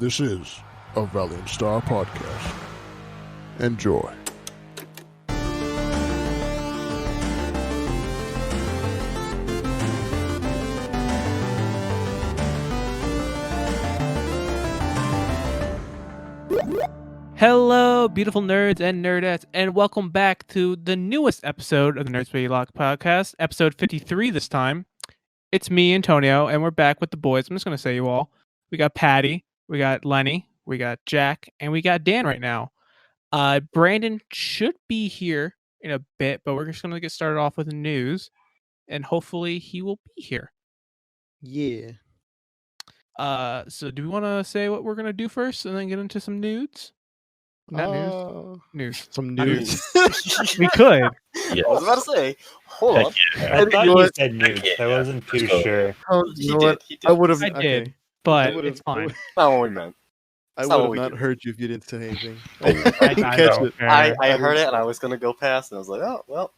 This is a Valiant Star podcast. Enjoy. Hello, beautiful nerds and nerdettes, and welcome back to the newest episode of the Nerds Baby Lock podcast, episode 53 this time. It's me, Antonio, and we're back with the boys. I'm just going to say you all. We got Patty, we got Lenny, we got Jack, and we got Dan right now. Brandon should be here in a bit, but we're just going to get started off with the news, and hopefully he will be here. Yeah. So do we want to say what we're going to do first and then get into some nudes? Not news. Some Not news. We could. Yeah. I was about to say, hold on. I thought you said news. I wasn't too sure. You know what? I would have. I did, but would've- it's fine. Not what we meant. I That's not would what have we not do. heard you if you didn't say anything. I didn't catch know. it. I heard it and I was gonna go past and I was like, oh well.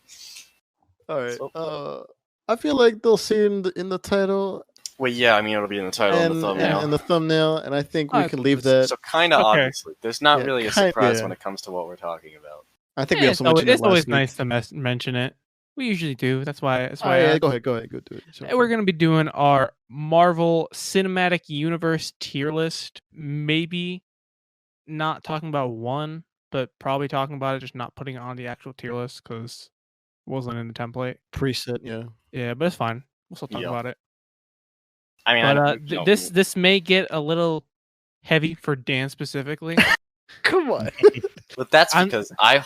All right. So- I feel like they'll see it in the title Well, yeah, I mean it'll be in the title and the thumbnail. and the thumbnail, and I think we Alright, can leave that. So kind of Okay. obviously, there's not Yeah, really a kind- surprise yeah. when it comes to what we're talking about. I think we It's also mentioned it always, last week. nice to mention it. We usually do. That's why. Oh, yeah, go ahead. Go do it. Sure. We're going to be doing our Marvel Cinematic Universe tier list. Maybe not talking about one, but probably talking about it, just not putting it on the actual tier list because it wasn't in the template. preset. Yeah. Yeah, but it's fine. We'll still talk Yeah. about it. I mean, But this may get a little heavy for Dan specifically. Come on. but that's I'm- because I,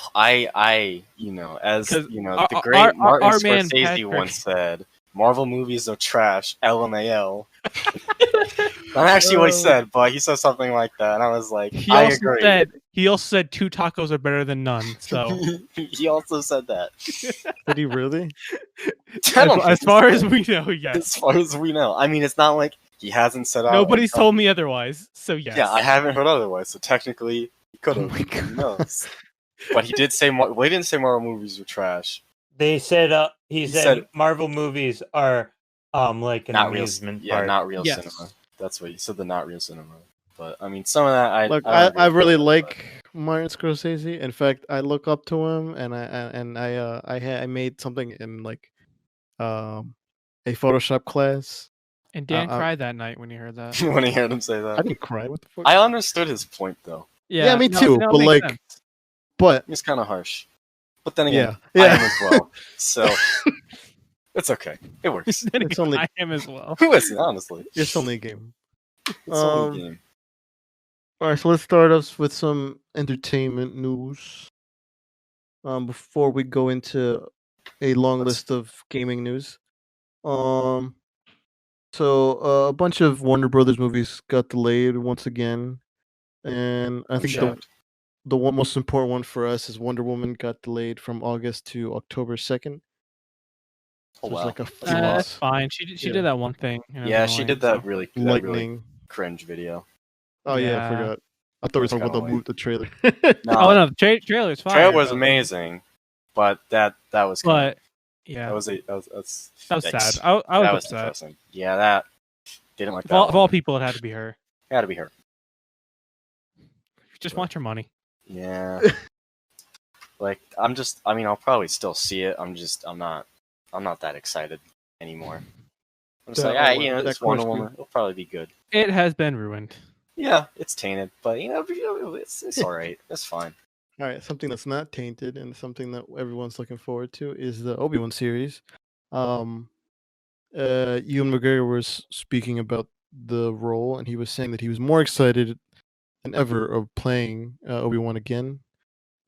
as 'Cause you know, our- the great our- Martin our man Scorsese Patrick- once said, "Marvel movies are trash." LMAO. Not actually what he said, but he said something like that, and I was like, I agree. He also said 2 tacos are better than none. So He also said that. Did he really? as far as we know, yes. As far as we know. I mean, it's not like he hasn't said out. Nobody's told me otherwise. So yes. Yeah, I haven't heard otherwise, so technically he could have. Oh my God. Who knows? But he did say, well, he didn't say Marvel movies were trash. They said he said- said Marvel movies are like an Not real, amusement yeah, park. not real Yes. cinema. That's what he said, the not real cinema. But, I mean, some of that, Look, I don't I agree really with, like Martin Scorsese. In fact, I look up to him, and I made something in like a Photoshop class. And Dan Uh, cried that night when he heard that. but when he heard him say I that. didn't cry. What the fuck? I understood his point, though. Yeah, me no, too, no, it but, makes like, sense. But It's kind of harsh. But then again, yeah, I am yeah. as well. So, it's okay. It works. Then it's again, only- I am as well. Who isn't, honestly? It's only a game. It's only a game. All right, so let's start us with some entertainment news. Before we go into a long list of gaming news. So a bunch of Warner Brothers movies got delayed once again, and I I'm think shocked. the one most important one for us is Wonder Woman got delayed from August to October 2nd. Oh, So it's wow. like a few That's months. fine. She Yeah. did that one thing. and it was Yeah, she annoying, did that so- really, that really Lightning. cringe video. Oh yeah, I Yeah. forgot. I thought we were That's talking about kinda the trailer. No, Oh no, the trailer's fine. trailer was amazing, but that was kinda, But yeah, that was sad. yikes. I was That was upset. depressing. Yeah, that didn't like Of that. all, of one. all people, it had to be her. Had to be her. Just want your money. Yeah. Like I mean, I'll probably still see it. I'm not that excited anymore. I'm just That- like, oh, you know, that this Wonder course Woman, it'll probably be good. It has been ruined. Yeah, it's tainted, but you know, it's all right. It's fine. All right, something that's not tainted and something that everyone's looking forward to is the Obi-Wan series. Ewan McGregor was speaking about the role, and he was saying that he was more excited than ever of playing Obi-Wan again.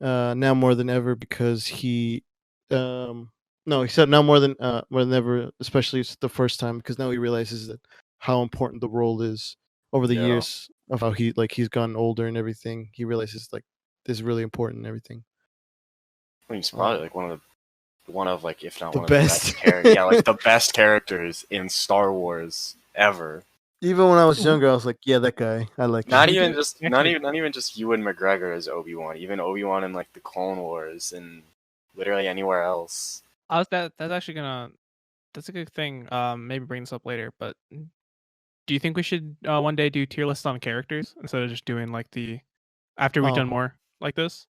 Now more than ever because he said now more than ever, especially the first time, because now he realizes that how important the role is over the Yeah. years of how he's gotten older and everything. He realizes like this is really important and everything. I mean, it's probably like one of like if not The one best. of the best yeah, like the best characters in Star Wars ever. Even when I was younger, I was like, "Yeah, that guy. I like." Not him. even just Actually- not even just Ewan McGregor as Obi-Wan, even Obi-Wan in like the Clone Wars and literally anywhere else. That's actually gonna. That's a good thing. Maybe bring this up later, but do you think we should one day do tier lists on characters instead of just doing like after we've done more like this?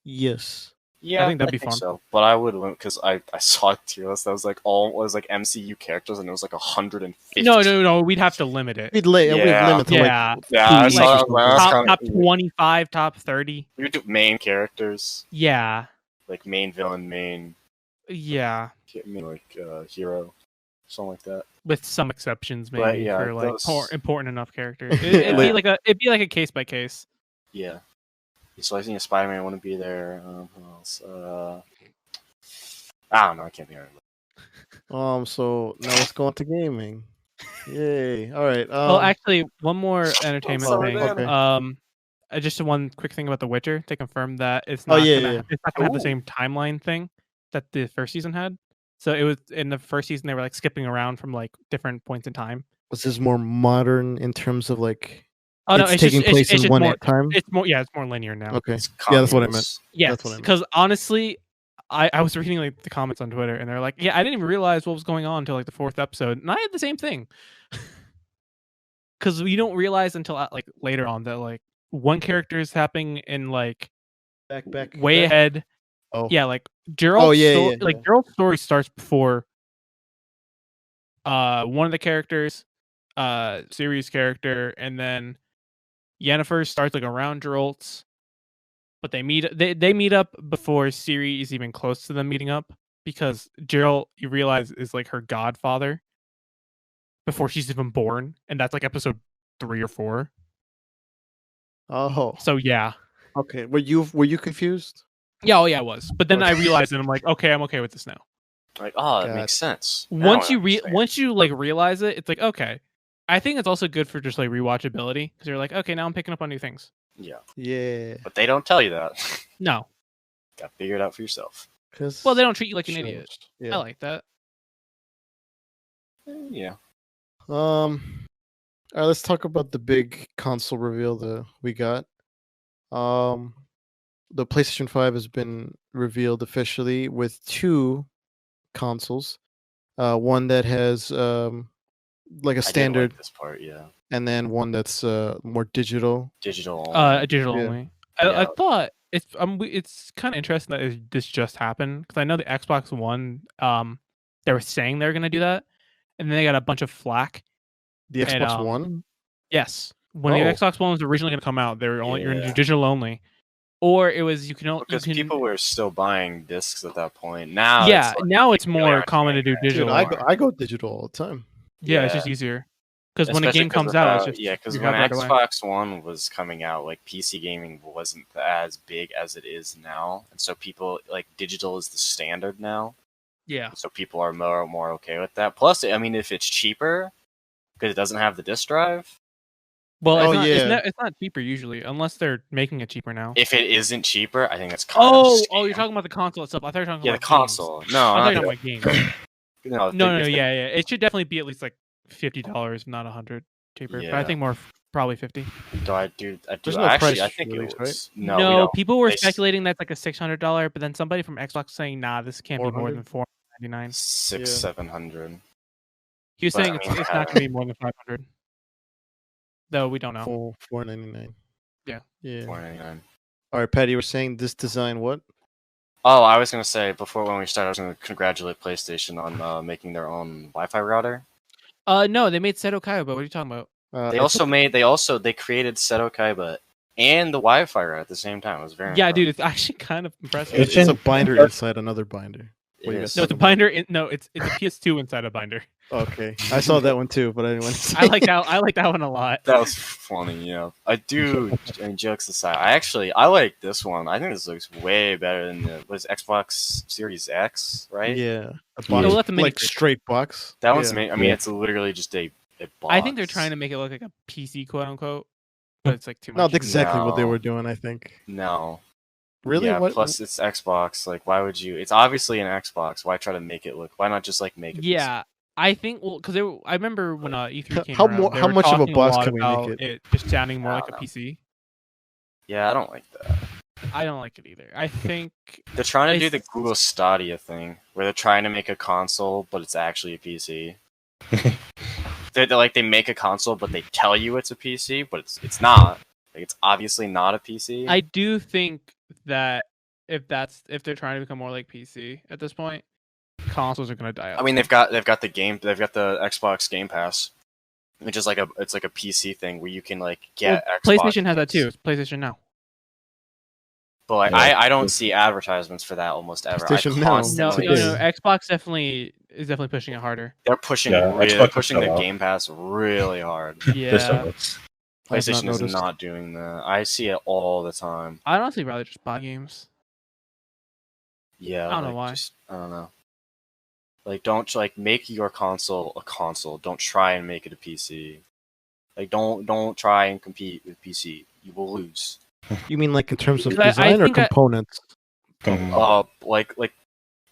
Yes. Yeah, think that'd be fun. So, but I would because I saw a tier list that was like MCU characters and it was like 150. No, we'd have to limit it. We'd limit to Yeah. like I two saw each or that. something. top 25, top 30. You do main characters, Yeah. like main villain, main Yeah. hero, something like that. With some exceptions, maybe But, yeah, for like those- important enough characters. It'd be like a case by case. Yeah. So I think Spider-Man wouldn't be there. Who else? I don't know. I can't think of it. So now let's go on to gaming. Yay! All right. Well, actually, one more entertainment sorry, thing. man. Just one quick thing about The Witcher to confirm that it's Oh, not yeah, gonna, yeah. it's not gonna have the Ooh. same timeline thing that the first season had. So it was in the first season they were like skipping around from like different points in time. was this more modern in terms of like Oh no, it's it's taking just, place it's in just one more, at time? It's more linear now. Okay. It's Yeah, that's what I meant. comics. Yes, That's what I meant. because honestly, I was reading like the comments on Twitter, and they're like, "Yeah, I didn't even realize what was going on until like the 4th episode," and I had the same thing. Because you don't realize until like later on that like one character is happening in like Back way ahead. Oh. Yeah, like Gerald's Oh, yeah, sto- yeah, like yeah. Gerald's story starts before one of the characters, Siri's character, and then Yennefer starts like around Gerald's. But they meet up before Ciri is even close to them meeting up because Gerald, you realize, is like her godfather before she's even born, and that's like episode 3 or 4. Oh. So yeah, Okay. Were you confused? yeah, I was. But then I Okay. realized, and I'm like, okay, I'm okay with this now. Like, oh, it God. makes sense. Now I understand. Once you like realize it, it's like okay. I think it's also good for just like rewatchability because you're like, okay, now I'm picking up on new things. Yeah, Yeah. but they don't tell you that. No, Got to figure it out for yourself. Because well, they don't treat you like an idiot. Yeah. I like that. Yeah. All right, let's talk about the big console reveal that we got. The PlayStation 5 has been revealed officially with 2 consoles. One that has like a I did standard, like this part, yeah. and then one that's more digital. Digital. Digital Yeah. only. Yeah. I thought it's kind of interesting that this just happened because I know the Xbox One they were saying they were gonna do that, and then they got a bunch of flack. The And, Xbox One. Yes, when Oh. the Xbox One was originally gonna come out, they were only you're gonna do Yeah. digital only, or it was you can Because people were still buying discs at that point. Now, yeah, it's like, now it's you really more aren't common to doing do that. digital. Dude, I go digital all the time. Yeah, it's Yeah. just easier because when a Especially game 'cause comes of out, how- it's just because you when have it right away. Xbox One was coming out, like PC gaming wasn't as big as it is now, and so people like digital is the standard now. Yeah, So people are more okay with that. Plus, I mean, if it's cheaper because it doesn't have the disk drive, well, Oh, it's not cheaper usually unless they're making it cheaper now. if it isn't cheaper, I think it's kind of Oh, a you're scam. talking about the console itself. I thought you were talking Yeah, the about games. console. No, I thought not you were talking about games. no, No, if they- yeah. It should definitely be at least like $50, not 100 cheaper. But I Yeah. think more probably 50. I do. There's no Actually, price I think release, it was. right? No, we don't. people were They s- speculating that's like a $600, but then somebody from Xbox saying, "Nah, this can't be more than $499." 700. He was But, saying I it's mean, not going to be more than 500. Though we don't know. $499. Yeah. Yeah. $499. All right, Patty, you were saying this design what? Oh, I was gonna say before when we started, I was gonna congratulate PlayStation on making their own Wi-Fi router. No, they made Seto Kaiba. What are you talking about? They they created Seto Kaiba and the Wi-Fi router at the same time. It was very Yeah, impressive. dude, it's actually kind of impressive. It's a binder inside another binder. It What you is. guys No, it's a binder. It's a PS2 inside a binder. Okay, I saw that one too, but I didn't want to say. I like that one a lot. That was funny, yeah. I do. I mean, jokes aside, I like this one. I think this looks way better than the Xbox Series X, right? Yeah, a Yeah. box, Well, that's a mini like disc. straight box. That one's yeah. I mean, Yeah. it's literally just a box. I think they're trying to make it look like a PC, quote unquote, but it's like too much. Not exactly what they No. were doing. I think. No. Really? Yeah, What? plus it's Xbox. Like, why would you? It's obviously an Xbox. Why try to make it look? Why not just like make it? Yeah, I think because I remember when E3 came How around, more- they how were much of a talking box lot can we make about it? just sounding more I like a don't know. PC. Yeah, I don't like that. I don't like it either. I think They're trying to do It's- the Google Stadia thing, where they're trying to make a console, but it's actually a PC. they make a console, but they tell you it's a PC, but it's not. Like, it's obviously not a PC. I do think that if they're trying to become more like PC at this point, consoles are gonna die out. I mean, they've got the Xbox Game Pass, which is like a PC thing where you can like get Xbox PlayStation has that games. too. It's PlayStation Now. But like, Yeah. I don't see advertisements for that almost ever. PlayStation I Now. No, constantly, It's Xbox is definitely pushing it harder. they're pushing Yeah, really, Xbox they're is pushing the so Game Pass really hard. This Yeah, sucks. I have not PlayStation is noticed. not doing that. I see it all the time. I'd honestly rather just buy games. Yeah, I don't know like, why. I don't know. Like, don't like make your console a console. Don't try and make it a PC. Like, don't try and compete with PC. You will lose. You mean like in terms of 'Cause I design or think components? Like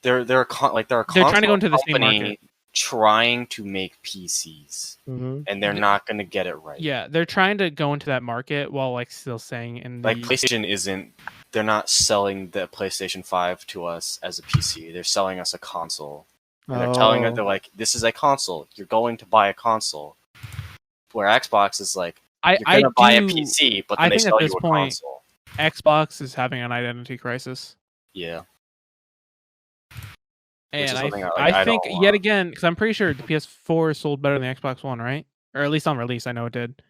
they're a They're trying to go into the same company market. trying to make PCs, Mm-hmm. and they're not going to get it right. Yeah, they're trying to go into that market while like still saying in the Like PlayStation isn't. They're not selling the PlayStation 5 to us as a PC. They're selling us a console. And they're telling us, they're like, this is a console. You're going to buy a console. Where Xbox is like, you're I going to buy a do. PC, but I then they think at sell you this a point- console. Xbox is having an identity crisis, Yeah. and is something I I think don't yet want. again because I'm pretty sure the PS4 sold better than the Xbox One, right? Or at least on release, I know it did.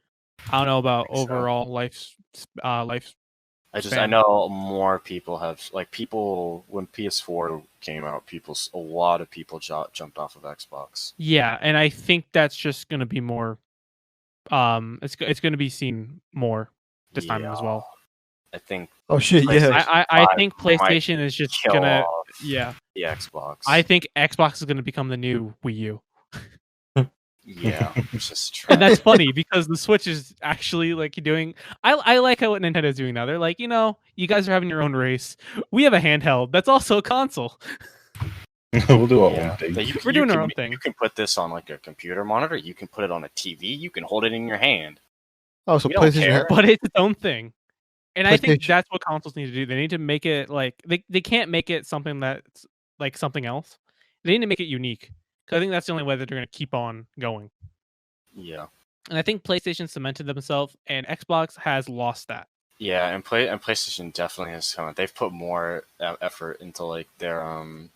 I don't know about think so. overall life. I span. know more people have, like, when PS4 came out, a lot of people jumped off of Xbox. Yeah, and I think that's just gonna be more. It's gonna be seen more this time as well. I think Oh shit! Yeah. I 5 think might PlayStation is just kill gonna. off Yeah, the Xbox. I think Xbox is gonna become the new Wii U. Yeah, it's just And trash. that's funny because the Switch is actually like doing. I like how what Nintendo's doing now. They're like, you guys are having your own race. We have a handheld that's also a console. We'll do our Yeah. own thing. That We're doing our can- own thing. You can put this on like a computer monitor. You can put it on a TV. You can hold it in your hand. Oh, so We don't PlayStation. care. But it's its own thing. And I think PlayStation- that's what consoles need to do. They need to make it like they can't make it something that's like something else. They need to make it unique. Because I think that's the only way that they're going to keep on going. Yeah. And I think PlayStation cemented themselves, and Xbox has lost that. Yeah, and PlayStation definitely has come. They've put more effort into like their on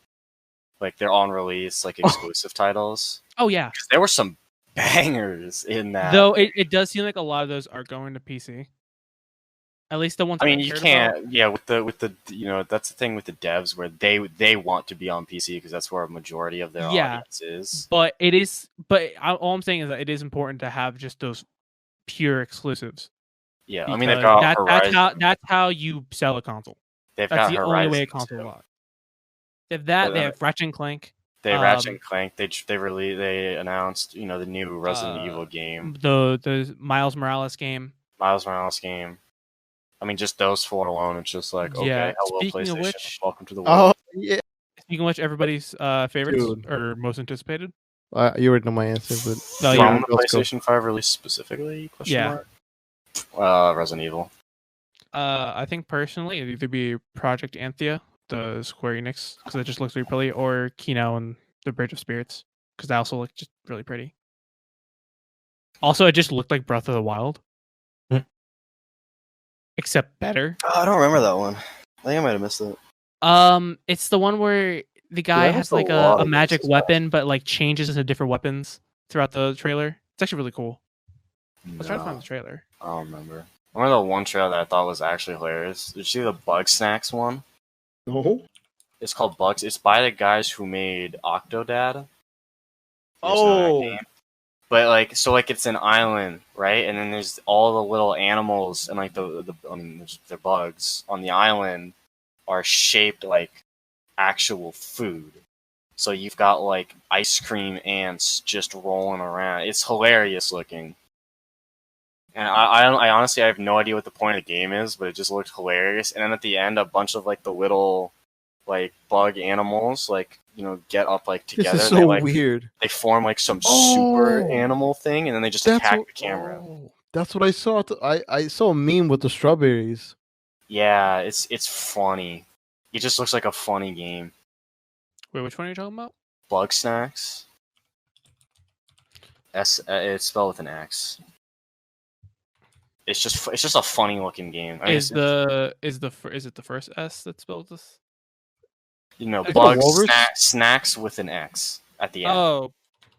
release like exclusive titles. Oh yeah, 'Cause there were some bangers in that. though it does seem like a lot of those are going to PC. At least the ones. I mean, that you cared can't. about. Yeah, with the that's the thing with the devs where they want to be on PC because that's where a majority of their audience is. But it is. But all I'm saying is that it is important to have just those pure exclusives. Yeah, I mean they've Because got Horizon. that's how you sell a console. They've That's got the Horizon only way a console too. works. They have that. But, They have Ratchet and Clank. They Ratchet and Clank. They announced the new Resident Evil game, The Miles Morales game. Miles Morales game. I mean, just those four alone, it's just like, okay, Yeah, hello speaking of PlayStation, which- welcome to the world. Oh yeah. Speaking of which, everybody's favorites Dude. or most anticipated. You already know my answer, but Oh, From yeah. the Let's go. PlayStation 5 release specifically? Question Yeah. mark? Resident Evil. I think personally it'd either be Project Anthea, the Square Enix, because it just looks really pretty, or Kino and the Bridge of Spirits, because that also look just really pretty. Also, it just looked like Breath of the Wild, except better. Oh, I don't remember that one. I think I might have missed it. It's the one where the guy that has was a like lot a of magic games. weapon, but like changes into different weapons throughout the trailer. It's actually really cool. Let's try to find No, the trailer. I don't remember. I remember the one trailer that I thought was actually hilarious. Did you see the Bug Snacks one? No. It's called Bugs. It's by the guys who made Octodad. Oh. But it's an island, right? And then there's all the little animals and like they're bugs on the island are shaped like actual food. So you've got like ice cream ants just rolling around. It's hilarious looking. And I honestly have no idea what the point of the game is, but it just looked hilarious. And then at the end, a bunch of like the little like bug animals get up like together. This is and so they, weird. they form like some super Oh. animal thing, and then they just That's attack what- the camera. oh, that's what I saw. I saw a meme with the strawberries. Yeah, it's funny. It just looks like a funny game. Wait, which one are you talking about? Bug Snacks. It's spelled with an X. It's just a funny looking game. I mean, Is it the first S that spells this? it a bugs walrus? snacks with an X at the end. Oh,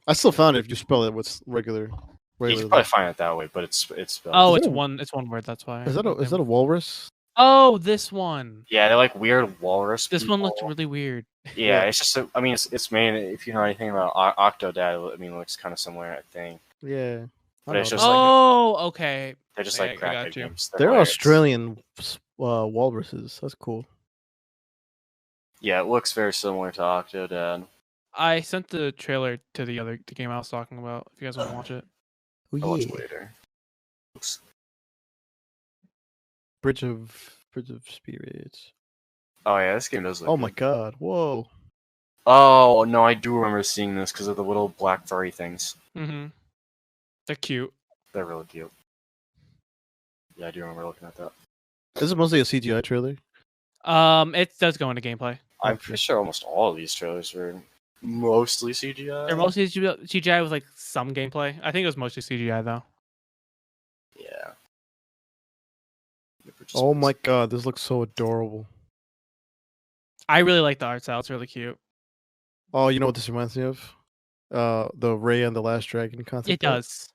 I still found it if you spell it with regular. You regular can probably find it that way, but it's spelled. oh, Is it's that a- one. It's one word. That's why. Is that a walrus? Oh, this one. Yeah, they're like weird walrus. This one looked people. really weird. Yeah, Yeah. it's just. I mean, it's made. If you know anything about Octodad, I mean, it looks kind of similar. I think Yeah. But I it's know just that. Oh, okay. they're just I like got crackhead you. games. They're hilarious. Australian walruses. That's cool. Yeah, it looks very similar to Octodad. I sent the trailer to the game I was talking about. If you guys want to watch it. Oh I'll watch yeah. it later. Oops. Bridge of Spirits. Oh yeah, this game does look. Oh my good. god! Whoa. Oh no, I do remember seeing this because of the little black furry things. Mm-hmm. They're cute. They're really cute. Yeah, I do remember looking at that. This is mostly a CGI trailer. It does go into gameplay. I'm Okay. pretty sure almost all of these trailers were mostly CGI. They're mostly CGI with like some gameplay. I think it was mostly CGI though. Yeah. Oh my god! This looks so adorable. I really like the art style. It's really cute. Oh, you know what this reminds me of? The Ray and the Last Dragon concept. It art? does.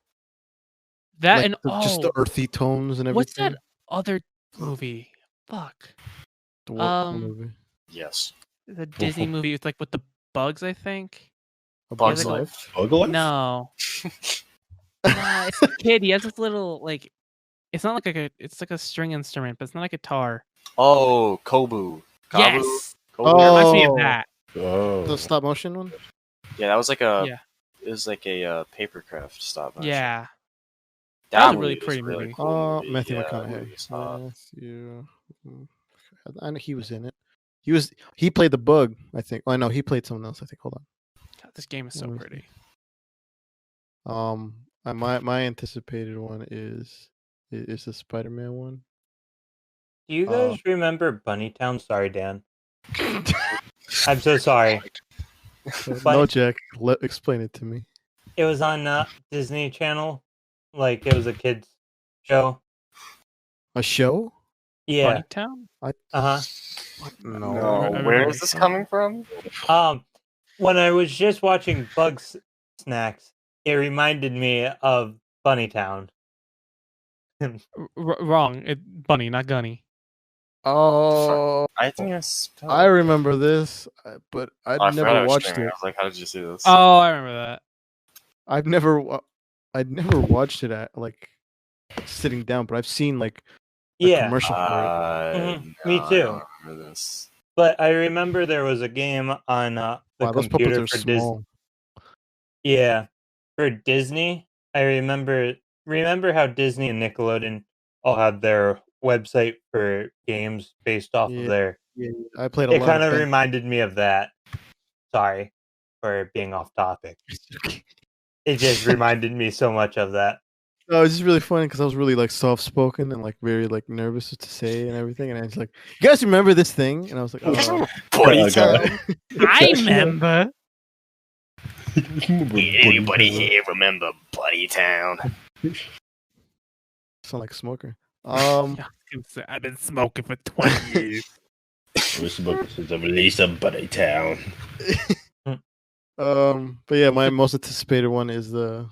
That Like and just the earthy tones and everything. what's that other movie? Fuck. The what movie? Yes. The Disney movie. It's like with the bugs, I think. A Bugs like a- Life? Bug Life? No. Nah, it's a kid. He has this little like. It's not like it's like a string instrument, but it's not a guitar. Oh, Kobu. Kabu? Yes. Kobu? It reminds me of Oh. that. Oh. The stop motion one? Yeah, that was like a. Yeah. It was like a papercraft stop motion. Yeah. that was a movie really pretty really movie. Cool movie. Matthew Yeah, that McConaughey. movie was hot. Matthew. I know he was in it. He played the bug, I think. Oh, no, he played someone else. I think. Hold God, this game is so Let me pretty. on. My anticipated one is the Spider-Man one. Do you guys remember Bunnytown? Sorry, Dan. I'm so sorry. No, Jack. Explain it to me. It was on Disney Channel. Like, it was a kid's show. A show? Yeah. Bunny Town? Uh-huh. No. No, I where remember is this this. coming from? When I was just watching Bugs Snacks, it reminded me of Bunnytown. Wrong. Bunny, not Gunny. Oh, I think I spelled I it. remember this, but Oh, I I'd forgot I never was watched streaming. it. I was like, how did you see this? Oh, I remember that. I'd never watched it at like sitting down, but I've seen like a Yeah. commercial for Me no, I too. don't remember this. But I remember there was a game on the it. Wow, those computer puppets are for Disney. small. Yeah, for Disney. I remember how Disney and Nickelodeon all had their website for games based off Yeah, of their. Yeah, I played a It lot kind of that. reminded me of that. Sorry for being off topic. It just reminded me so much of that. No, it's just really funny because I was really like soft spoken and like very like nervous to say and everything, and I was like, "You guys remember this thing?" And I was like, "Oh, Bunnytown? I remember. Anybody here remember Bunnytown? sound like a smoker." I've been smoking for 20 years. We're supposed to release a Buddy Town. But yeah, my most anticipated one is the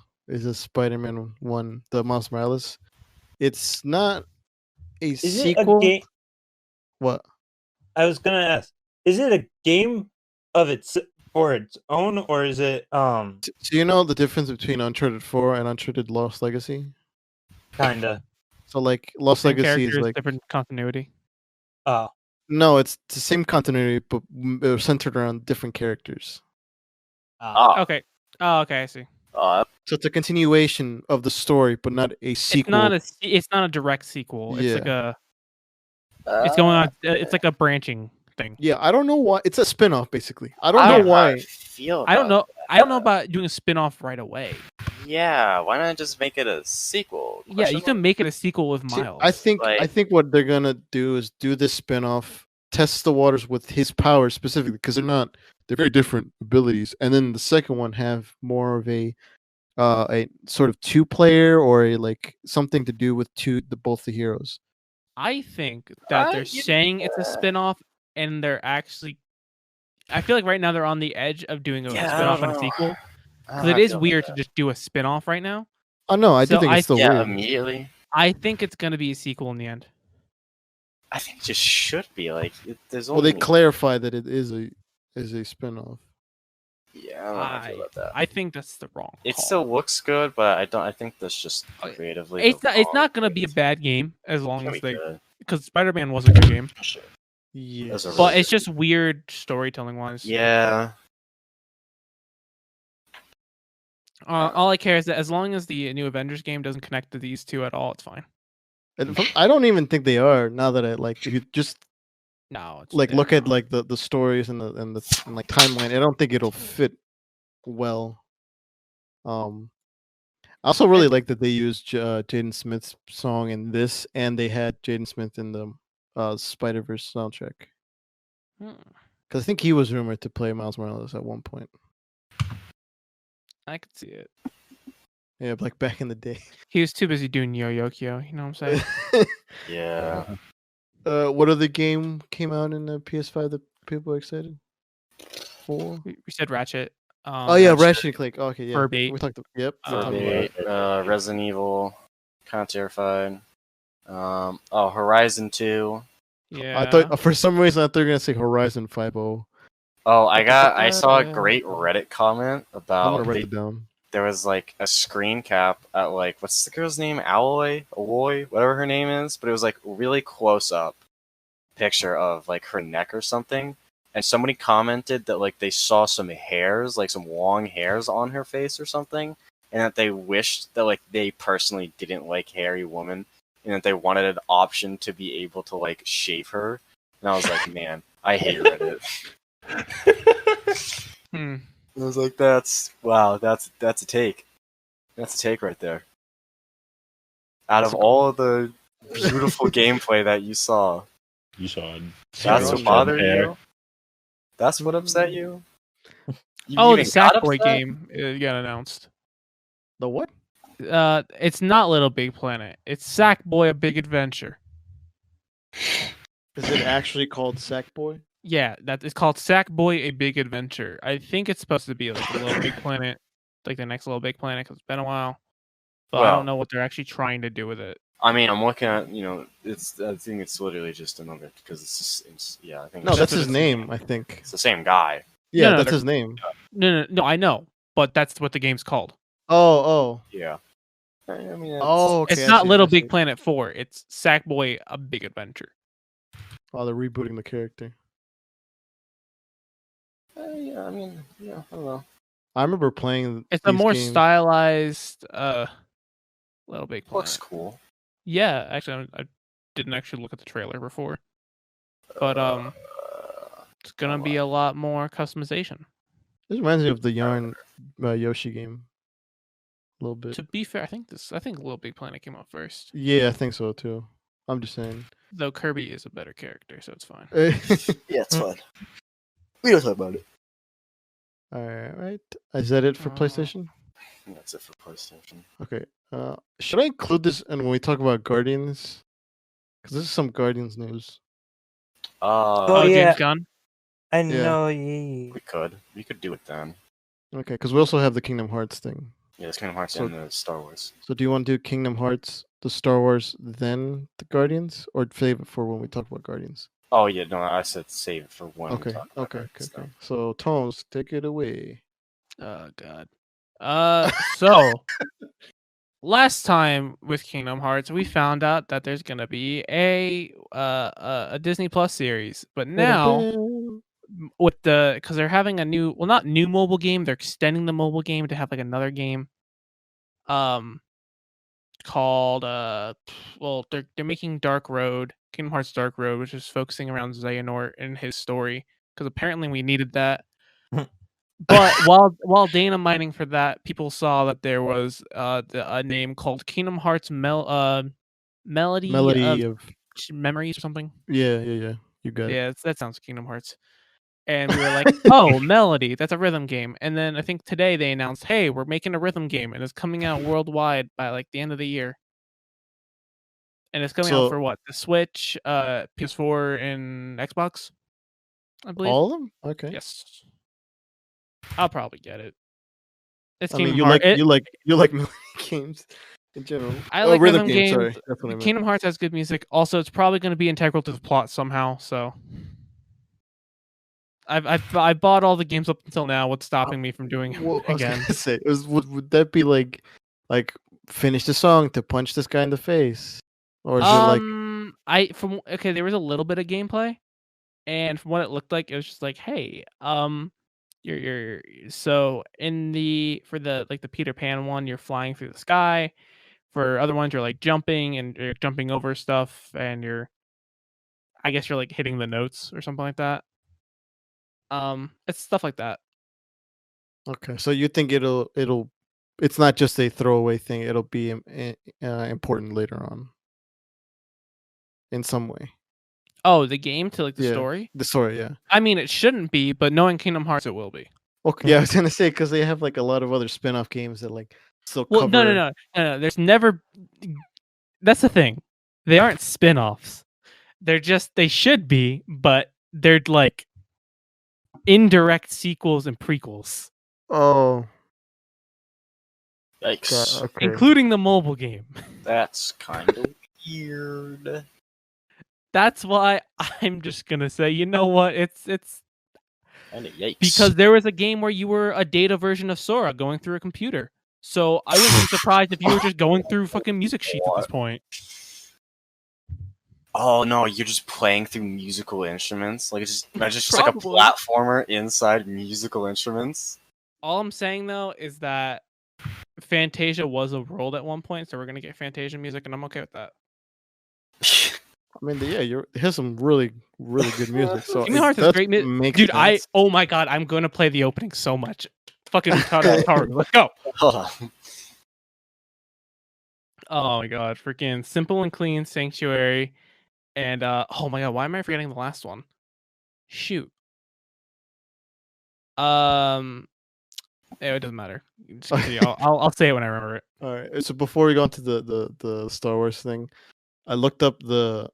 Spider-Man one, the Miles Morales. It's not a Is it sequel. a game? What? I was gonna ask. Is it a game of its for its own, or is it So you know the difference between Uncharted 4 and Uncharted Lost Legacy? kinda? So like Lost Same Legacy is characters, like different continuity. Oh, no, it's the same continuity, but centered around different characters. Ah, Okay. Oh, okay. I see. So it's a continuation of the story, but not a sequel. It's not a direct sequel. It's like Yeah. it's going on. It's like a branching thing. Yeah, I don't know why. It's a spin-off, basically. I don't I know don't know how why. I feel. I don't about know. I don't know about doing a spin-off right away. that. Yeah, why not just make it a sequel? Yeah, you can make it a sequel with See, Miles. I think Like- what they're gonna do is do this spin-off, test the waters with his powers specifically, because they're very different abilities, and then the second one have more of a a sort of 2-player or a like something to do with both the heroes. I think that they're saying it's a spin-off and they're actually I feel like right now they're on the edge of doing a Yeah, I spin-off don't and a know. sequel. I Because don't it know, I is feel weird like to just do a spin-off right now. Oh no, I do So think it's still yeah, weird. immediately. I think it's gonna be a sequel in the end. I think it just should be like there's Well, they only clarify that it is a spin-off. yeah. I don't know how I feel about that. I think that's the wrong It call. still looks good, but I don't. I think that's just Okay. creatively. It's the not wrong gonna be a thing. bad game as It's long gonna as be they good. because Spider-Man was a good game. Yeah. Those are But really it's just weird storytelling wise. Yeah. All I care is that as long as the new Avengers game doesn't connect to these two at all, it's fine. I don't even think they are now that I like if you just No, it's like look they're at like the stories and the like timeline. I don't think it'll fit well. I also really like that they used Jaden Smith's song in this, and they had Jaden Smith in the Spider-Verse soundtrack. not. Because I think he was rumored to play Miles Morales at one point. I could see it. Yeah, like back in the day. He was too busy doing Yo-Yo-Kyo, you know what I'm saying? Yeah. What other game came out in the PS5 that people are excited for? We said Ratchet. Oh yeah, Ratchet and Clank. Okay, yeah. Furby. We talked. Yep. we talked Furby, about it. Resident Evil, kind of terrified. Horizon 2. Yeah. I thought for some reason I thought they were gonna say Horizon 5.0. Oh, I saw a great Reddit comment I'm about gonna write it down. there was like a screen cap at like what's the girl's name? Alloy, whatever her name is, but it was like really close up picture of like her neck or something. And somebody commented that like they saw some hairs, like some long hairs on her face or something, and that they wished that like they personally didn't like hairy women, and that they wanted an option to be able to like shave her. And I was like, man, I hate Reddit. Hmm. I was like, that's a take. That's a take right there. Out of all of the beautiful gameplay that you saw, You saw. that's what Short bothered hair. you? That's what upset you? You Oh, the even got Sackboy upset? game got announced. The what? It's not Little Big Planet. It's Sackboy: A Big Adventure. Is it actually called Sackboy? Yeah, that it's called Sackboy: A Big Adventure. I think it's supposed to be like a Little Big Planet, like the next Little Big Planet, because it's been a while. But I Well- don't know what they're actually trying to do with it. I mean, I'm looking at, I think it's literally just another, because I think No, it's that's just his name, I think. It's the same guy. Yeah, no, that's they're- his name. No, I know, but that's what the game's called. Oh. Yeah. I mean, Oh, okay. It's I not see, Little I see. Big Planet 4. It's Sackboy: A Big Adventure. Oh, they're rebooting the character. yeah, I mean, yeah, I don't know. I remember playing It's a these more games. stylized Little Big Planet. Looks cool. Yeah, actually, I didn't actually look at the trailer before, but it's gonna be a lot more customization. This reminds me of the Yarn Yoshi game. A little bit. To be fair, I think Little Big Planet came out first, Yeah, I think so too. I'm just saying. though Kirby is a better character, so it's fine. Yeah, it's fun. We don't talk about it. All right. Is that it for PlayStation? That's it for PlayStation. Okay. Should I include this when we talk about Guardians? Because this is some Guardians news. Oh, James yeah. Gunn. I Yeah. know. Yeah. We could do it then. Okay, because we also have the Kingdom Hearts thing. Yeah, it's Kingdom Hearts So- and the Star Wars. So do you want to do Kingdom Hearts, the Star Wars, then the Guardians, or save it for when we talk about Guardians? Oh yeah, no, I said save it for when. we Okay. talk about Okay. Guardians, Okay. So Tones, take it away. Oh God. So last time with Kingdom Hearts, we found out that there's gonna be a Disney Plus series, but now with because they're having a new, well, not new mobile game, they're extending the mobile game to have like another game, called well, they're making Kingdom Hearts Dark Road, which is focusing around Xehanort and his story, because apparently we needed that. But while data mining for that, people saw that there was a name called Kingdom Hearts Melody Melody of of Memories or something. yeah. You got it. Yeah, that sounds Kingdom Hearts. And we were like, oh, Melody, that's a rhythm game. And then I think today they announced, hey, we're making a rhythm game and it's coming out worldwide by like the end of the year. And it's coming out for what? The Switch, PS4, and Xbox, I believe. All of them? Okay. Yes. I'll probably get it. It's I mean, Kingdom you Hearts. like Melody games in general. I like rhythm games. Sorry, that's what I meant. Kingdom Hearts has good music. Also, it's probably going to be integral to the plot somehow. So, I bought all the games up until now. What's stopping me from doing Well, it I was again? gonna say, would that be like finish the song to punch this guy in the face, or is it like there was a little bit of gameplay, and from what it looked like, it was just like, hey, you're so for the Peter Pan one, you're flying through the sky. For other ones, you're like jumping and you're jumping over stuff, and I guess you're like hitting the notes or something like that. It's stuff like that. okay? So you think it's not just a throwaway thing. It'll be important later on in some way. Oh, the game to like the Yeah. story? The story, yeah. I mean, it shouldn't be, but knowing Kingdom Hearts, it will be. Okay, yeah, I was gonna say because they have like a lot of other spin-off games that like still Well, cover. no. There's never. That's the thing. They aren't spin-offs. They should be, but they're like indirect sequels and prequels, Oh, Yikes. okay. including the mobile game. That's kind of weird. That's why I'm just gonna say, you know what? It's Kinda yikes. because there was a game where you were a data version of Sora going through a computer. So I wouldn't be surprised if you were just going through fucking music sheets at this point. Oh no, you're just playing through musical instruments? Like it's just like a Probably. platformer inside musical instruments? All I'm saying though is that Fantasia was a world at one point, so we're gonna get Fantasia music, and I'm okay with that. I mean, it has some really, really good music. So Kingdom Hearts has great music, make dude. sense. Oh my god, I'm gonna play the opening so much. Fucking retarded. Let's go. Hold on. Oh my god, freaking Simple and Clean Sanctuary, and oh my god, why am I forgetting the last one? Shoot. It doesn't matter. Just continue. I'll say it when I remember it. All right. So before we go into the Star Wars thing, I looked up the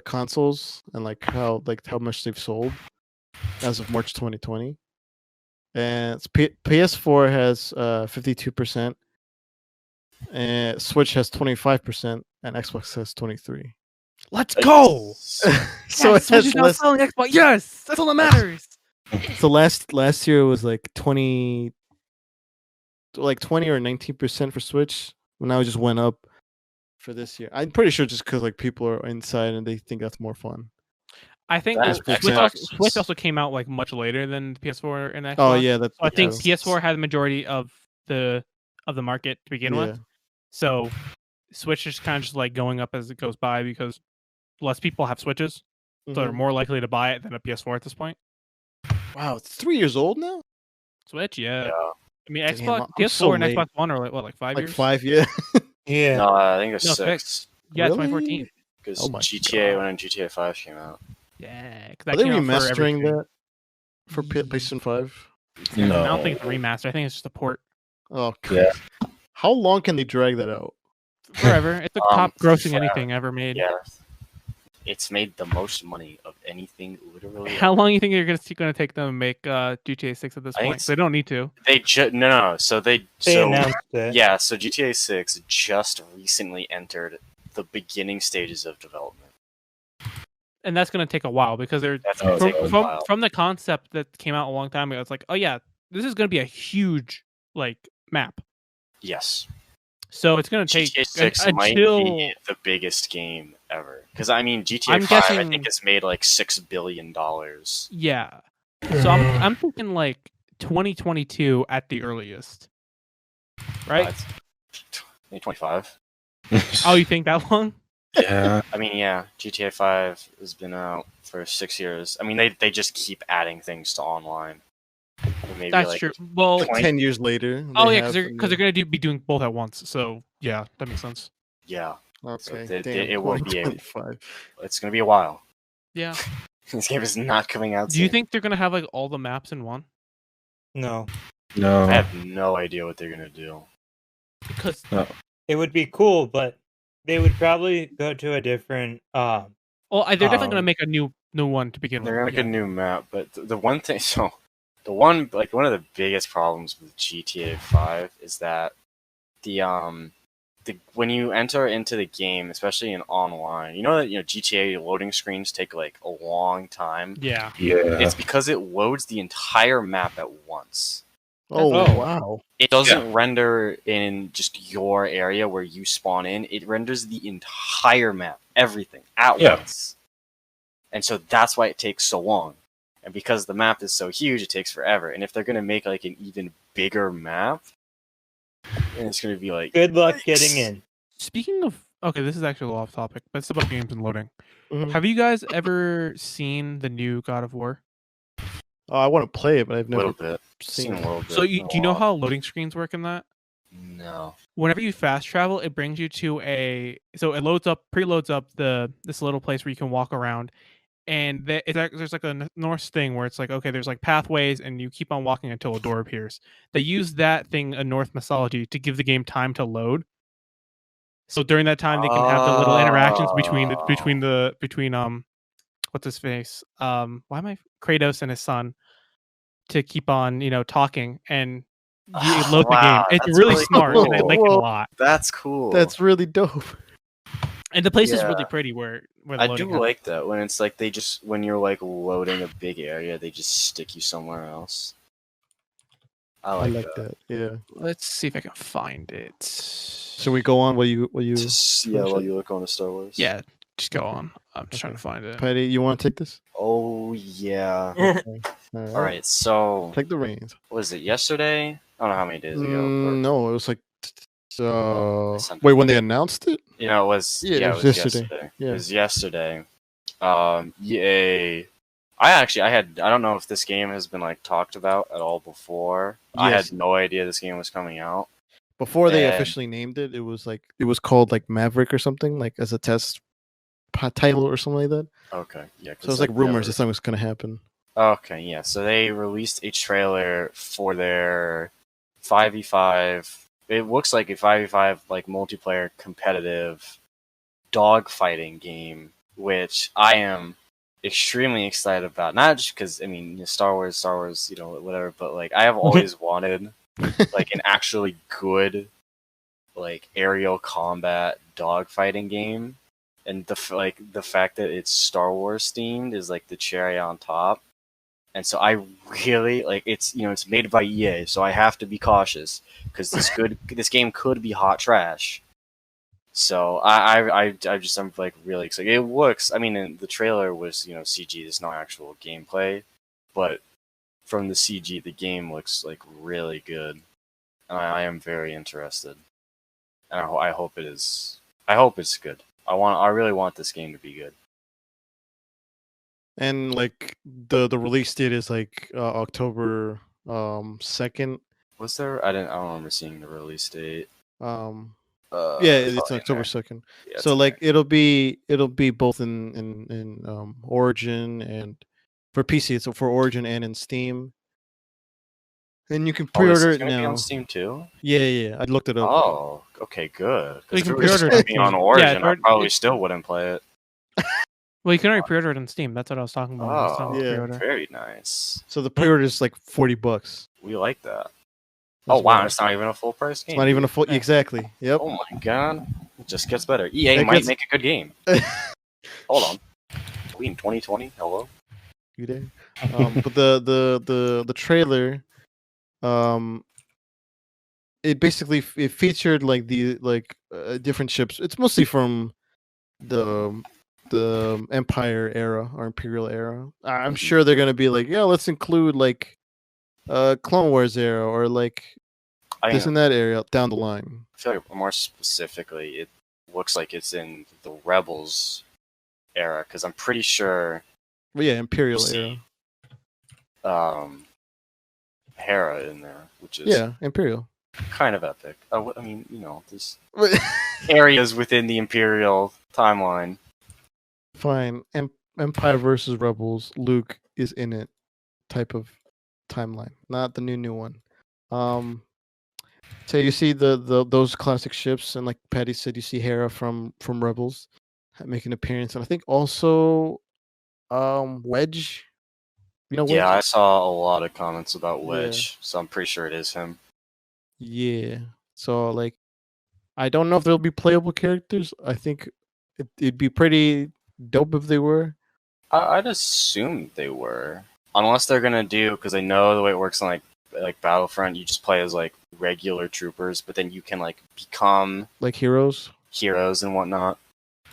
consoles and how much they've sold as of March 2020, and PS4 has 52%, and Switch has 25%, and Xbox has 23%. Let's go. So Yes, it Switch has is now less. selling Xbox. Yes, that's all that matters. So last year was like 20 or 19% for Switch. Now it just went up for this year. I'm pretty sure just because people are inside and they think that's more fun. I think That's Switch also came out much later than PS4 and Xbox. Oh yeah, that's. So I think true. PS4 had the majority of the market to begin with. So Switch is kind of just going up as it goes by because less people have Switches, so they're Mhm. more likely to buy it than a PS4 at this point. Wow, it's 3 years old now. Switch, yeah. Yeah. I mean, Damn, Xbox, I'm PS4, so and late. Xbox One are 5 Like years. 5, yeah. Yeah. No, I think it's No, 6. Yeah, Really? 2014. Because Oh my GTA God. when GTA 5 came out. Yeah, because Are that they came out for remastering everything. that for PlayStation 5? I No. don't think it's a remaster. I think it's just a port. Oh, Yeah. How long can they drag that out? Forever. It's the top grossing forever. anything ever made. Yeah. It's made the most money of anything, literally. How long do you think you're going to take them to make GTA 6 at this I think point? They don't need to. They no. So They so announced it. yeah. So GTA 6 just recently entered the beginning stages of development. And that's going to take a while because they're That's gonna take a while. from the concept that came out a long time ago. It's like, oh yeah, this is going to be a huge map. Yes. So it's going to take GTA 6 might until be the biggest game ever. Because I mean, GTA I'm 5 I guessing- think has made $6 billion. yeah. So I'm thinking 2022 at the earliest, right? 2025. Oh, you think that long? Yeah. I mean, yeah, GTA 5 has been out for 6 years. I mean, they just keep adding things to online. Maybe That's true. Well, 10 years later. oh yeah, because they're going to be doing both at once. So yeah, that makes sense. Yeah, Okay. So damn, it will be 2025. it's gonna be a while. Yeah. This game is not coming out. Do you soon. think they're gonna have like all the maps in one? No. No. I have no idea what they're gonna do. Because It would be cool, but they would probably go to a different. they're definitely gonna Um, make a new one to begin They're with. gonna make a new map, but the one thing, one of the biggest problems with GTA 5 is that when you enter into the game, especially in online, you know that GTA loading screens take like a long time. Yeah. Yeah. It's because it loads the entire map at once. Oh, Oh. wow. It doesn't render in just your area where you spawn in. It renders the entire map, everything, at once. And so that's why it takes so long. And because the map is so huge, it takes forever. And if they're going to make like an even bigger map, then it's going to be like... good luck Yikes. getting in. Speaking of, okay, this is actually a little off topic, but it's about games and loading. Mhm. Have you guys ever seen the new God of War? Oh, I want to play it, but I've A little never bit. seen Seen a it. little bit. So do you know lot. how loading screens work in that? No. Whenever you fast travel, it brings you to it preloads up this little place where you can walk around, and there's like a Norse thing where it's like, okay, there's like pathways, and you keep on walking until a door appears. They use that thing in Norse mythology to give the game time to load. So during that time, they can have the little interactions between what's his face? Why am I Kratos and his son to keep on talking and you load the game. Wow, It's that's really really smart, and I cool. like it a lot. That's cool. That's really dope. And the place is Yeah. really pretty where the I loading do happens. like that when it's like when you're like loading a big area, they just stick you somewhere else. I I like, like that. that. Yeah. Let's see if I can find it. So we go on while you Just, yeah, while you look on the Star Wars. Yeah, just go on. I'm just trying to find it. Patty, you want to take this? Oh yeah. All All right. So Take the reins. was it yesterday? I don't know how many days ago. No, it was like. Something. Wait, when they announced it? It was. Yeah, Yeah, it it was was yesterday. yesterday. Yeah. It was yesterday. EA. I don't know if this game has been like talked about at all before. I Yes. had no idea this game was coming out. Before they And- officially named it, it was called like Maverick or something, like as a test title or something like that. Okay, yeah. So it was like rumors that something was gonna happen. Okay, yeah. So they released a trailer for their 5v5. It looks like a 5v5 like multiplayer competitive dogfighting game, which I am extremely excited about. Not just because Star Wars, whatever. But like I have always wanted like an actually good like aerial combat dogfighting game, and the fact that it's Star Wars themed is like the cherry on top. And so I really like it's made by EA, so I have to be cautious because this game could be hot trash. So I'm like really excited. It looks, the trailer was CG, it's not actual gameplay, but from the CG the game looks like really good, and I am very interested. And I hope it is. I hope it's good. I really want this game to be good. And like the release date is like October 2nd. Was there? I don't remember seeing the release date. Yeah, it's probably in October there. 2nd. Yeah, it's So in like there. it'll be both in Origin and for PC. It's for Origin and in Steam. And you can Oh, this pre-order is it gonna be now. on Steam too. Yeah. I looked it up. Oh, okay, good. We Because if can it was just pre-order gonna it be on on Steam. Origin, Yeah, I probably it's- still wouldn't play it. Well, you can already pre-order it on Steam. That's what I was talking about. I was talking about Yeah. pre-order. Very nice. So the pre-order is like $40. We like that. That's Oh wow, why. it's not even a full price game. It's not even a full. Exactly. Yep. Oh my god, it just gets better. EA It might gets- make a good game. Hold on, we in 2020? Hello. You there? But the trailer, it basically it featured like different ships. It's mostly from the Empire era or Imperial era. I'm sure they're gonna be like, yeah, let's include like Clone Wars era or like I this and that area down the line. feel like more specifically, it looks like it's in the Rebels era because I'm pretty sure But yeah, Imperial see era. Hera in there, which is Yeah, Imperial. kind of epic. There's areas within the Imperial timeline. Fine. And Empire versus Rebels, Luke is in it type of timeline, not the new one. So you see the those classic ships, and like Patty said, you see Hera from Rebels make an appearance, and I think also Wedge. You know Wedge? Yeah, I saw a lot of comments about Yeah. Wedge, so I'm pretty sure it is him. Yeah. So like, I don't know if there'll be playable characters. I think it'd be pretty dope if they were. I'd assume they were, unless they're gonna do, because I know the way it works on like Battlefront, you just play as like regular troopers, but then you can like become Like heroes. heroes and whatnot.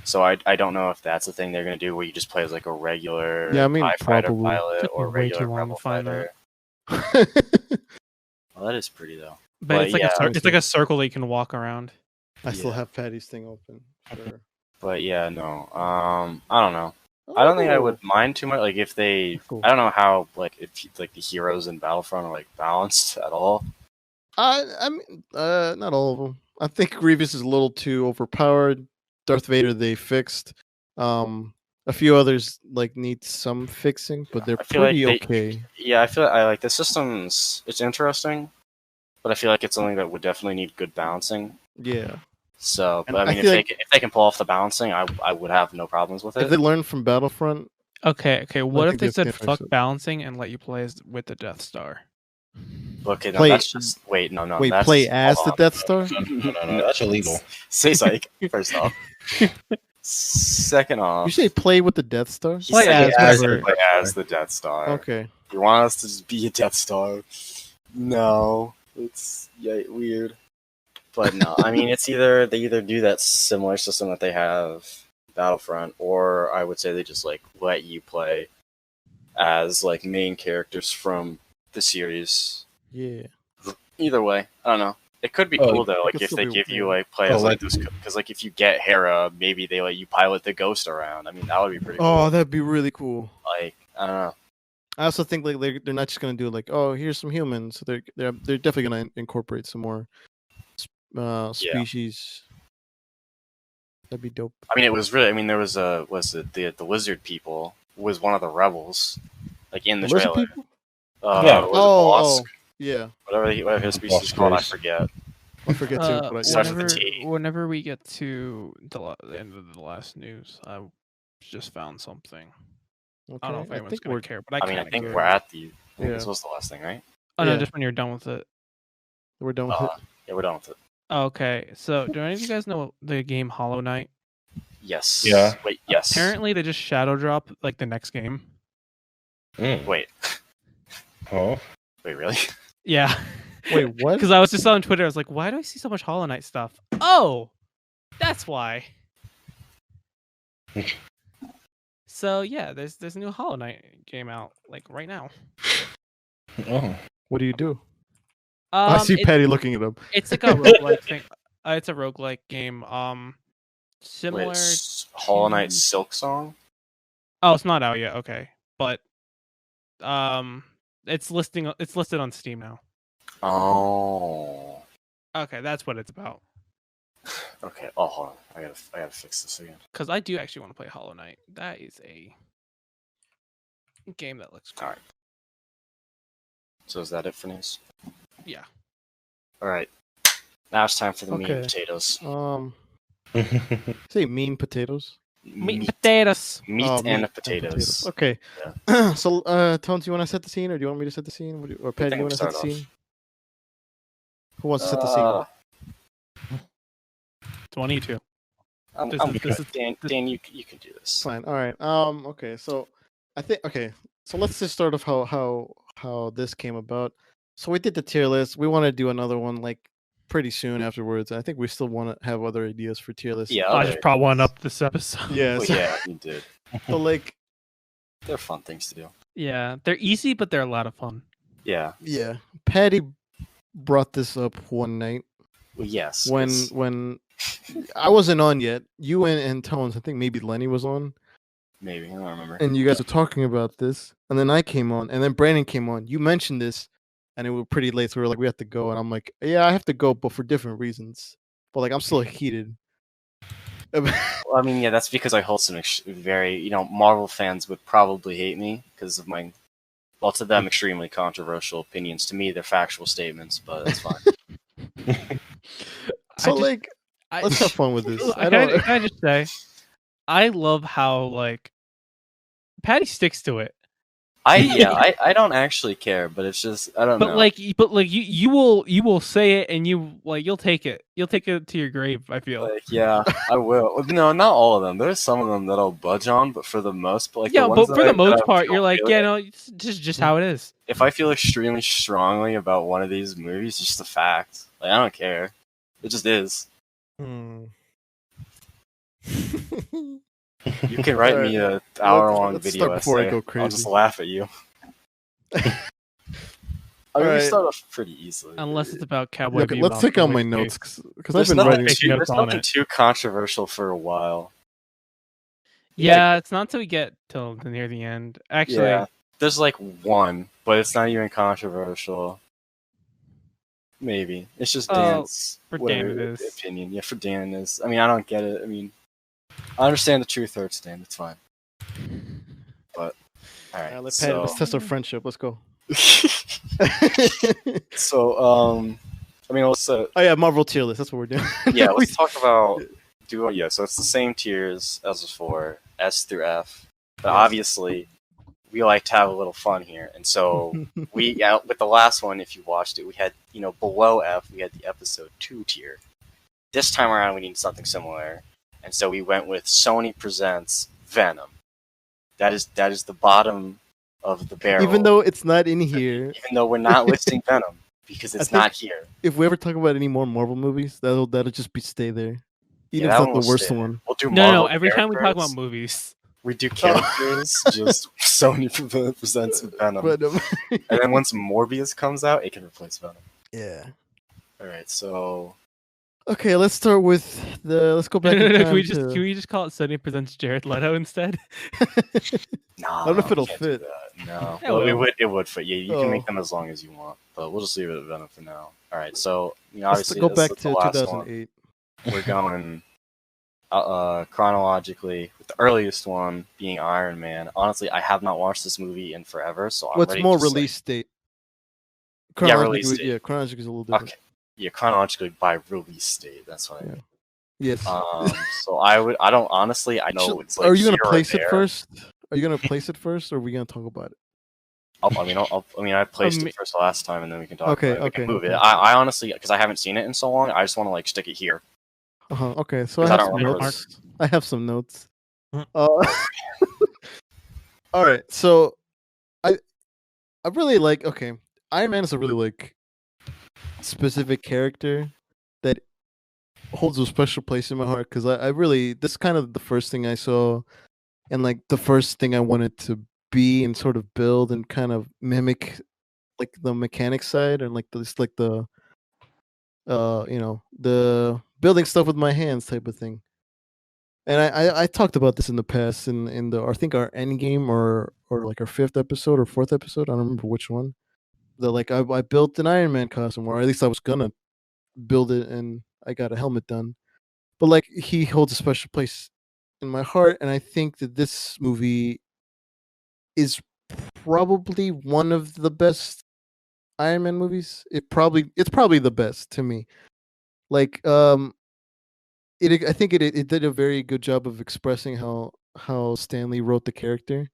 So I don't know if that's the thing they're gonna do, where you just play as like a regular Yeah, I mean, TIE fighter probably. pilot Took me or way regular too long to rebel find fighter. I Well, that is pretty though. But it's like yeah, it's like a circle that you can walk around. still Yeah. have Patty's thing open. Sure. But yeah, no. I don't know. I don't think I would mind too much. Like if they, Cool. I don't know how like if like the heroes in Battlefront are like balanced at all. I mean, not all of them. I think Grievous is a little too overpowered. Darth Vader they fixed. A few others like need some fixing, but they're I feel like pretty they- okay. Yeah, I feel I like the systems. It's interesting, but I feel like it's something that would definitely need good balancing. Yeah. So, And but I I mean, if feel they like- if they can pull off the balancing, I would have no problems with If it. they learn from Battlefront, Okay. What if think they that's said gonna fix fuck it. balancing and let you play with the Death Star? Okay, no, play- that's just wait, no, wait, that's, play as hold the on. Death Star? No, that's illegal. Say psych. First off, second off, You say play with the Death Star? he Play said as he whatever. play as the Death Star. Okay. You want us to just be a Death Star? No, it's weird. But no, I mean, it's either they either do that similar system that they have Battlefront, or I would say they just like let you play as like main characters from the series. Yeah. Either way, I don't know. It could be Oh, cool though, it like could if still they be- give you yeah. like play Oh, as like like- this, because like if you get Hera, maybe they let you pilot the Ghost around. I mean, that would be pretty cool. Oh, that'd be really cool. Like I don't know. I also think like they're not just gonna do like, oh, here's some humans. So they're definitely gonna incorporate some more species. That'd be dope. I mean, it was really. I mean, there was the lizard people was one of the rebels, like in the Lizard trailer. people? Yeah. Was it Oh, Bosk? yeah. Whatever his species is called, I Bosk. forget. I forget too. But Starts with a whenever, T. whenever we get to the end of the last news, I just found something. okay. I don't know if anyone's think gonna we're care, but I I mean, I kinda think care. we're at the. I think Yeah. this was the last thing, right? Oh no, yeah. just when you're done with it. we're done with it. Yeah, we're done with it. Okay, so do any of you guys know the game Hollow Knight? Yes. Yeah. Wait. Yes. Apparently, they just shadow drop like the next game. Wait. Oh. Wait. Really? Yeah. Wait, what? Because I was just on Twitter, I was like, why do I see so much Hollow Knight stuff? Oh, that's why. So yeah, there's a new Hollow Knight game out like right now. Oh. What do you do? I see it- Patty looking at him. It's like a roguelike thing. It's a roguelike game. Similar. Wait. Hollow Knight to- Silk Song. Oh, it's not out yet. Okay, but it's listed on Steam now. Oh. Okay, that's what it's about. Okay. Oh, hold on. I gotta fix this again. Because I do actually want to play Hollow Knight. That is a game that looks cool. All right. So is that it for news? Yeah. All right. Now it's time for the meat Okay. and potatoes. Say mean potatoes. Meat and potatoes. Meat Oh, and meat and potatoes. Okay. So, Tones, you want to set the scene, or do you want me to set the scene? Or Patty, think you we want to set the start off. scene? Who wants to set the scene? Do I need to? I'm This good. is- Dan, you can do this. Fine. All right. Okay. So, I think. Okay. So let's just start off how this came about. So we did the tier list. We want to do another one like pretty soon afterwards. I think we still want to have other ideas for tier lists. Yeah. I Okay. just brought one up this episode. Yeah. Well, So, yeah, you did. so like, They're fun things to do. Yeah, they're easy, but they're a lot of fun. Yeah. yeah. Patty brought this up one night Well, yes. when it's- when I wasn't on yet. You and Tones, I think maybe Lenny was on, maybe I don't remember. and you guys were talking about this, and then I came on, and then Brandon came on. You mentioned this, and it was pretty late, so we were like, we have to go, and I'm like, yeah, I have to go, but for different reasons. But like, I'm still heated. Well, I mean, yeah, that's because I hold some very, Marvel fans would probably hate me because of my, well, to them, extremely controversial opinions. To me, they're factual statements, but that's fine. So I like, I, let's have fun with this. I can don't. can I just say, I love how like Patty sticks to it. I don't actually care, but it's just I don't But know. like you will say it and you'll take it. You'll take it to your grave, I feel. Like, yeah, I will. No, not all of them. There's some of them that I'll budge on, but for the most, the Yeah, ones but for the that most I part, feel you're like, really- yeah, no, it's just how it is. if I feel extremely strongly about one of these movies, it's just a fact. Like, I don't care. It just is. Hmm. You can write me Alright. an hour-long Let's video start before I essay. go I'll just crazy. laugh at you. I mean, we Alright. start off pretty easily. Unless it's about Cowboy Yeah, okay, Bebop. let's take in out my which notes case- because I've There's been nothing, writing. taking notes there's on nothing it. too controversial for a while. Yeah, it's not till we get till near the end. Actually, Yeah, there's like one, but it's not even controversial. Maybe it's just Dan's for whatever Dan it is. opinion. Yeah, for Dan it is. I mean, I don't get it. I mean, I understand the truth hurts, Dan. It's fine. But all right, Let's so test our friendship. Let's go. so I mean, let's Oh yeah, Marvel tier list. That's what we're doing. yeah, let's talk about so it's the same tiers as before, S through F, but Yes. obviously we like to have a little fun here, and so with the last one, if you watched it, we had below F we had the episode 2 tier. This time around we need something similar, and so we went with Sony Presents Venom. That is the bottom of the barrel. Even though it's not in here, even though we're not listing Venom because it's not here. if we ever talk about any more Marvel movies, that'll just stay there. Even Yeah, if that it's not one the will worst stay. one. We'll do no. Marvel Every time we talk characters. about movies, We do characters, just Sony presents Venom. But And then once Morbius comes out, it can replace Venom. yeah. Alright, so... Okay, let's start with let's go back in time can we to... just call it Sony presents Jared Leto instead? Nah, I don't know if we it'll can't do fit. that. No. It Well, will. it would fit. Yeah, you can make Oh. them as long as you want. But we'll just leave it at Venom for now. Alright, so... Let's obviously, go this back is to the last one. 2008. We're going... chronologically, with the earliest one being Iron Man. Honestly, I have not watched this movie in forever, so I'm What's ready more to say- release date? Yeah, release date. Yeah, chronologically is a little different. Okay. Yeah, chronologically by release date. That's what I mean. Yes. So I don't honestly. I know it's like. Are you gonna here or place it there. first? Are you gonna place it first, or are we gonna talk about it? I placed it first last time, and then we can talk. Okay, about it. We can okay, move it. okay. I honestly, because I haven't seen it in so long, I just want to like stick it here. Okay, so I 'Cause I have don't some remember notes. I have some notes. Mm. All right, so I really like. Okay, Iron Man is a really like specific character that holds a special place in my heart because I really this is kind of the first thing I saw, and like the first thing I wanted to be and sort of build and kind of mimic like the mechanic side and like the the building stuff with my hands type of thing. And I talked about this in the past in the I think our end game or like our 5th episode or 4th episode. I don't remember which one. That like I built an Iron Man costume, or at least I was gonna build it, and I got a helmet done. But like he holds a special place in my heart, and I think that this movie is probably one of the best Iron Man movies. It's probably the best to me. Like I think it did a very good job of expressing how Stanley wrote the character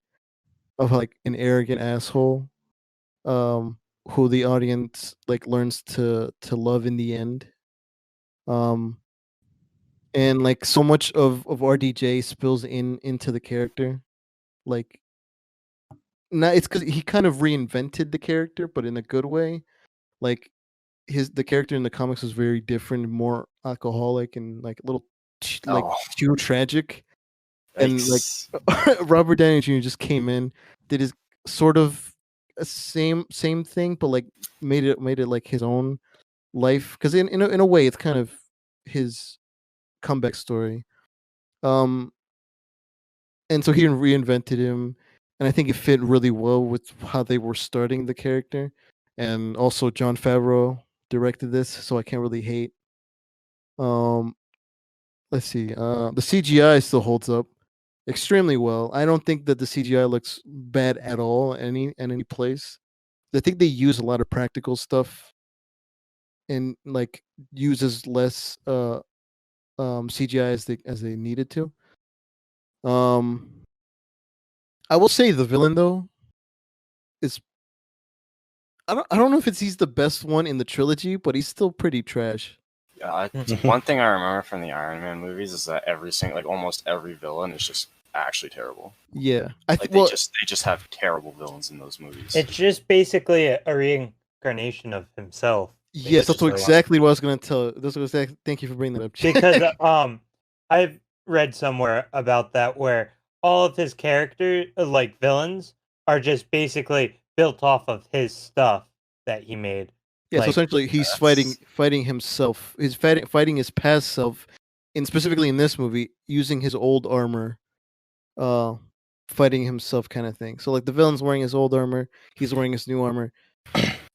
of like an arrogant asshole, who the audience like learns to love in the end. And like so much of RDJ spills into the character, like it's because he kind of reinvented the character, but in a good way. Like the character in the comics was very different, more alcoholic and like a little too tragic. And like Robert Downey Jr. just came in, did his sort of a same thing, but like made it like his own life. Because in a way, it's kind of his comeback story. And so he reinvented him, and I think it fit really well with how they were starting the character. And also, Jon Favreau directed this, so I can't really hate. let's see. The CGI still holds up extremely well. I don't think that the CGI looks bad at all in any place. I think they use a lot of practical stuff and like uses less CGI as they needed to. I will say the villain though is I don't know if he's the best one in the trilogy, but he's still pretty trash. One thing I remember from the Iron Man movies is that almost every villain is just actually terrible. Yeah, Like they just have terrible villains in those movies. It's just basically a reincarnation of himself. yes, that's just exactly what I was gonna tell. Thank you for bringing that up. Because I've read somewhere about that where all of his characters, like villains, are just basically built off of his stuff that he made. yeah, so like, essentially he's fighting himself. He's fighting his past self, and specifically in this movie, using his old armor, fighting himself, kind of thing. So like the villain's wearing his old armor, he's wearing his new armor.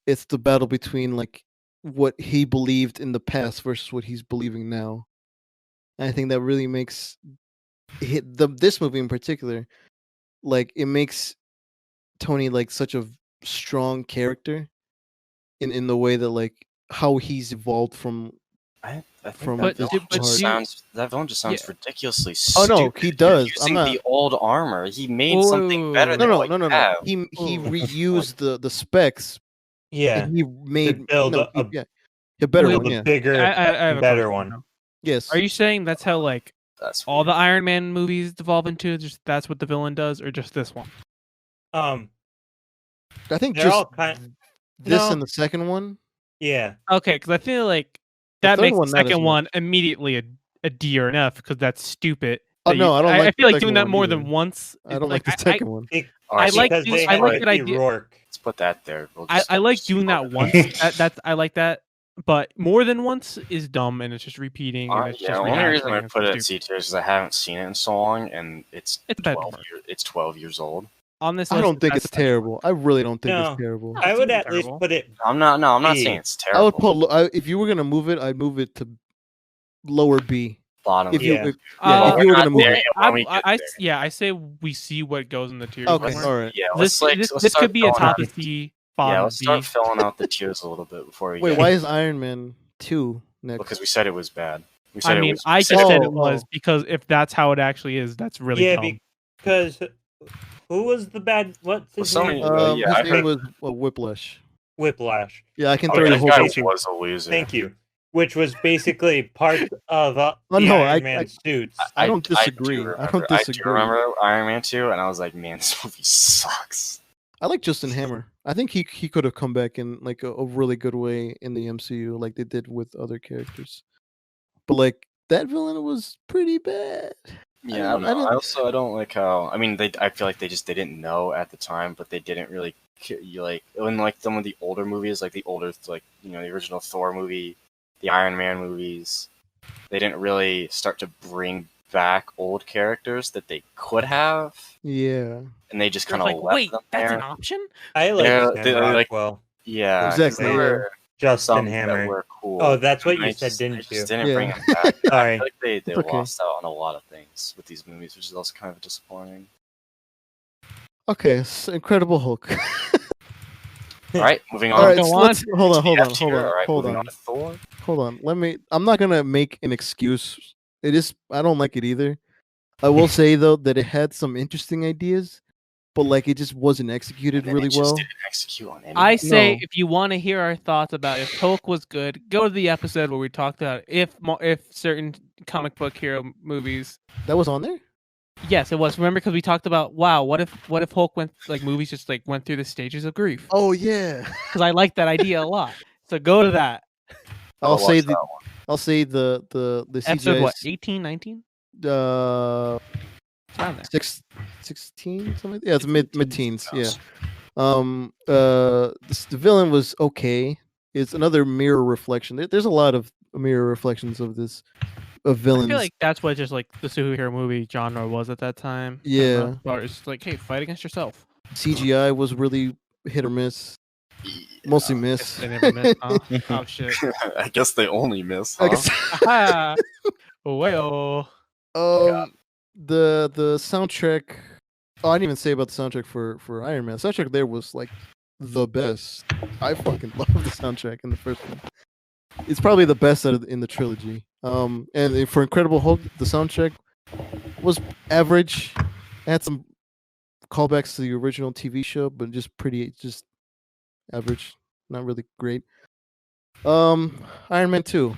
It's the battle between like what he believed in the past versus what he's believing now. And I think that really makes this movie in particular, like it makes Tony like such a strong character in the way that like how he's evolved from. I think From that this villain just part. sounds ridiculously Oh stupid. no, he does. He's I'm using not. the old armor. He made Whoa, something better No, than no, what no, you no, no. have. He Ooh. reused the specs. Yeah, And he made build no, a- yeah, a better Wait, one. a Yeah. bigger, I have a better question one. now. Yes. Are you saying that's how like That's all the Iron Man movies devolve into? Just that's what the villain does, or just this one? I think They're just all kind. this No. and the second one. Yeah, Okay, because I feel like The that third makes the one, not as second much. one immediately a D or an F because that's stupid. Oh that no, I don't like. I the feel like second doing that one more either. than once. I don't like the I- second one. I like because do- they I had like to that be idea- Rourke. Let's put that there. We'll I just like just doing call that it once. I like that, but more than once is dumb and it's just repeating and it's Yeah, just the only reason rehashing I and it's put it at stupid. C tier is because I haven't seen it in so long, and it's It's bad 12 number. it's 12 years old. On this I list, don't think that's it's the best one. terrible. I really don't think No. it's terrible. No. I it's would not at least terrible. put it. I'm not B. saying it's I would terrible. put if you were gonna move it, I'd move it to lower B. Bottom. If you Yeah. if Well, you we're were not gonna move there it. yet. When we get there. Yeah, I say we see what goes in the tiers. Okay, somewhere. all right. Yeah, This let's this start could be a filling top out- of C, Yeah, bottom let's B. start filling out the tiers a little bit before we Wait, get why is Iron Man 2 next? because we said it was bad. We said I it mean, was, I we just said said it it was Oh. because if that's how it actually is, that's really Yeah, dumb. because who was the bad? What's his Well, name? somebody- yeah, I His name heard- was Whiplash. Whiplash. Yeah, I can Oh, throw you the that whole guy picture. was a loser. Thank you. Which was basically part of the no, Iron I- Man suits. I don't disagree. do I don't I do disagree. remember Iron Man 2, and I was like, man, this movie sucks. I like Justin Hammer. I think he could have come back in like a really good way in the MCU, like they did with other characters. But like that villain was pretty bad. Yeah, I don't know. I don't like how. I mean, I feel like they didn't know at the time, but they didn't really like in like some of the older movies, like the older the original Thor movie, the Iron Man movies. They didn't really start to bring back old characters that they could have, Yeah, and they just It's kind of like, left wait, them that's there. an option? I like Yeah, Sam they- like- Rockwell. Yeah, 'cause Exactly, there yeah. were Justin some that Hammer. were cool. Oh, that's what and you I said, just- didn't I just you? didn't bring Yeah. them back. I Sorry. feel like they It's okay. lost out on a lot of things with these movies, which is also kind of disappointing. Okay, Incredible Hulk. All right, moving All on. right, Go so on. let's hold on, hold on, F hold tier. on, All right, hold moving on, to Thor. hold on. I'm not gonna make an excuse. It is. I don't like it either. I will say though that it had some interesting ideas, but like it just wasn't executed And then really it just well. didn't execute on anything. I say No. if you want to hear our thoughts about if Hulk was good, go to the episode where we talked about if certain comic book hero movies. That was on there. Yes, it was. Remember, because we talked about what if Hulk went like movies just like went through the stages of grief. Oh yeah. Because I like that idea a lot. So go to that I'll say watch the. that one. I'll say the episode. CGI. What 18, 19? It's Around there. 16 something like that. Yeah, it's mid teens. Yeah. Sounds- The villain was okay. It's another mirror reflection. There's a lot of mirror reflections of this of I villains. feel like that's what just like the superhero movie genre was at that time. Yeah. But it's like, hey, fight against yourself. CGI was really hit or miss. Mostly Guess miss. They never missed. Oh shit. I guess they only miss. I Huh? guess- Ah, Well, The soundtrack. Oh, I didn't even say about the soundtrack for Iron Man. The soundtrack there was like the best. I fucking love the soundtrack in the first one. It's probably the best in the trilogy. And for Incredible Hulk, the soundtrack was average. It had some callbacks to the original TV show, but just average, not really great. Iron Man 2.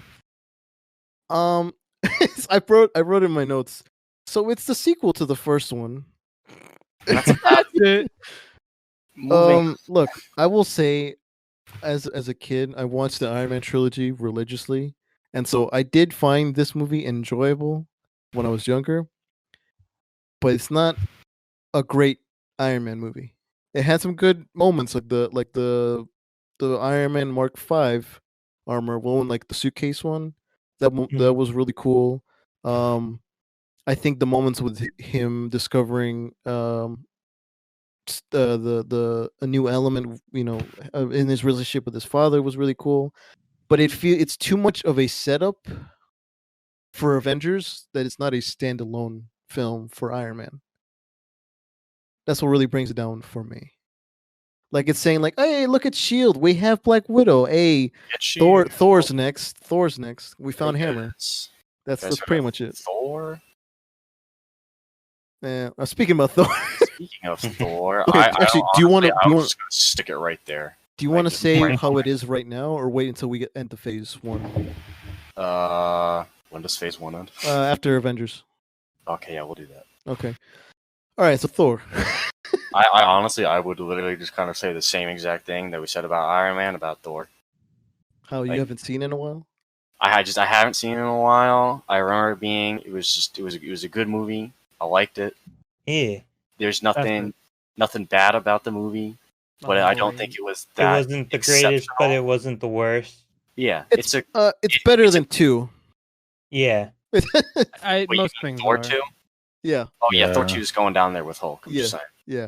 I wrote in my notes. So it's the sequel to the first one. that's it. Moving. Look, I will say, as a kid, I watched the Iron Man trilogy religiously, and so I did find this movie enjoyable when I was younger. But it's not a great Iron Man movie. It had some good moments, like the Iron Man Mark V armor one, like the suitcase one. That was really cool. I think the moments with him discovering the a new element, in his relationship with his father was really cool. But it's too much of a setup for Avengers that it's not a standalone film for Iron Man. That's what really brings it down for me. Like it's saying, like, "Hey, look at Shield. We have Black Widow. Hey, Thor's next. Thor's next. We found Hammer." That's pretty much it. Thor. Yeah. Speaking about Thor, Speaking of Thor, Okay, actually, do you wanna- I'm do you wanna- just gonna stick it right there. do you Like, want to just say right how it is right now, or wait until we get into Phase 1 When does Phase 1 end? after Avengers? Okay, yeah, we'll do that. Okay. All right. So Thor. I honestly, I would literally just kind of say the same exact thing that we said about Iron Man about Thor. How you Like- haven't seen in a while? I haven't seen it in a while. I remember it was a good movie. I liked it. Yeah. There's nothing bad about the movie, but I don't think it was It that. wasn't the greatest, but it wasn't the worst. Yeah, It's better it's a- than 2. Yeah. Wait, Most you mean things Thor are. 2? Yeah. Oh yeah, Thor Yeah. 2 is going down there with Hulk. I'm just saying. Yeah.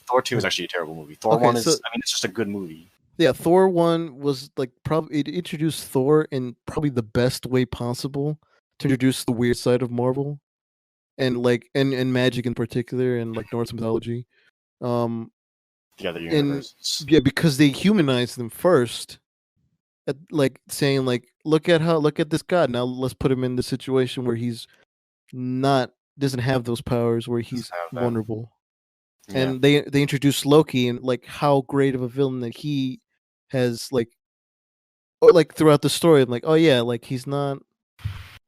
Thor 2 is actually a terrible movie. Thor Okay, 1 is, so- I mean, it's just a good movie. Yeah, Thor 1 was like probably it introduced Thor in probably the best way possible to introduce the weird side of Marvel and like and magic in particular and like Norse mythology. The other And- universes. Yeah, because they humanized them first. Like saying like look at this god. Now let's put him in the situation where he's doesn't have those powers, where he's have that. vulnerable. Yeah. And they introduced Loki and like how great of a villain that he has like throughout the story. I'm like, oh yeah, like he's not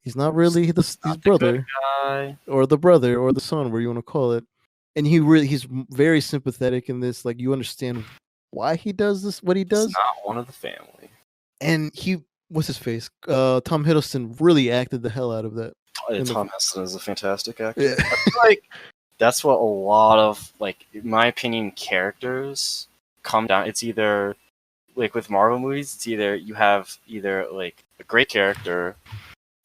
really his Not the brother good guy. or the son, where you want to call it. And he's very sympathetic in this. Like you understand why he does what he does. He's not one of the family. And what's his face? Tom Hiddleston really acted the hell out of that. Tom Hiddleston is a fantastic actor. Yeah. I feel like that's what a lot of, like, in my opinion, characters come down. It's either, like, with Marvel movies, it's either you have either, like, a great character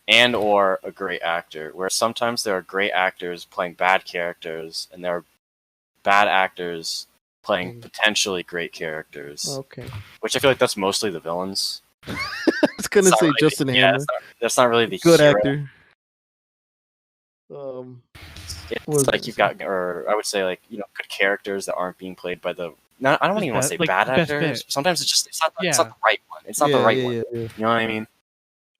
and or a great actor, where sometimes there are great actors playing bad characters, and there are bad actors playing potentially great characters, Okay. which I feel like that's mostly the villains. I was gonna It's not say really- Justin yeah, Hammer, that's not really the good hero. actor. It's What was like I you've gonna got, or I would say, like, good characters that aren't being played by the. No, I don't Just even want to bad- say like, bad best actors. fit. Sometimes it's not the Yeah. right one. It's not the right one. Yeah. You know what I mean?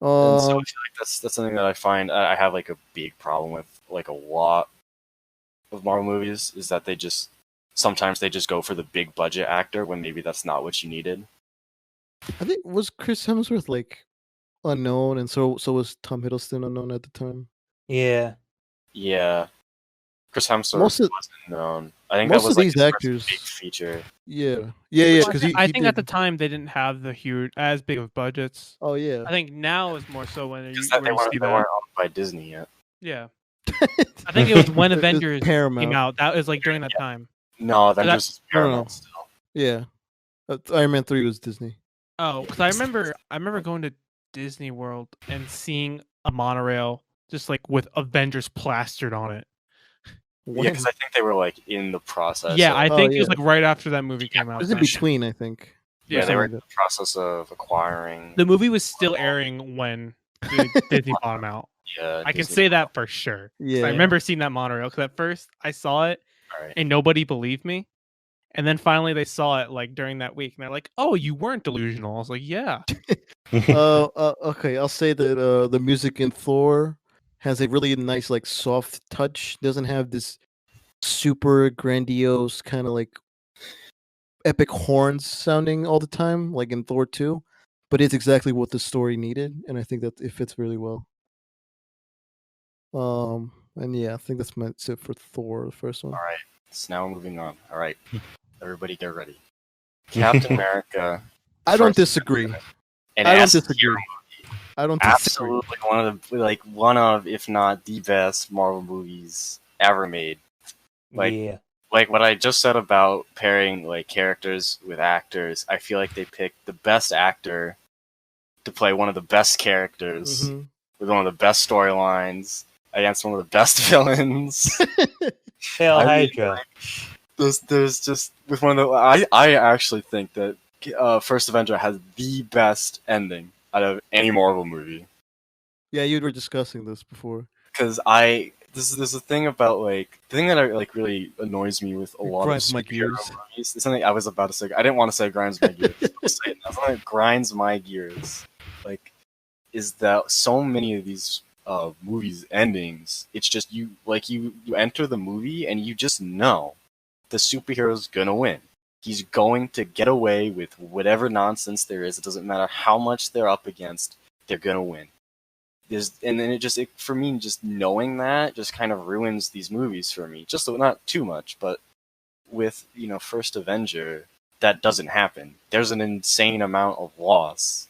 And so I feel Um, like that's something that I find I have like a big problem with, like a lot of Marvel movies, is that sometimes they just go for the big budget actor when maybe that's not what you needed. I think was Chris Hemsworth like unknown, and so was Tom Hiddleston unknown at the time. Yeah. Yeah, Chris Hemsworth Most of- wasn't known. I think most that was of like these his first actors- big feature. Yeah. Well, Because I think at the time they didn't have the huge as big of budgets. Oh yeah. I think now is more so when you, Because they where you weren't see they that. weren't owned by Disney yet. Yeah, I think it was when It was Avengers Paramount. came out. That was like during that time. No, Avengers is No, no, Paramount no. still. Yeah. Iron Man 3 was Disney. Oh, because I remember going to Disney World and seeing a monorail just like with Avengers plastered on it. Yeah, because I think they were like in the process. Yeah, of, I think it was yeah. like right after that movie came It out. was in between, I think. yeah, they were in something the process of acquiring. The movie was still airing when Disney bought him out. Yeah, I can Disney say bought that for sure. 'Cause Yeah. I remember seeing that monorail because at first I saw it All right. and nobody believed me. And then finally they saw it like during that week and they're like, "Oh, you weren't delusional." I was like, "Yeah." Okay, I'll say that the music in Thor has a really nice, like, soft touch. Doesn't have this super grandiose kind of like epic horns sounding all the time, like in Thor 2. But it's exactly what the story needed, and I think that it fits really well. And yeah, I think that's it for Thor, the first one. All right. So now we're moving on. All right. Everybody get ready. Captain America. I don't First disagree. an I don't ass disagree. hero I don't disagree. Absolutely one of, if not the best Marvel movies ever made. Like, yeah. like what I just said about pairing like characters with actors, I feel like they picked the best actor to play one of the best characters Mhm. with one of the best storylines against one of the best villains. Hail I mean, Hydra. there's just with one of the I actually think that First Avenger has the best ending out of any Marvel movie. Yeah, you were discussing this before. Because there's a thing about like the thing that like really annoys me with a It lot of grinds my superhero gears. movies. It's something I was about to say. I didn't want to say grinds my gears. I'll say it now. Something that grinds my gears, like, is that so many of these movies endings. It's just you enter the movie and you just know the superhero's gonna win. He's going to get away with whatever nonsense there is. It doesn't matter how much they're up against. They're gonna win. And then for me, just knowing that just kind of ruins these movies for me. Just not too much, but with First Avenger, that doesn't happen. There's an insane amount of loss.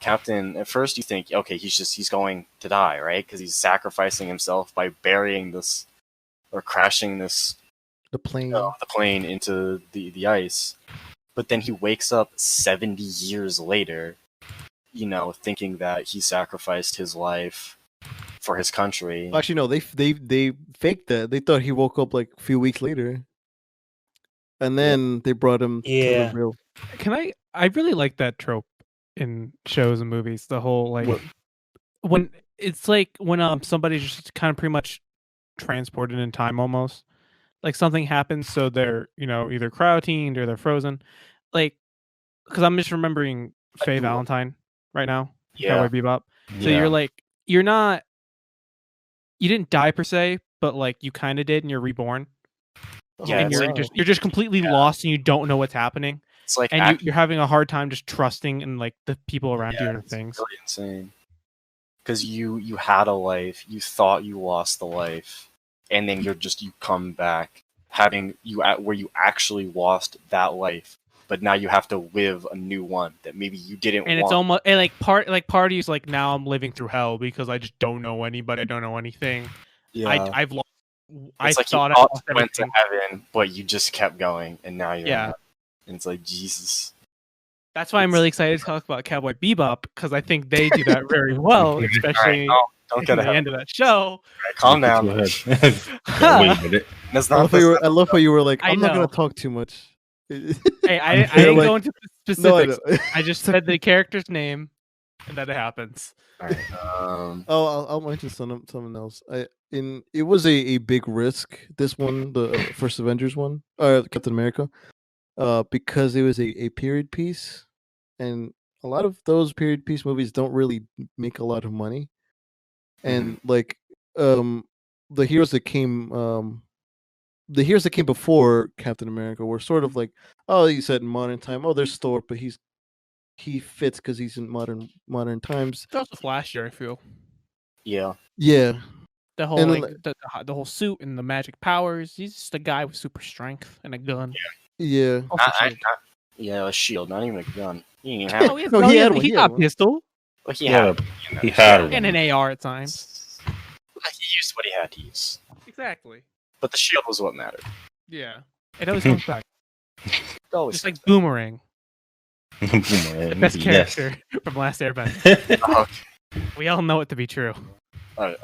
Captain. At first, you think, okay, he's going to die, right? Because he's sacrificing himself by burying this or crashing this The plane. the plane into the ice. But then he wakes up 70 years later, thinking that he sacrificed his life for his country. Actually, no, they faked that. They thought he woke up like a few weeks later, and then they brought him to Yeah. the real. I really like that trope in shows and movies. The whole like What? when it's like when somebody's just kind of pretty much transported in time almost. Like something happens, so they're either cryotened or they're frozen. Like, because I'm just remembering Faye do- Valentine right now. Yeah. Cowboy Bebop. So Yeah. you're like you didn't die per se, but like you kind of did, and you're reborn. Yeah, And it's you're just completely lost, and you don't know what's happening, It's like and you're having a hard time just trusting in like the people around you and it's things. really insane. Because you had a life, you thought you lost the life, and then you come back where you actually lost that life, but now you have to live a new one that maybe you didn't And want. it's almost and part of you's like, now I'm living through hell because I just don't know anybody, I don't know anything. Yeah. I've lost. It's like thought you I thought lost you went to everything. heaven, but you just kept going, and now you're Yeah. not. And it's like, Jesus. That's why I'm really excited to talk about Cowboy Bebop because I think they do that very well, especially Don't in get the ahead. end of that show. Right, calm down. Go ahead. Wait a minute. That's I not. love how you were. I love how you were like, I I'm not gonna know. talk too much. Hey, I You're didn't like, go into the No, I specifics. know. I just said the character's name and that it happens. Alright, Oh, I'll mention something else. It was a big risk. This one, the first Avengers one, or Captain America, because it was a period piece, and a lot of those period piece movies don't really make a lot of money. And like, the heroes that came, before Captain America were sort of like, oh, you said in modern time. Oh, there's Thor, but he fits because he's in modern times. It's also flashier, I feel. yeah. Yeah, The whole And, like, the whole suit and the magic powers. He's just a guy with super strength and a gun. yeah. Also shield. Yeah, a shield, not even a gun. He didn't even No, have. he has, No, no, he he had has, one, he he got had a one. pistol Well, he Yeah, had. he had one. and an AR at times. He used what he had to use, Exactly. but the shield was what mattered. Yeah. It always comes back. Always. Just like Boomerang, the best Yes. character from Last Airbender. We all know it to be true. Alright,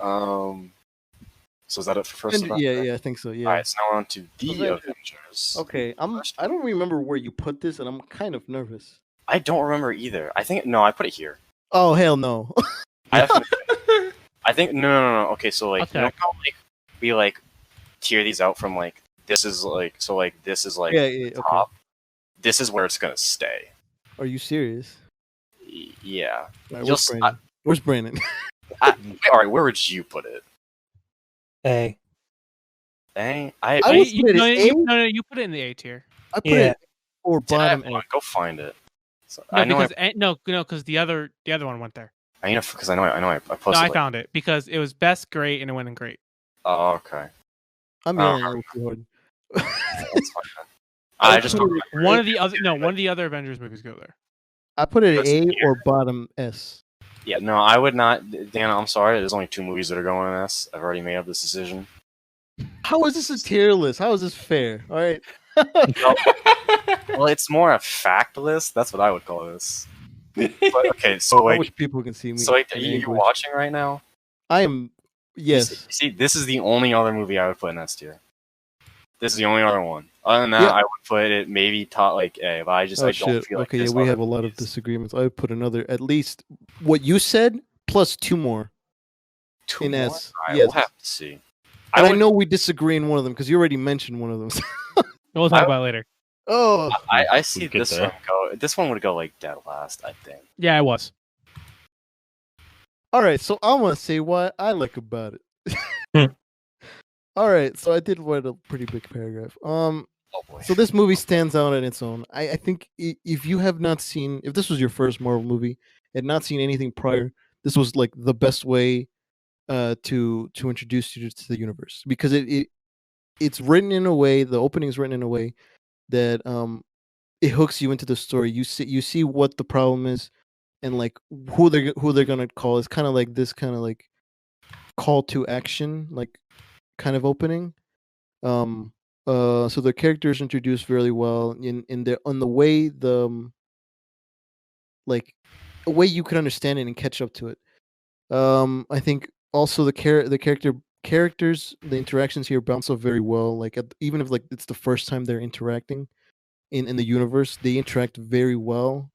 so is that it for first? And, yeah, I think so. Yeah. Alright, so now we're on to the Avengers. Avengers. Okay, I don't remember where you put this, and I'm kind of nervous. I don't remember either. I think no, I put it here. Oh hell no! I definitely, I think no. Okay, so like you know Okay. how like we like tier these out from like this is like so like this is like Yeah, the okay. top. This is where it's gonna stay. Are you serious? Yeah. All right, You'll where's Brandon? Where's Brandon? all right. Where would you put it? A. Dang, I I, would you, put it no, at you, A. no, you put it in the A tier. I put Yeah. it or did I have bottom one? A. Go find it. So, No, I know. because no, because the other one went there. I know because I know. I posted. No, I like- found it because it was best, great, and it went in great. Oh, okay. I'm I don't yelling a little too hard. That's fine. Then. I I just put don't it- remember. One of the other Avengers movies go there. I put it at That's A here. or bottom S. Yeah, no, I would not. Dan, I'm sorry. There's only 2 movies that are going in this. I've already made up this decision. How is this a tier list? How is this fair? All right. Well, it's more a fact list. That's what I would call this. But, okay, so I like, wish people can see me. so like, are in you anguish. watching right now? I am. Yes. You see, this is the only other movie I would put in S tier. This is the only other one. Other than that, Yeah. I would put it maybe top like A. But I Oh don't shit. feel like Okay, yeah, this we other have a lot of movie is- disagreements. I would put another, at least what you said plus 2 more. 2 in more? S, Alright, yes. We'll have to see. And I would- know we disagree in one of them because you already mentioned one of them. We'll talk I- about it later. Oh, I see We'll get this there. one go. This one would go like dead last, I think. Yeah, it was. all right. So I want to say what I like about it. Hmm. All right. So I did write a pretty big paragraph. Oh boy. So this movie stands out on its own. I think if you have not seen, if this was your first Marvel movie and not seen anything prior, this was like the best way to introduce you to the universe because it's written in a way. The opening is written in a way that it hooks you into the story. You see what the problem is, and like who they're gonna call. It's kind of like this kind of like call to action, like kind of opening. So the characters introduced very well in the on the way like a way you could understand it and catch up to it. I think also the characters, the interactions here bounce off very well. Like even if like it's the first time they're interacting in the universe, they interact very well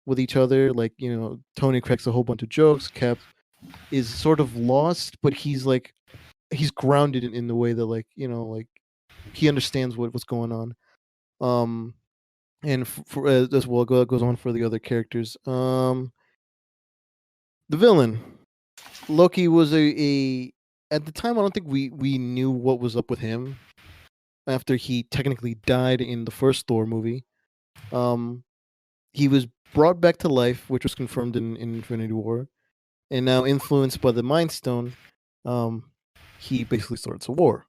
with each other. Like Tony cracks a whole bunch of jokes. Cap is sort of lost, but he's grounded in the way that like he understands what's going on. And for as well goes on for the other characters. The villain, Loki, was a at the time I don't think we knew what was up with him after he technically died in the first Thor movie. He was brought back to life, which was confirmed in Infinity War, and now influenced by the Mind Stone, he basically starts a war.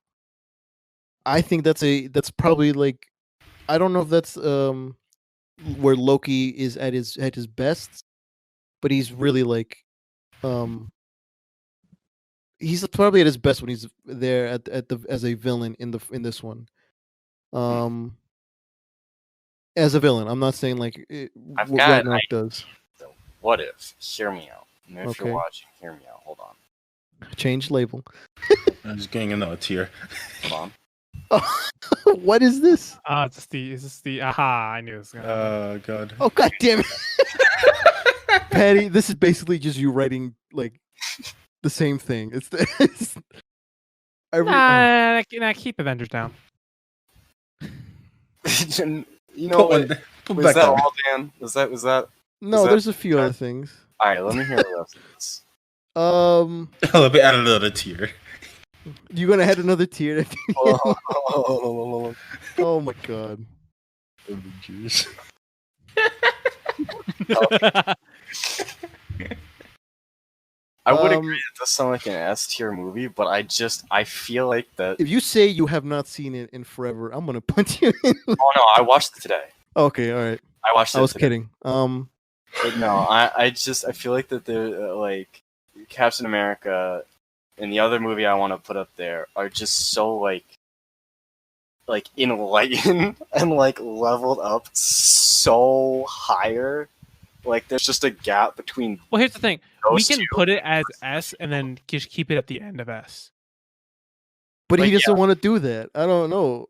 I think that's probably like, I don't know if that's where Loki is at his best, but he's really like he's probably at his best when he's there at the as a villain in this one. As a villain, I'm not saying like I've what got an Ragnarok idea. does. So, what if? Hear me out. And if Okay. you're watching, hear me out. Hold on. Change label. I'm just getting another tier. Hold on. What is this? Is this the aha? I knew this was gonna happen. Oh god. Oh god damn it, Patty! This is basically just you writing like the same thing. It's Nah, keep Avengers down. You know what? Put Was back that up. all, Dan? Was that? no. that- There's a few other things. All right, let me hear the rest of this. Let me add another tier. You gonna add another tier? Oh, Oh my god. Avengers. I would Um, agree it does sound like an S tier movie, but I feel like that. If you say you have not seen it in forever, I'm gonna punch you in. Oh no, I watched it today. Okay, all right. I watched it. I was today. kidding. But no, I feel like that they're like Captain America and the other movie I want to put up there are just so like enlightened and like leveled up so higher. Like there's just a gap between Well, here's the thing: we those can two. put it as S and then just keep it at the end of S. But he Like, doesn't want to do that. I don't know.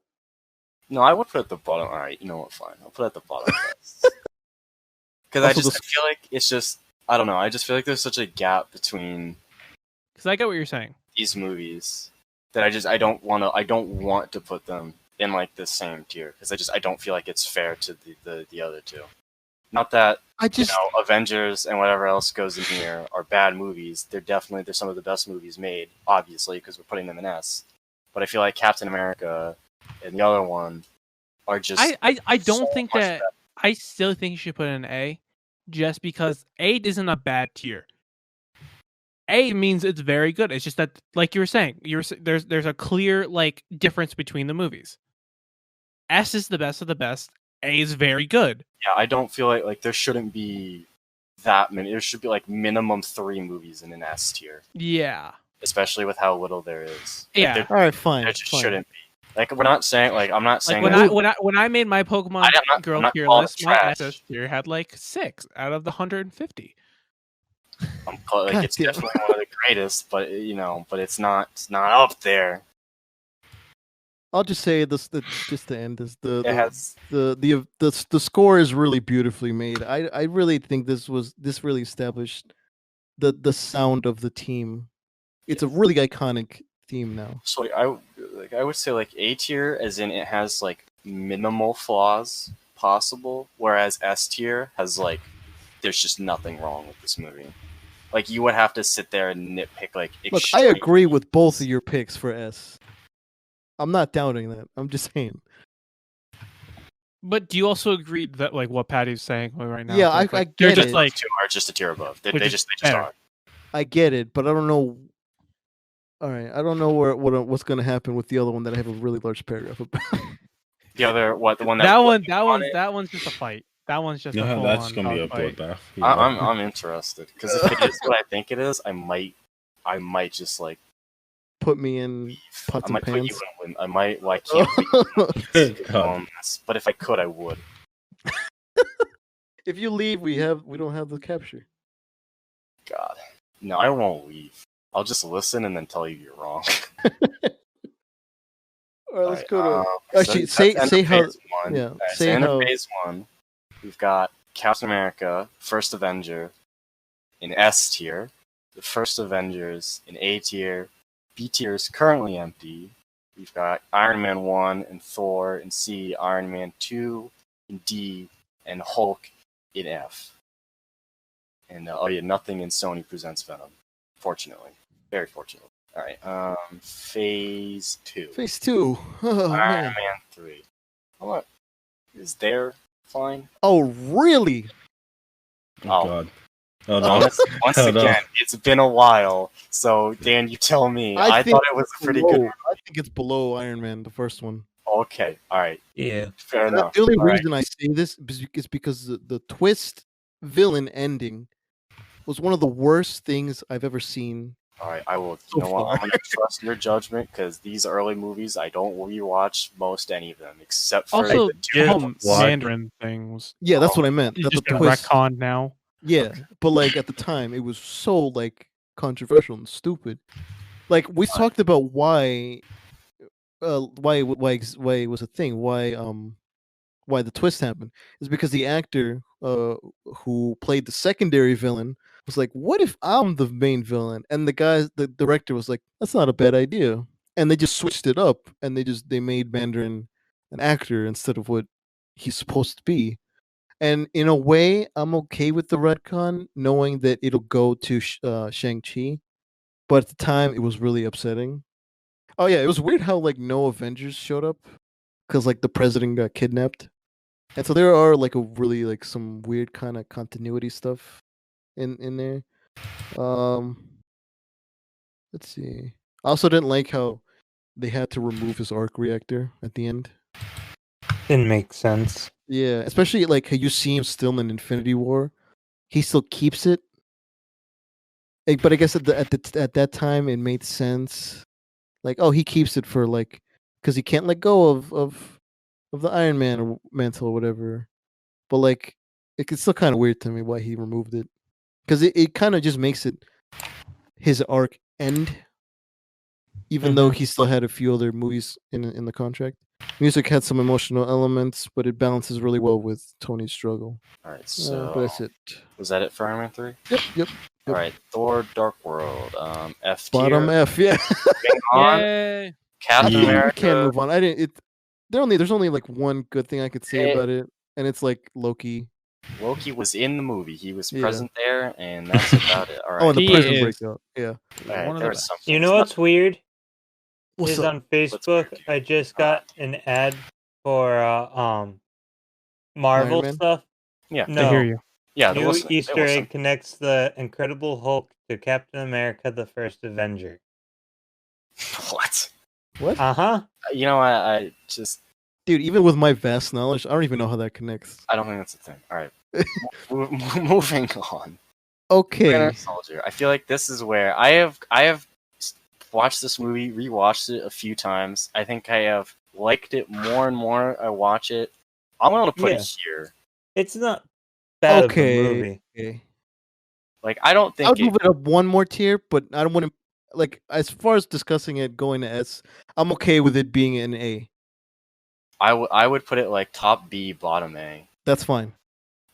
No, I would put it at the bottom. All right, you know what? Fine, I'll put it at the bottom. Because Also, I feel like it's just I don't know. I just feel like there's such a gap between Because I get what you're saying. these movies that I don't want to put them in like the same tier because I don't feel like it's fair to the other two. Not that Avengers and whatever else goes in here are bad movies. They're some of the best movies made, obviously, because we're putting them in S. But I feel like Captain America and the other one are just. I don't so think much that. better. I still think you should put in A, just because A isn't a bad tier. A means it's very good. It's just that, like you were saying, there's a clear like difference between the movies. S is the best of the best. A is very good. Yeah, I don't feel like there shouldn't be that many. There should be like minimum 3 movies in an S tier, Yeah. especially with how little there is. Yeah. There, All right, fine. there just fine. shouldn't be. Like we're not saying like I'm not saying Like that- when I made my Pokemon I'm not Girl tier calling list, it my trash. SS tier had like 6 out of the 150. like God it's damn. definitely one of the greatest, but but it's not up there. I'll just say this. Just to end this, It has the score is really beautifully made. I really think this really established the sound of the team. It's a really iconic theme now. so I would say like A tier, as in it has like minimal flaws possible, whereas S tier has like there's just nothing wrong with this movie. Like you would have to sit there and nitpick like. Look, I agree with both of your picks for S. I'm not doubting that. I'm just saying. But do you also agree that like what Patty's saying right now? Yeah, like, I they're get just it. like Two are just a tier above. They Which is just better. are. I get it, but I don't know. All right, I don't know what's going to happen with the other one that I have a really large paragraph about. The other the one that one's just a fight. That one's just a Yeah, full that's on gonna be a fight. bloodbath. I'm interested because if it is what I think it is, I might just like Put me in pots I and might put pans. you in. I might. Well, I can't God. on this, but if I could, I would. If you leave, we don't have the capture. God, no, I won't leave. I'll just listen and then tell you you're wrong. All right, let's Alright, go to. Actually, that's say the end say of how. phase one. yeah, Alright, so say end how- of phase 1. We've got Captain America, First Avenger, in S tier. The First Avengers in A tier. B tier is currently empty. We've got Iron Man 1 and Thor in C, Iron Man 2 in D, and Hulk in F. And nothing in Sony Presents Venom. Fortunately. Very fortunately. Alright, phase 2. Phase 2. Oh Iron man. Man 3. What? Is there fine? Oh really? Oh, Oh. God. Oh no. Once Oh, no. again, it's been a while, so Dan, you tell me. I think thought it was a pretty below. good. I think it's below Iron Man, the first one. Okay, alright, Yeah. fair enough. The only All right. reason I say this is because the twist villain ending was one of the worst things I've ever seen. Alright, I will. So You know what? far. I'm gonna trust your judgment because these early movies, I don't rewatch most any of them except for Also, the two the new whole ones. Why? Mandarin thing was Yeah, that's what I meant. That just the been twist. retconned now. Yeah, but like at the time, it was so like controversial and stupid. Like we talked about why it was a thing. Why the twist happened is because the actor who played the secondary villain was like, "What if I'm the main villain?" And the director was like, "That's not a bad idea." And they just switched it up, and they made Mandarin an actor instead of what he's supposed to be. And in a way, I'm okay with the retcon, knowing that it'll go to Shang-Chi. But at the time, it was really upsetting. Oh yeah, it was weird how like no Avengers showed up because like the president got kidnapped, and so there are like a really like some weird kind of continuity stuff in there. Let's see. I also didn't like how they had to remove his arc reactor at the end. Didn't make sense. Yeah, especially like how you see him still in Infinity War. He still keeps it. But I guess at that time it made sense. Like, oh, he keeps it for like because he can't let go of the Iron Man or mantle or whatever. But like, it's still kind of weird to me why he removed it because it kind of just makes it his arc end, even though he still had a few other movies in the contract. Music had some emotional elements, but it balances really well with Tony's struggle. All right, so But that's it. was that it for Iron Man 3? Yep. All right, Thor: Dark World, F Bottom tier. F. Yeah. Moving on, Yay! Captain Yeah. We America. can't move on. I didn't. There's only like one good thing I could say about it, and it's like Loki. Loki was in the movie. He was Yeah. present there, and that's about it. All right. Oh, and the He prison is. breakout. Yeah. All right, One of there the was best. something. You know what's weird? What's Is up? on Facebook. weird? I just got an ad for Marvel Man? stuff. Yeah. I No. hear you. Yeah, there New was Easter egg connects the Incredible Hulk to Captain America: The First Avenger. What? What? Uh-huh. You know, I just Dude, even with my vast knowledge, I don't even know how that connects. I don't think that's a thing. All right, moving on. Okay. Winter Soldier. I feel like this is where I have watched this movie, rewatched it a few times. I think I have liked it more and more. I watch it. I'm gonna put Yeah. it here. It's not bad Okay. of a movie. Okay. Like I don't I'll think move it up one more tier, but I don't want to. Like, as far as discussing it going to S, I'm okay with it being an A. I would put it like top B, bottom A. That's fine.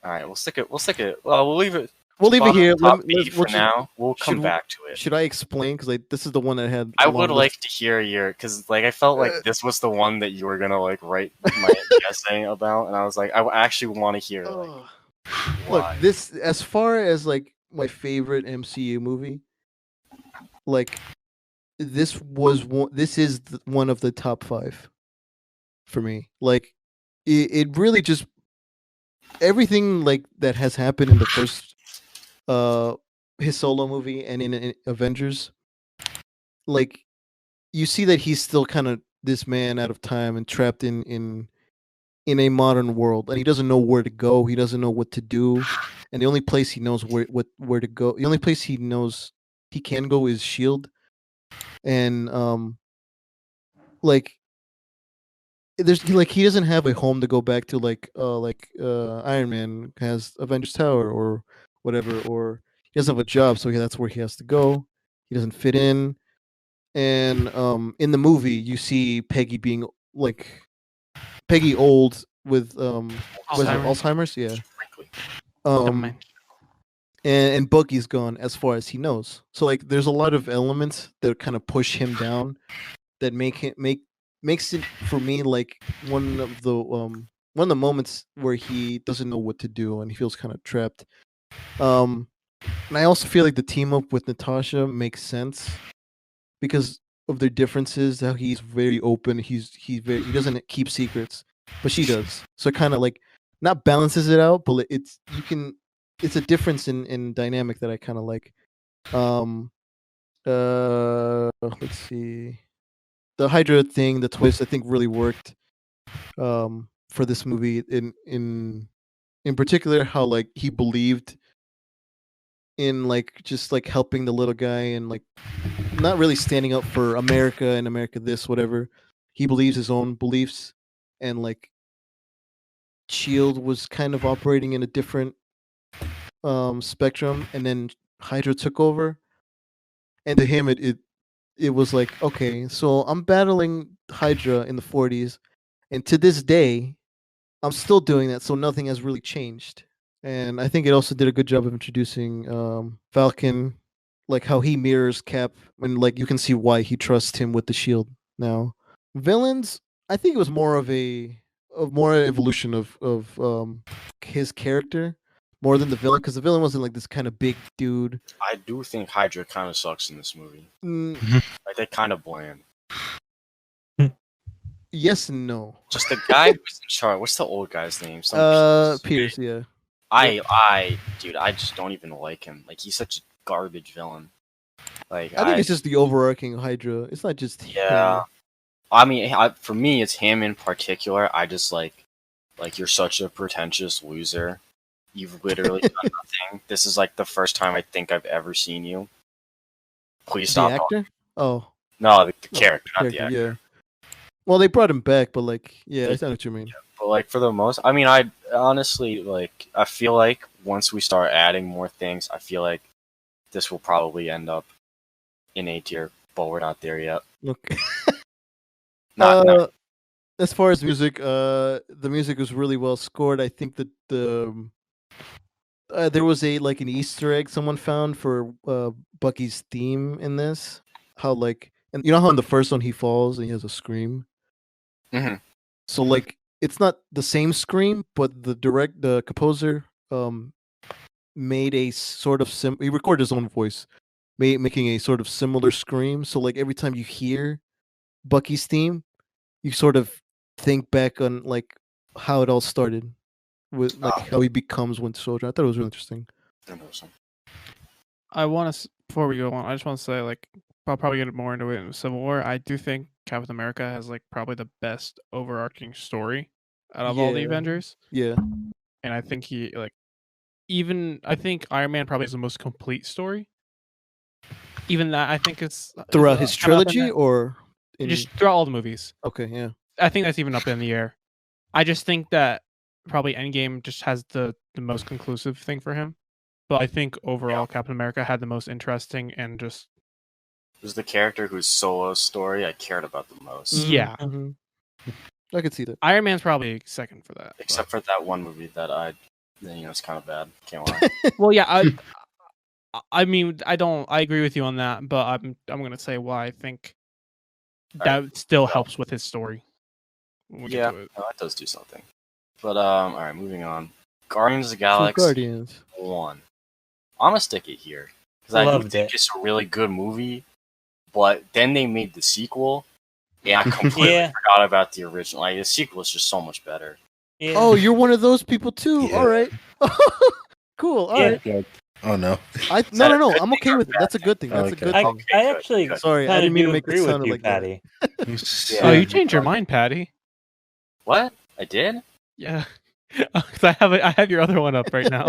All right, we'll stick it. Well, we'll leave it. We'll leave it bottom, here. Top Let- B let's- for should- now. We'll should come we- back to it. Should I explain? Because this is the one that had. I a would long like list. to hear your, because like I felt like this was the one that you were gonna like write my essay about, and I was like, I actually want to hear. Like, Ugh. why. Look, this as far as like my favorite MCU movie, like this was one. This is one of the top 5 for me. Like, it really just everything like that has happened in the first, his solo movie and in Avengers. Like, you see that he's still kind of this man out of time and trapped in a modern world, and he doesn't know where to go. He doesn't know what to do, and the only place he knows where to go, the only place he knows he can go is Shield, and like he doesn't have a home to go back to, like Iron Man has Avengers Tower or whatever, or he doesn't have a job, so that's where he has to go. He doesn't fit in, and in the movie you see Peggy being like Peggy old with was it Alzheimer's? Yeah. Frankly. And Bucky's gone as far as he knows. So like there's a lot of elements that kind of push him down that makes it for me like one of the moments where he doesn't know what to do and he feels kind of trapped. And I also feel like the team up with Natasha makes sense because of their differences. How he's very open, he doesn't keep secrets, but she does. So it kind of like not balances it out, but it's a difference in dynamic that I kind of like. Let's see, the Hydra thing, the twist, I think really worked for this movie in particular. How like he believed in like just like helping the little guy and like not really standing up for America and America this whatever. He believes his own beliefs, and like Shield was kind of operating in a different spectrum, and then Hydra took over, and to him it was like, okay, so I'm battling Hydra in the 40s, and to this day I'm still doing that, so nothing has really changed. And I think it also did a good job of introducing Falcon, like how he mirrors Cap, and like you can see why he trusts him with the shield now. Villains, I think it was more of more evolution of his character more than the villain, because the villain wasn't like this kind of big dude. I do think Hydra kind of sucks in this movie. Mm, Like they're kind of bland. yes and no. Just the guy who's in charge. What's the old guy's name? Some Pierce, yeah. Dude, I just don't even like him. Like he's such a garbage villain. Like I think it's just the overarching Hydra. It's not just yeah. him. I mean, for me, it's him in particular. I just like you're such a pretentious loser. You've literally done nothing. This is like the first time I think I've ever seen you. Please The stop. actor? Oh. No, the character, not the Character, actor. yeah. Well, they brought him back, but like, yeah, I know what you mean. But like for the most, I mean, I honestly like. I feel like once we start adding more things, I feel like this will probably end up in A tier, but we're not there yet. Okay. Not as far as music, the music was really well scored. I think that there was an Easter egg someone found for Bucky's theme in this. How and you know how in the first one he falls and he has a scream. Mhm. So it's not the same scream, but the composer made a sort of he recorded his own voice, making a sort of similar scream. So every time you hear Bucky's theme, you sort of think back on how it all started with how he becomes Winter Soldier. I thought it was really interesting. Interesting. I want to before we go on. I just want to say I'll probably get more into it in Civil War. I do think Captain America has probably the best overarching story out of all the Yeah. Avengers, Yeah, and I think he I think Iron Man probably has the most complete story. Even that I think is throughout his kind of up in trilogy, that- or just throughout all the movies. okay, yeah. I think that's even up in the air. I just think that probably Endgame just has the most conclusive thing for him. But I think overall Captain America had the most interesting and just It was the character whose solo story I cared about the most. yeah. Mhm. I could see that. Iron Man's probably second for that. Except for that one movie that it's kind of bad. Can't lie. Well, yeah, I mean, I agree with you on that, but I'm gonna say why I think that still helps with his story. When we get Yeah, to it. no, that does do something. But all right, moving on. Guardians of the True Galaxy Guardians. 1. I'm gonna stick it here because I Loved think it. it's a really good movie. But then they made the sequel, and I completely Yeah. forgot about the original. The sequel is just so much better. Yeah. Oh, you're one of those people too. Yeah. All right. Cool. All right. Yeah. Oh no. No. I'm okay with it. That's a good thing. That's a Okay. good I, thing. I actually good. Sorry, I kind didn't of mean to do make it agree with sound you, like that. Patty. Oh, you changed your mind, Patty. What? I did? Am Yeah, because I have your other one up right now.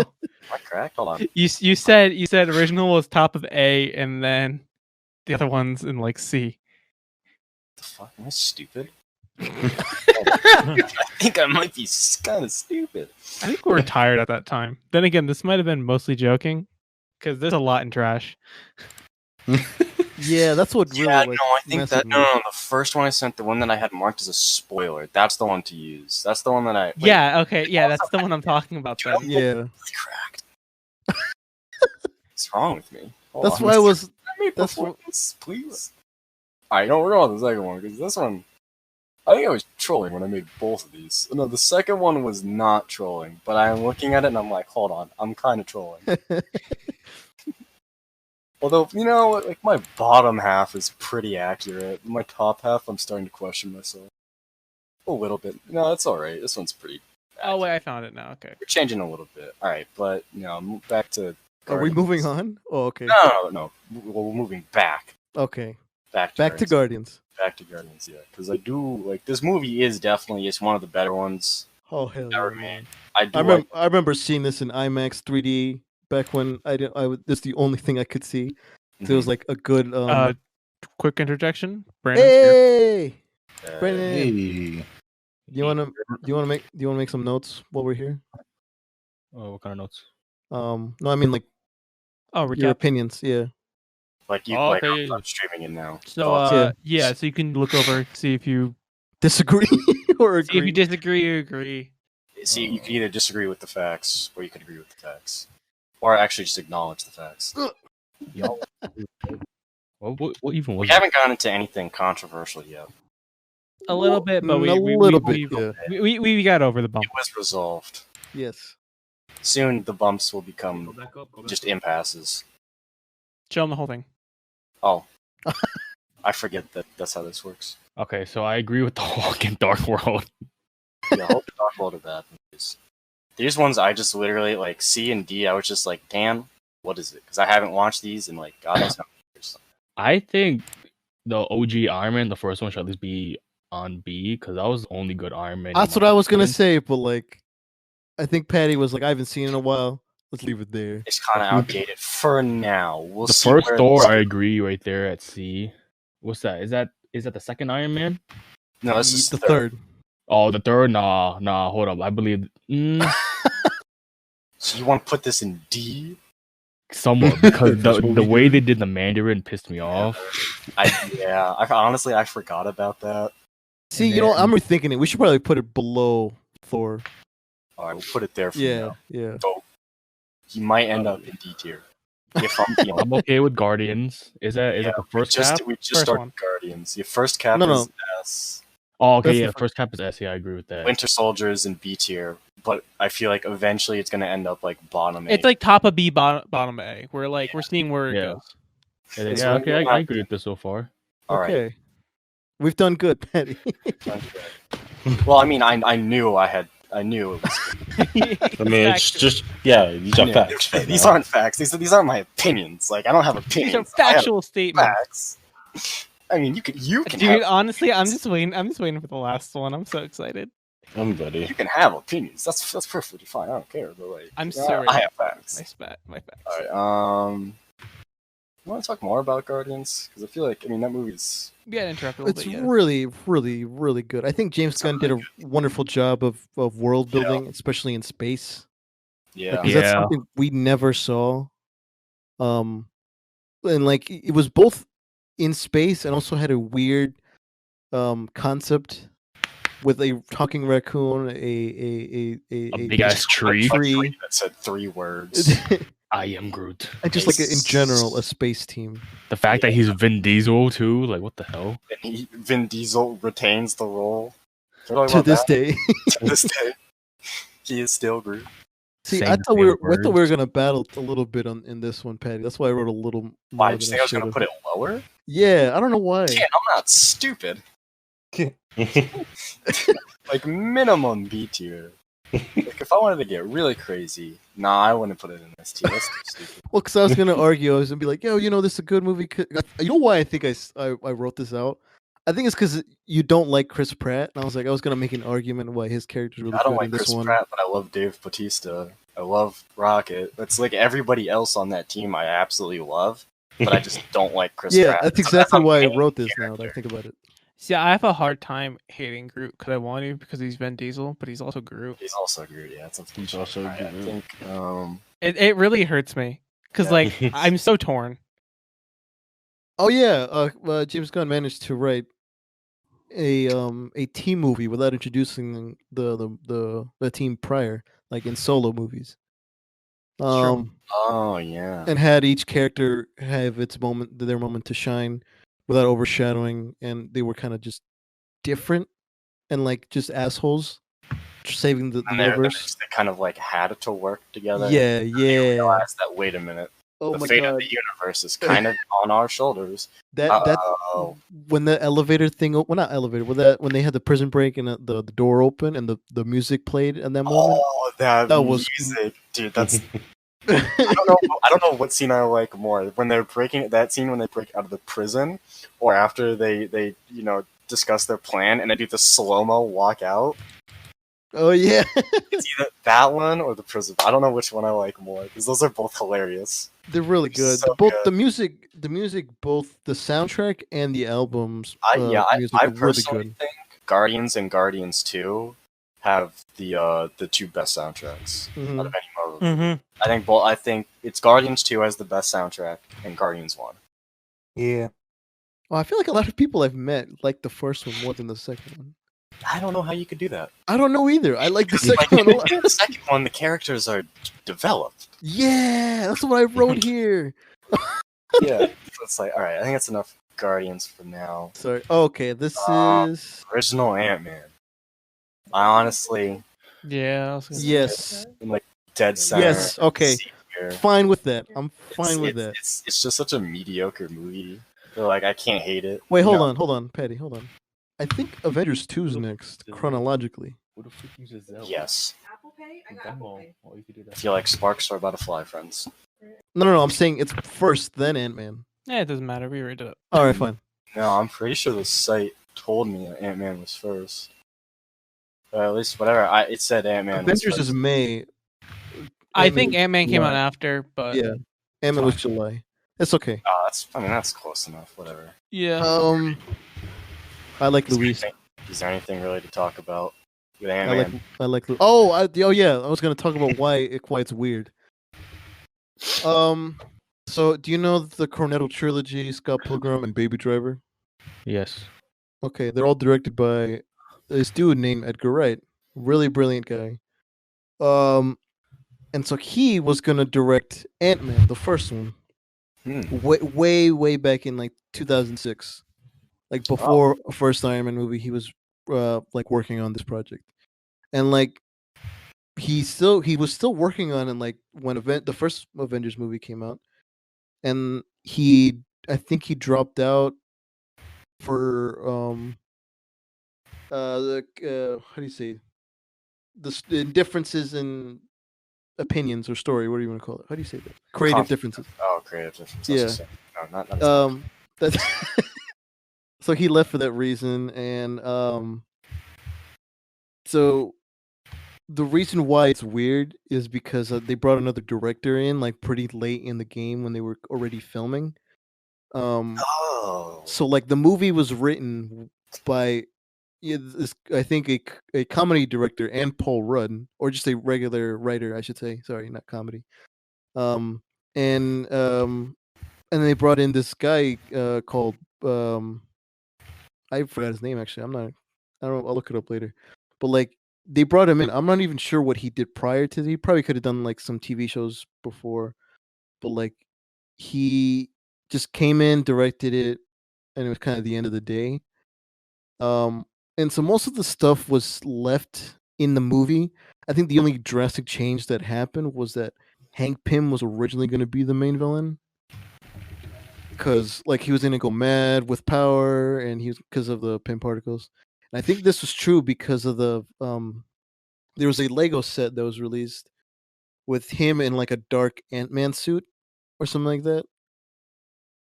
I correct? Hold on. You said original was top of A, and then the other one's in C. The fuck? Am I stupid? I think I might be kind of stupid. I think we were tired at that time. Then again, this might have been mostly joking, because there's a lot in trash. Yeah, that's what really Yeah, no, I think messed that with me. no, the first one I sent, the one that I had marked as a spoiler, that's the one to use. That's the one that I Yeah, okay, yeah, that's the one I'm talking about. Then. Yeah, cracked. What's wrong with me? Hold that's on. why I was. Let me that's before what- this, please. Alright, no, we're going with the second one because this one, I think I was trolling when I made both of these. No, the second one was not trolling, but I'm looking at it and I'm like, hold on, I'm kind of trolling. Although, my bottom half is pretty accurate. My top half, I'm starting to question myself. A little bit. No, it's alright. This one's pretty Oh wait, I found it now. Okay. We're changing a little bit. Alright, but, back to... Are we Guardians. moving on? Oh, okay. No. We're moving back. Okay. Back to Back to Guardians. Guardians. Back to Guardians, yeah. Because I do, this movie is definitely, it's one of the better ones Oh hell yeah, ever man. made. I remember seeing this in IMAX 3D back when that's the only thing I could see. So it was like a good. Quick interjection, Brandon. Hey! Hey, Brandon, Hey. do you want to make some notes while we're here? Oh, what kind of notes? No, I mean Oh, your recap. opinions. Yeah. Okay. I'm streaming it now. So, so you can look over, see if you Disagree or see if you agree? disagree or agree. See, you can either disagree with the facts, or you can agree with the facts. Or actually just acknowledge the facts. Yo. What even was We haven't gotten into anything controversial yet. A little bit, but we got over the bump. It was resolved. Yes. Soon the bumps will become just impasses. Show them the whole thing. Oh. I forget that that's how this works. Okay, so I agree with the Hulk in Dark World. Yeah, Hulk and Dark World are bad movies. These ones I just literally, C and D, I was just like, damn, what is it? Because I haven't watched these in, God knows how many years. I think the OG Iron Man, the first one, should at least be on B, because that was the only good Iron Man. That's what I was gonna say, but I think Patty was like, I haven't seen it in a while. Let's leave it there. It's kind of outdated for now. We'll The see first where Thor, this- I agree right there at C. What's that? Is that the second Iron Man? No, this is the third. Oh, the third? Nah, hold up. I believe So you want to put this in D? somewhat, because the way they did the Mandarin pissed me off. I honestly, I forgot about that. See, And I'm then- rethinking it. We should probably put it below Thor. All right, we'll put it there for Yeah, now. yeah. So he might end up in D tier. If I'm being I'm okay with Guardians. Is that Yeah, the first just cap? we just First started one. Guardians. Your first cap No, is no. S. Oh, okay, That's yeah. the First cap is S. Yeah, I agree with that. Winter Soldier is in B tier, but I feel like eventually it's gonna end up like bottom. It's A. like top of B, bottom A. We're we're seeing where it Yeah. goes. And then, It's yeah, when okay, you're I not- agree with this so far. All right. Okay. We've done good, Patty. Well, I mean, I knew I knew it was. I mean, it's just these are facts. right These now. aren't facts. These aren't my opinions. Like I don't have opinions. These are I have factual statements. facts. I mean, you can Dude, have, honestly, I'm just waiting for the last one. I'm so excited. I'm ready. you can have opinions. That's perfectly fine. I don't care. But like, I'm you know, so ready. I have facts. My facts. All right. You want to talk more about Guardians? Because I feel like that movie's. Yeah, interrupt a little It's bit. Yeah. really, really, really good. I think James Gunn did a wonderful job of world building, especially in space. Yeah. Because that's Yeah. something we never saw. And like it was both in space and also had a weird concept with a talking raccoon, a big ass tree. tree. That said 3 words. I am Groot. And just like in general, a space team. The fact that he's Vin Diesel too, like what the hell? And Vin Diesel retains the role. They're talking To about this that. day. To this day, he is still Groot. See, Saying I the thought we same were words. gonna battle a little bit in this one, Patty. That's why I wrote a little more. Why? than Did you think I was gonna should've. put it lower? Yeah, I don't know why. Yeah, I'm not stupid. Like minimum B tier. Like if I wanted to get really crazy, nah, I wouldn't put it in this tier. That's too stupid. Well, because I was gonna argue, I was gonna be like, "Yo, this is a good movie." You know why I think I wrote this out? I think it's because you don't like Chris Pratt, and I was gonna make an argument why his character's really I don't good like in this Chris one. Pratt, but I love Dave Bautista. I love Rocket. It's like everybody else on that team I absolutely love, but I just don't like Chris Yeah, Pratt. that's So exactly a why I main wrote this. Now that I character. think about it, See, I have a hard time hating Groot because I want to because he's Vin Diesel, but he's also Groot. He's also Groot, yeah. It's He's also I Groot. think It really hurts me because Yeah. like I'm so torn. oh yeah, James Gunn managed to write a team movie without introducing the team prior, like in solo movies. true. oh yeah. And had each character have their moment to shine without overshadowing, and they were kind of just different and like just assholes saving the And universe. they kind of like had to work together. Yeah, They yeah. realized that wait a minute, Oh the my fate god, of the universe is kind of on our shoulders. that Oh, when the elevator thing, well, not elevator, when they had the prison break and the door open and the music played in that moment. oh, that was- music, dude. That's I don't know what scene I like more when they're breaking that scene when they break out of the prison, or after they discuss their plan and they do the slow mo walk out. Oh yeah, It's either that one or the prison. I don't know which one I like more because those are both hilarious. they're really good. So Both good. the music, both the soundtrack and the albums. I music I are really personally good. think Guardians and Guardians 2 have the 2 best soundtracks Mhm. out of any Marvel. Mm-hmm. I think it's Guardians 2 has the best soundtrack and Guardians 1. Yeah. Well, I feel like a lot of people I've met like the first one more than the second one. I don't know how you could do that. I don't know either. I like the Like, second one a lot. in the second one, the characters are developed. Yeah, that's what I wrote here. Yeah, so it's like, all right, I think that's enough Guardians for now. Sorry. Okay, this is Original Ant-Man. I honestly, Yeah. I was gonna say yes, dead center. yes. Okay, C tier. fine with that. I'm fine with It's- that. It's just such a mediocre movie. So, like, I can't hate it. Wait, hold No. on, Patty, hold on. I think Avengers 2 is next chronologically. Who the freak uses that? Yes. Apple Pay? I got Apple Pay. Oh, you could do I that. feel like sparks are about to fly, friends. No. I'm saying it's first, then Ant-Man. Yeah, it doesn't matter. We already did it. All right, fine. No, I'm pretty sure the site told me that Ant-Man was first. At least whatever. It said Ant-Man. Avengers was is first. May. I Ant-Man think was Ant-Man came out July. after, but Yeah, Ant-Man was July. It's okay. Oh, that's close enough. Whatever. yeah. I like Is there Luis. Is there anything really to talk about with I Ant-Man? like. Oh yeah. I was gonna talk about why it's weird. So do you know the Cornetto trilogy, Scott Pilgrim and Baby Driver? Yes. Okay, they're all directed by this dude named Edgar Wright. Really brilliant guy. And so he was gonna direct Ant-Man, the first one, way back in like 2006, like before first Iron Man movie. He was like working on this project, and like he was still working on it like when the first Avengers movie came out, and I think he dropped out for how do you say the differences in opinions or story. What do you want to call it? How do you say that? Creative differences. Oh, creative differences. Yeah. No, not as much. That's so he left for that reason, and so the reason why it's weird is because they brought another director in like pretty late in the game when they were already filming. Oh. So like the movie was written by I think a comedy director and Paul Rudd, or just a regular writer, I should say. Sorry, not comedy. Um, and they brought in this guy called I forgot his name actually. I don't know. I'll look it up later. But like they brought him in. I'm not even sure what he did prior to. He probably could have done like some TV shows before, but like he just came in, directed it, and it was kind of the end of the day. And so most of the stuff was left in the movie. I think the only drastic change that happened was that Hank Pym was originally going to be the main villain, because like he was going to go mad with power, and he was because of the Pym particles. And I think this was true because of the there was a Lego set that was released with him in like a dark Ant-Man suit or something like that,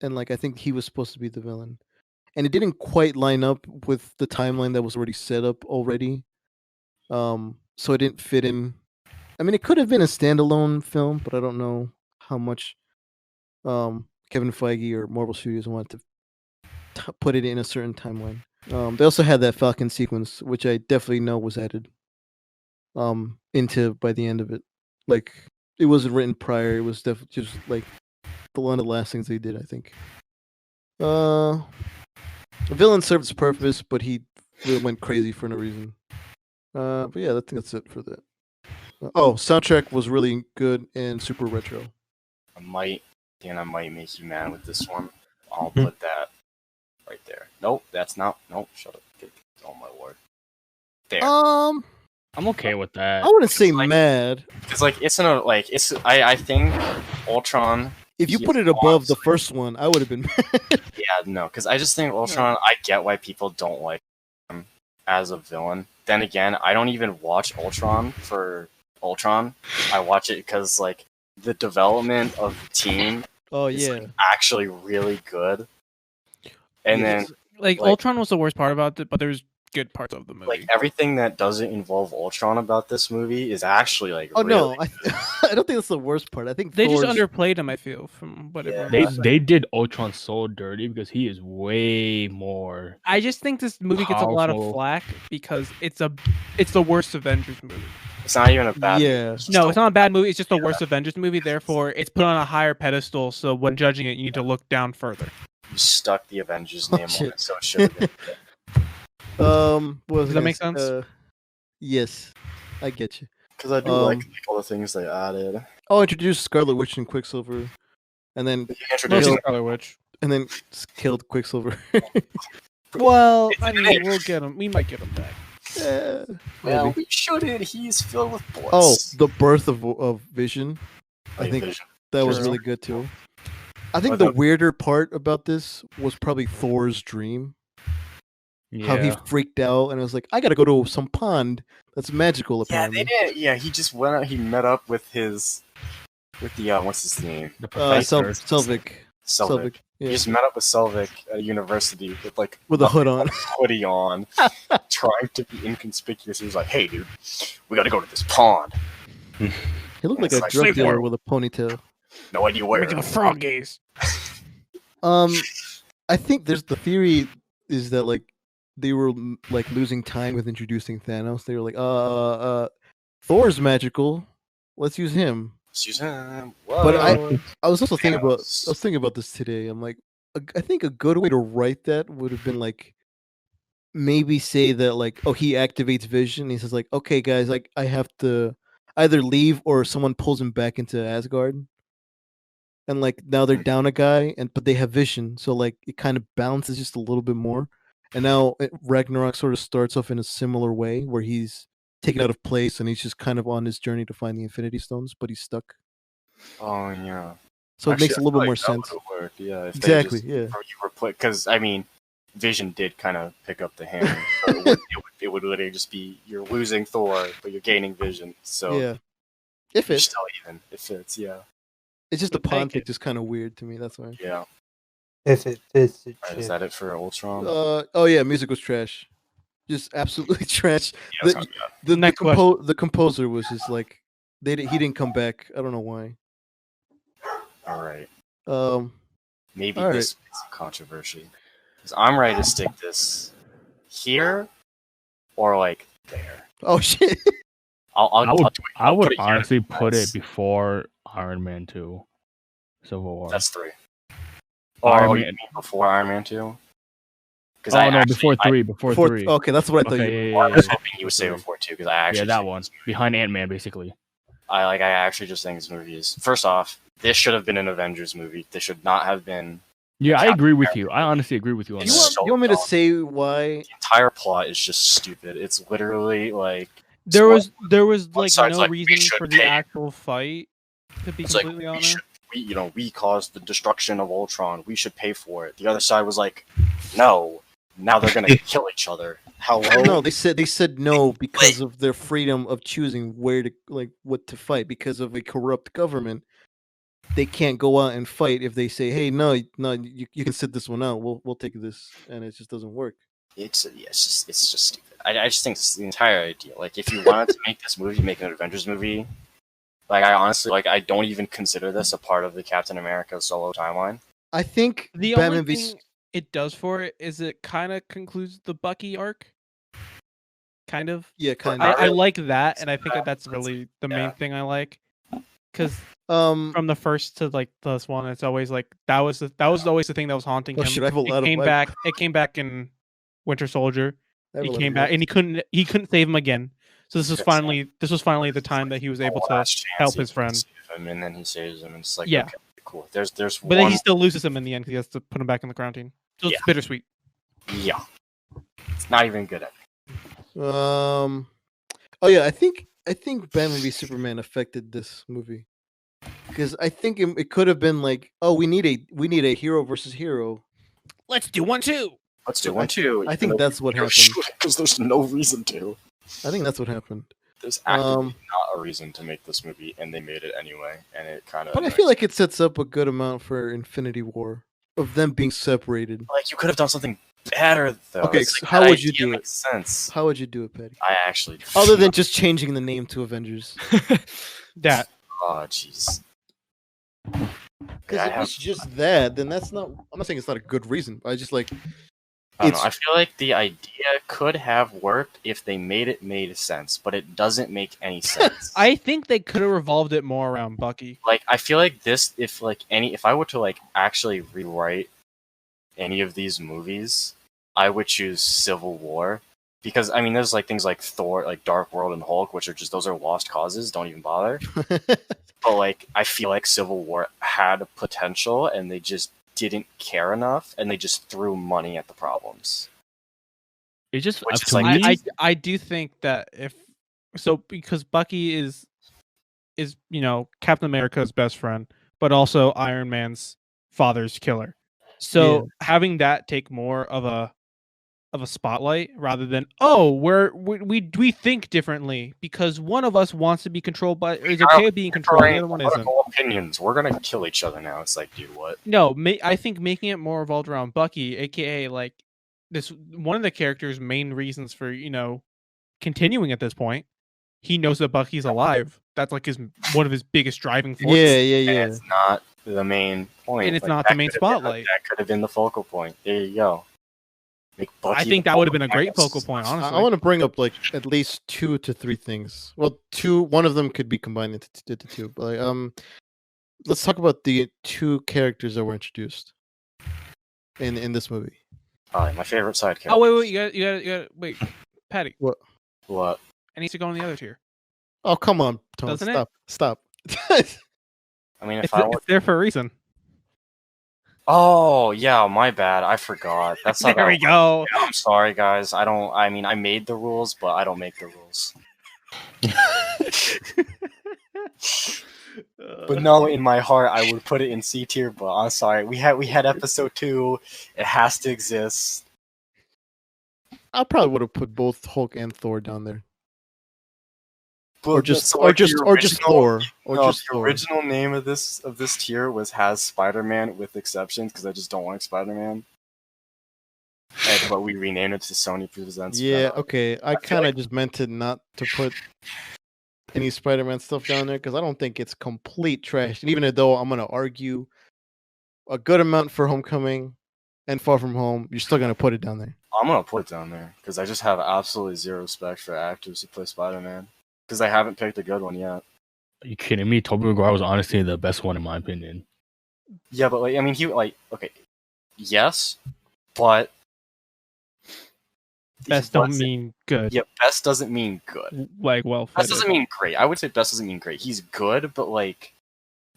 and like I think he was supposed to be the villain, and it didn't quite line up with the timeline that was already set up already. So it didn't fit in. I mean, it could have been a standalone film, but I don't know how much Kevin Feige or Marvel Studios wanted to put it in a certain timeline. They also had that Falcon sequence, which I definitely know was added into by the end of it. Like it wasn't written prior; it was definitely just like one of the last things they did. I think. The villain served its purpose, but he really went crazy for no reason. But yeah, I think that's it for that. Soundtrack was really good and super retro. I might make you mad with this one. I'll put that right there. Nope, that's not. Nope, shut up. Oh my word. There. I'm okay with that. I wouldn't say like- mad. It's like it's in a like it's. I think Ultron. If you he put it above the honestly- first one, I would have been mad. Yeah, no, because I just think Ultron. I get why people don't like him as a villain. Then again, I don't even watch Ultron for Ultron. I watch it because like the development of the team Oh is yeah. like, actually really good. And then Like Ultron was the worst part about it, but there's good parts of the movie. like everything that doesn't involve Ultron about this movie is actually like Oh really no, I don't think that's the worst part. I think they just Thor's- underplayed him. I feel from whatever. Yeah. They did Ultron so dirty because he is way more. I just think this movie gets a lot of Powerful. flack because it's the worst Avengers movie. It's not even a bad Yeah. movie. No, it's not a bad movie. It's just the worst Avengers movie. Therefore, it's put on a higher pedestal. So when judging it, you need to look down further. You stuck the Avengers Oh, name on shit. it, so it should have been. What was Does I that make gonna sense? say? Yes, I get you. Because I do like all the things they added. Oh, introduce Scarlet Witch and Quicksilver, and then You introduced Kill- Scarlet Witch. and then killed Quicksilver. Well, It's I in mean, it. we'll get him. We might get him back. Yeah, Well, maybe. we shouldn't. He's filled with bullets. Oh, the birth of Vision. I think Vision. that was True. really good too. I think But the the- weirder part about this was probably Thor's dream. Yeah. How he freaked out and was like, "I gotta go to some pond that's magical." Yeah, Apparently, they didn't. Yeah, he just went out. He met up with the what's his name? the professor. Selvig. Selvig. He Yeah, just met up with Selvig at a university with like with a hood on. hoodie on, trying to be inconspicuous. He was like, "Hey, dude, we got to go to this pond. He looked like It's a like drug sleep dealer war. with a ponytail. No idea where." Making a frog gaze. I think there's the theory is that like they were like losing time with introducing Thanos. They were like, Thor's magical. Let's use him. Susan, But whoa. I was also thinking about Thanos. I was thinking about this today. I'm like, I think a good way to write that would have been like maybe say that like, oh, he activates Vision. He says like, okay, guys, like I have to either leave or someone pulls him back into Asgard. And like now they're down a guy, but they have Vision, so like it kind of balances just a little bit more. And now Ragnarok sort of starts off in a similar way where he's taken out of place and he's just kind of on his journey to find the Infinity Stones, but he's stuck. Oh yeah. So it makes a Actually, I little feel bit more like that sense. would've worked, yeah, if Exactly, They yeah. just, you replace, because I mean, Vision did kind of pick up the hammer. So it would literally just be you're losing Thor, but you're gaining Vision. So Yeah. If you're it's still even. It fits, yeah. it's just the Would take conflict is kind of weird to me. That's why. Yeah. If it fits, it Right, is should. that it for Ultron? Oh yeah, music was trash. Just absolutely trash. yeah, it's not bad. Next question. The composer was just like he didn't come back. I don't know why. All right. All Maybe right. this is controversy. Because I'm ready to stick this here or like there. Oh shit. I would put it here. honestly put Nice. it before Iron Man 2, Civil War. That's 3. Iron Oh, Man- you mean before Iron Man 2? Because Oh no, before 3, before 3. Okay, that's what I thought. Okay, You I yeah, was yeah. hoping you would say before 2 because I actually Yeah, that think one. this movie- Behind Ant-Man, basically. I actually just think this movie is, first off, this should have been an Avengers movie. This should not have been. Yeah, I Captain agree with America you. I honestly agree with you on It's that. so want me to dumb. say why? The entire plot is just stupid. It's literally like There was one like side's no like, we reason should for the pay. actual fight. To be it's like completely we honest, should we caused the destruction of Ultron. We should pay for it. The other side was like, no. Now they're gonna kill each other. Hello. No, they said no because of their freedom of choosing where to what to fight because of a corrupt government. They can't go out and fight if they say, "Hey, no, you can sit this one out. We'll take this," and it just doesn't work. It's just stupid. I just think it's the entire idea. Like, if you wanted to make this movie, make an Avengers movie. Like, I honestly I don't even consider this a part of the Captain America solo timeline. I think the Batman only v thing it does for it is it kind of concludes the Bucky arc. Kind of. yeah, kind I of. like that, and I think that's really the main Yeah. thing I like. Because From from the first to like this one, it's always like that was always the thing that was haunting oh him. shit, I have a lot It of came my- back. It came back in Winter Soldier. I have a He lot of came back, notes. and he couldn't save him again. So this was Yes. finally the time that he was able to Last chance help he his can friend. save him, and then he saves him, and it's like, Yeah. okay, cool. There's But one. then he still loses him in the end because he has to put him back in the ground team. So it's Yeah. bittersweet. Yeah. It's not even good at it. Oh yeah, I think Batman v Superman affected this movie because I think it could have been like, oh, we need a hero versus hero. Let's do one too. Let's do one too. I think that's what happened. Because there's no reason to. I think that's what happened. There's actively Um, not a reason to make this movie, and they made it anyway, and it kind of. But I feel like it sets up a good amount for Infinity War of them being separated. like you could have done something better though. Okay, It's so like, how that would you idea do it? makes Sense. How would you do it, Patty? I actually. Other than just changing the name to Avengers. That Oh jeez. Because Yeah, I if have- it's just that, then that's not. I'm not saying it's not a good reason. But I just like. I don't know. It's- I feel like the idea could have worked if they made sense, but it doesn't make any sense. I think they could have revolved it more around Bucky. like I feel like this if I were to like actually rewrite any of these movies, I would choose Civil War because I mean there's like things like Thor, like Dark World and Hulk, which are just those are lost causes, don't even bother. But like I feel like Civil War had potential and they just didn't care enough and they just threw money at the problems. It just Which is to like- me, I do think that because Bucky is Captain America's best friend, but also Iron Man's father's killer. So having that take more of a spotlight rather than we think differently because one of us wants to be controlled by is okay with being controlled, the other one isn't. Political opinions. We're gonna kill each other now. It's like, dude, what? No, I think making it more revolved around Bucky, aka like this one of the character's main reasons for continuing at this point. He knows that Bucky's alive. That's like one of his biggest driving forces. yeah. And it's not the main point. And it's Like, not that the main could have been- spotlight. that could have been the focal point. There you go. Make Bucky I think the that would have focal been a great point. focal point, honestly. I want to bring up like at least 2 to 3 things. Well, one of them could be combined into two. But let's talk about the 2 characters that were introduced in this movie. Alright, my favorite side character. Oh wait, you got wait, Patty. What? It needs to go on the other tier. Oh, come on, Tone. Doesn't it? Stop. I mean, if It's, I want. it's there for a reason. Oh yeah, my bad. I forgot. That's not. There we go. Yeah, I'm sorry, guys. I don't. I mean, I made the rules, but I don't make the rules. But no, in my heart, I would put it in C tier. But I'm sorry. We had episode 2. It has to exist. I probably would have put both Hulk and Thor down there, But or just so, like, the Thor, or No, just the Thor. original name of this tier has Spider-Man with exceptions because I just don't like Spider-Man. But we renamed it to Sony Presents. Yeah, Venom. okay. I feel kind of like- just meant to not to put any Spider-Man stuff down there because I don't think it's complete trash. And even though I'm gonna argue a good amount for Homecoming and Far From Home, you're still gonna put it down there. I'm gonna put it down there because I just have absolutely zero respect for actors who play Spider-Man because I haven't picked a good one yet. Are you kidding me? Tobey Maguire was honestly the best one in my opinion. Yeah, but like I mean, okay, yes, but Best don't mean good. Yeah, best doesn't mean good. Like well Best fitted. doesn't mean great. I would say best doesn't mean great. He's good, but like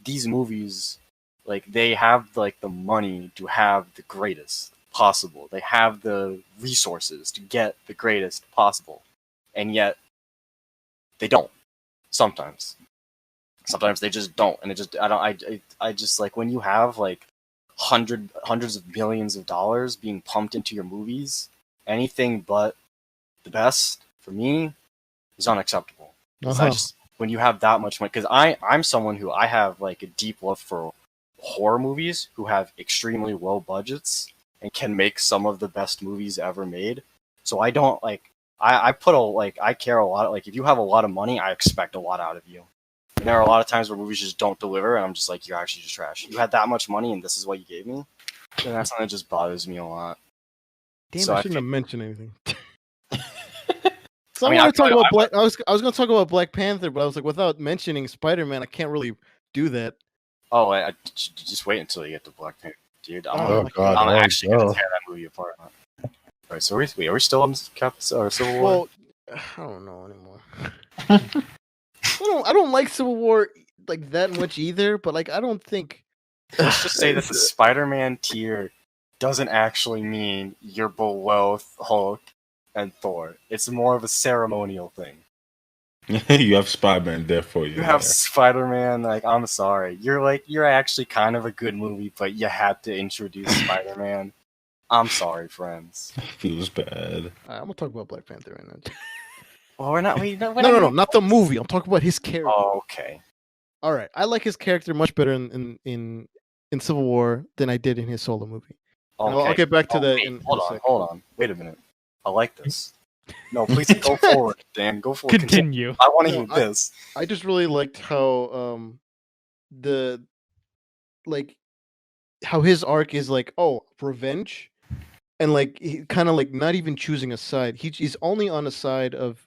these movies, like they have like the money to have the greatest possible. They have the resources to get the greatest possible, and yet they don't. Sometimes they just don't, and it just I just like when you have like hundreds of millions of dollars being pumped into your movies, anything but the best for me is unacceptable. 'Cause I just when you have that much money, because I'm someone who I have like a deep love for horror movies who have extremely low budgets and can make some of the best movies ever made. So I don't like I put I care a lot. Like if you have a lot of money, I expect a lot out of you. And there are a lot of times where movies just don't deliver, and I'm just like, you're actually just trash. You had that much money, and this is what you gave me. And that's something that just bothers me a lot. Damn, So I I shouldn't have mentioned anything. So I I, mean, want to talk I- about Black. I was going to talk about Black Panther, but I was like, without mentioning Spider-Man, I can't really do that. Oh, I just wait until you get to Black Panther, dude. Oh, Oh god, I'm oh, actually gonna no. tear that movie apart. Alright, so are we still on Civil War? Well, I don't know anymore. I don't like Civil War like that much either, but like I don't think Let's just say that the Spider-Man tier doesn't actually mean you're below Hulk and Thor. It's more of a ceremonial thing. You have Spider-Man there for you. You have Spider-Man, like, I'm sorry. You're actually kind of a good movie, but you had to introduce Spider-Man. I'm sorry, friends. Feels bad. I'm gonna talk about Black Panther right now. Well, we're not. No, not the movie. I'm talking about his character. Oh, okay. All right, I like his character much better in Civil War than I did in his solo movie. Okay. I'll get back to that. Wait, in hold a on, sec. hold on. Wait a minute. I like this. No, please go forward, Dan. Go forward. Continue. I want to No, hear this. I just really liked how the like how his arc is like, oh, revenge, and like he kind of like not even choosing a side. He's only on the side of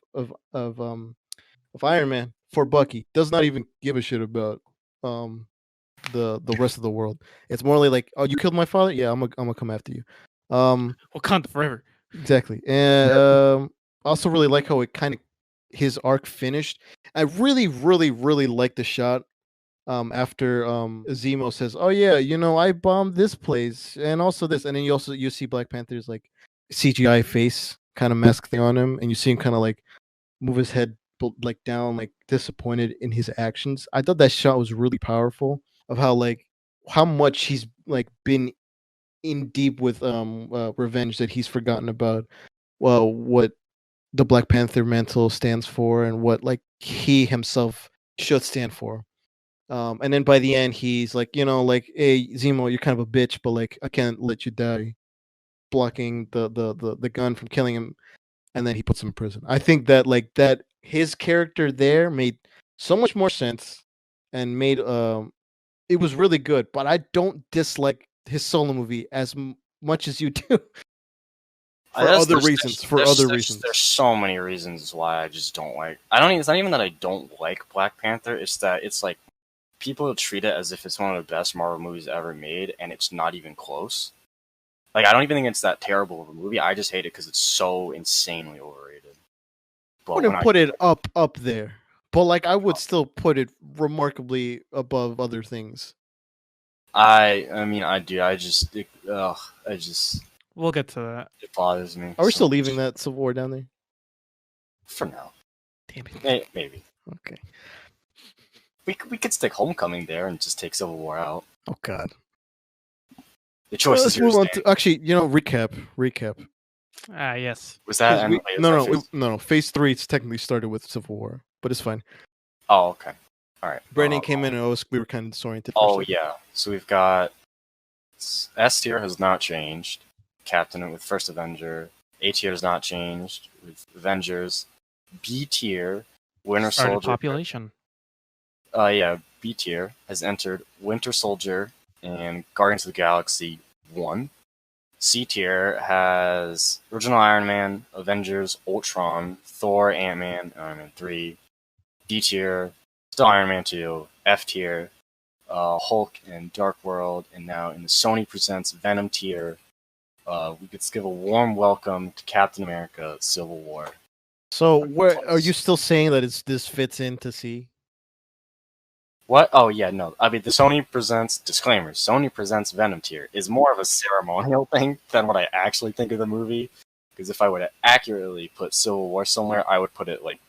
Iron Man for Bucky. Does not even give a shit about the rest of the world. It's more like, oh, you killed my father? Yeah, I'm gonna come after you. Wakanda forever. Exactly. And I also really like how it kind of his arc finished. I really, really, really like the shot after Zemo says, "Oh yeah, I bombed this place and also this," and then you see Black Panther's like CGI face kind of mask thing on him, and you see him kind of like move his head like down, like disappointed in his actions. I thought that shot was really powerful of how much he's like been in deep with revenge that he's forgotten about what the Black Panther mantle stands for and what like he himself should stand for. And then by the end he's like, hey Zemo, you're kind of a bitch, but like I can't let you die, blocking the gun from killing him, and then he puts him in prison. I think that like that his character there made so much more sense and made it was really good, but I don't dislike his solo movie as much as you do. For other reasons. There's so many reasons why I just don't like. I don't. It's not even that I don't like Black Panther. It's that it's like people treat it as if it's one of the best Marvel movies ever made, and it's not even close. Like, I don't even think it's that terrible of a movie. I just hate it because it's so insanely overrated. I But wouldn't when put it up there, but like I would still put it remarkably above other things. I mean, I do. I just, We'll get to that. it bothers me. Are we so still leaving much. that Civil War down there? For now? Damn it. Maybe Okay. we could stick Homecoming there and just take Civil War out. Oh God. The choice Let's is move yours. on Dan. to actually. Recap. Ah, yes. Was that? We- was no, that no, phase- no. Phase 3. It's technically started with Civil War, but it's fine. Oh, okay. All right. Brandon came in and we were kind of disoriented. For a Oh second. yeah. So we've got S tier has not changed. Captain with First Avenger. A tier has not changed with Avengers. B tier, Winter Started Soldier. population. Yeah, B tier has entered Winter Soldier and Guardians of the Galaxy 1. C tier has original Iron Man, Avengers, Ultron, Thor, Ant-Man, Iron Man 3. D tier, still Iron Man 2. F tier, Hulk and Dark World. And now in the Sony Presents Venom tier, we could give a warm welcome to Captain America Civil War. So, where are you still saying that this fits into C? What? Oh yeah, no. I mean, the Sony Presents disclaimer. Sony Presents Venom tier is more of a ceremonial thing than what I actually think of the movie. Because if I would accurately put Civil War somewhere, I would put it like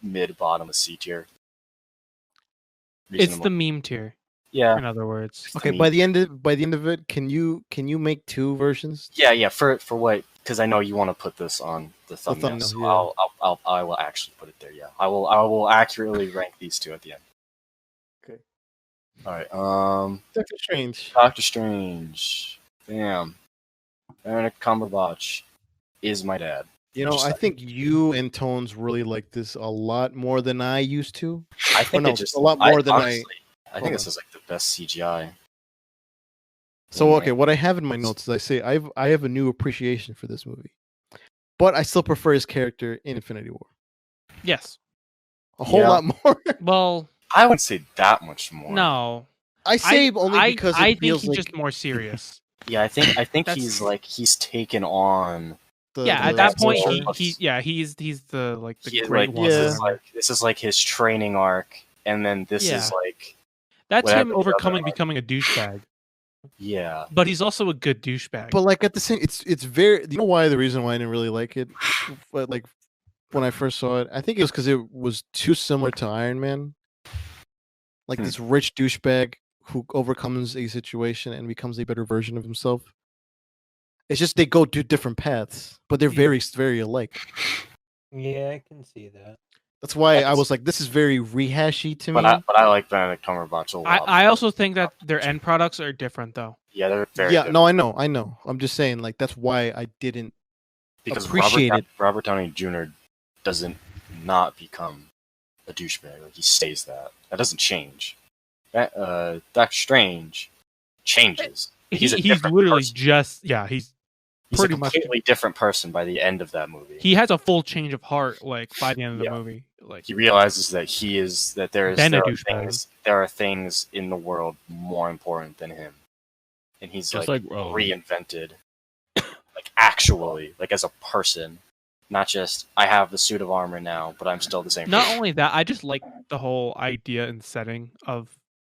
mid bottom of C tier. It's the meme tier, yeah. in other words. It's the Okay, meme. by the end of it, can you make 2 versions? Yeah. For what? Because I know you want to put this on the thumbnail. thumbnail, So yeah. I will actually put it there. Yeah, I will accurately rank these 2 at the end. Okay. All right. Doctor Strange. Doctor Strange. Damn. Benedict Cumberbatch is my dad. You know, I think you and Tones really like this a lot more than I used to. I think no, it just a lot more than honestly, I Hold think this on. is like the best CGI. So Yeah. okay, what I have in my notes is I say I have a new appreciation for this movie, but I still prefer his character in Infinity War Yes. a whole Yeah. lot more. Well, I wouldn't say that much more. no. I say only because I it think feels he's like just more serious. Yeah, I think That's- he's taken on. Yeah, at the that point, role. he's the like the He, great like, one. Yeah. this is like his training arc, and then this Yeah. is like That's whatever him the other overcoming arc. becoming a douchebag. Yeah. But he's also a good douchebag. But like at the same, it's very. You know why the reason why I didn't really like it, but like when I first saw it, I think it was because it was too similar to Iron Man. Like this rich douchebag who overcomes a situation and becomes a better version of himself. It's just they go to different paths, but they're very, very alike. Yeah, I can see that. That's why I That's- was like, this is very rehashy to me. But I like Benedict Cumberbatch a lot. I also think that their end products are different though. Yeah, they're very Yeah, different. no, I know. I'm just saying, like that's why I didn't because appreciate it. Robert Downey Jr. doesn't not become a douchebag. Like, he stays that. That doesn't change. Doctor Strange changes. He's a He's different literally person. he's He's pretty a much- completely different person by the end of that movie. he has a full change of heart like by the end of the Yeah. movie. Like He realizes that Then a douchebag. there are things in the world more important than him, and he's Just like reinvented, like actually, like as a person, not just I have the suit of armor now, but I'm still the same. not person. only that, I just like the whole idea and setting of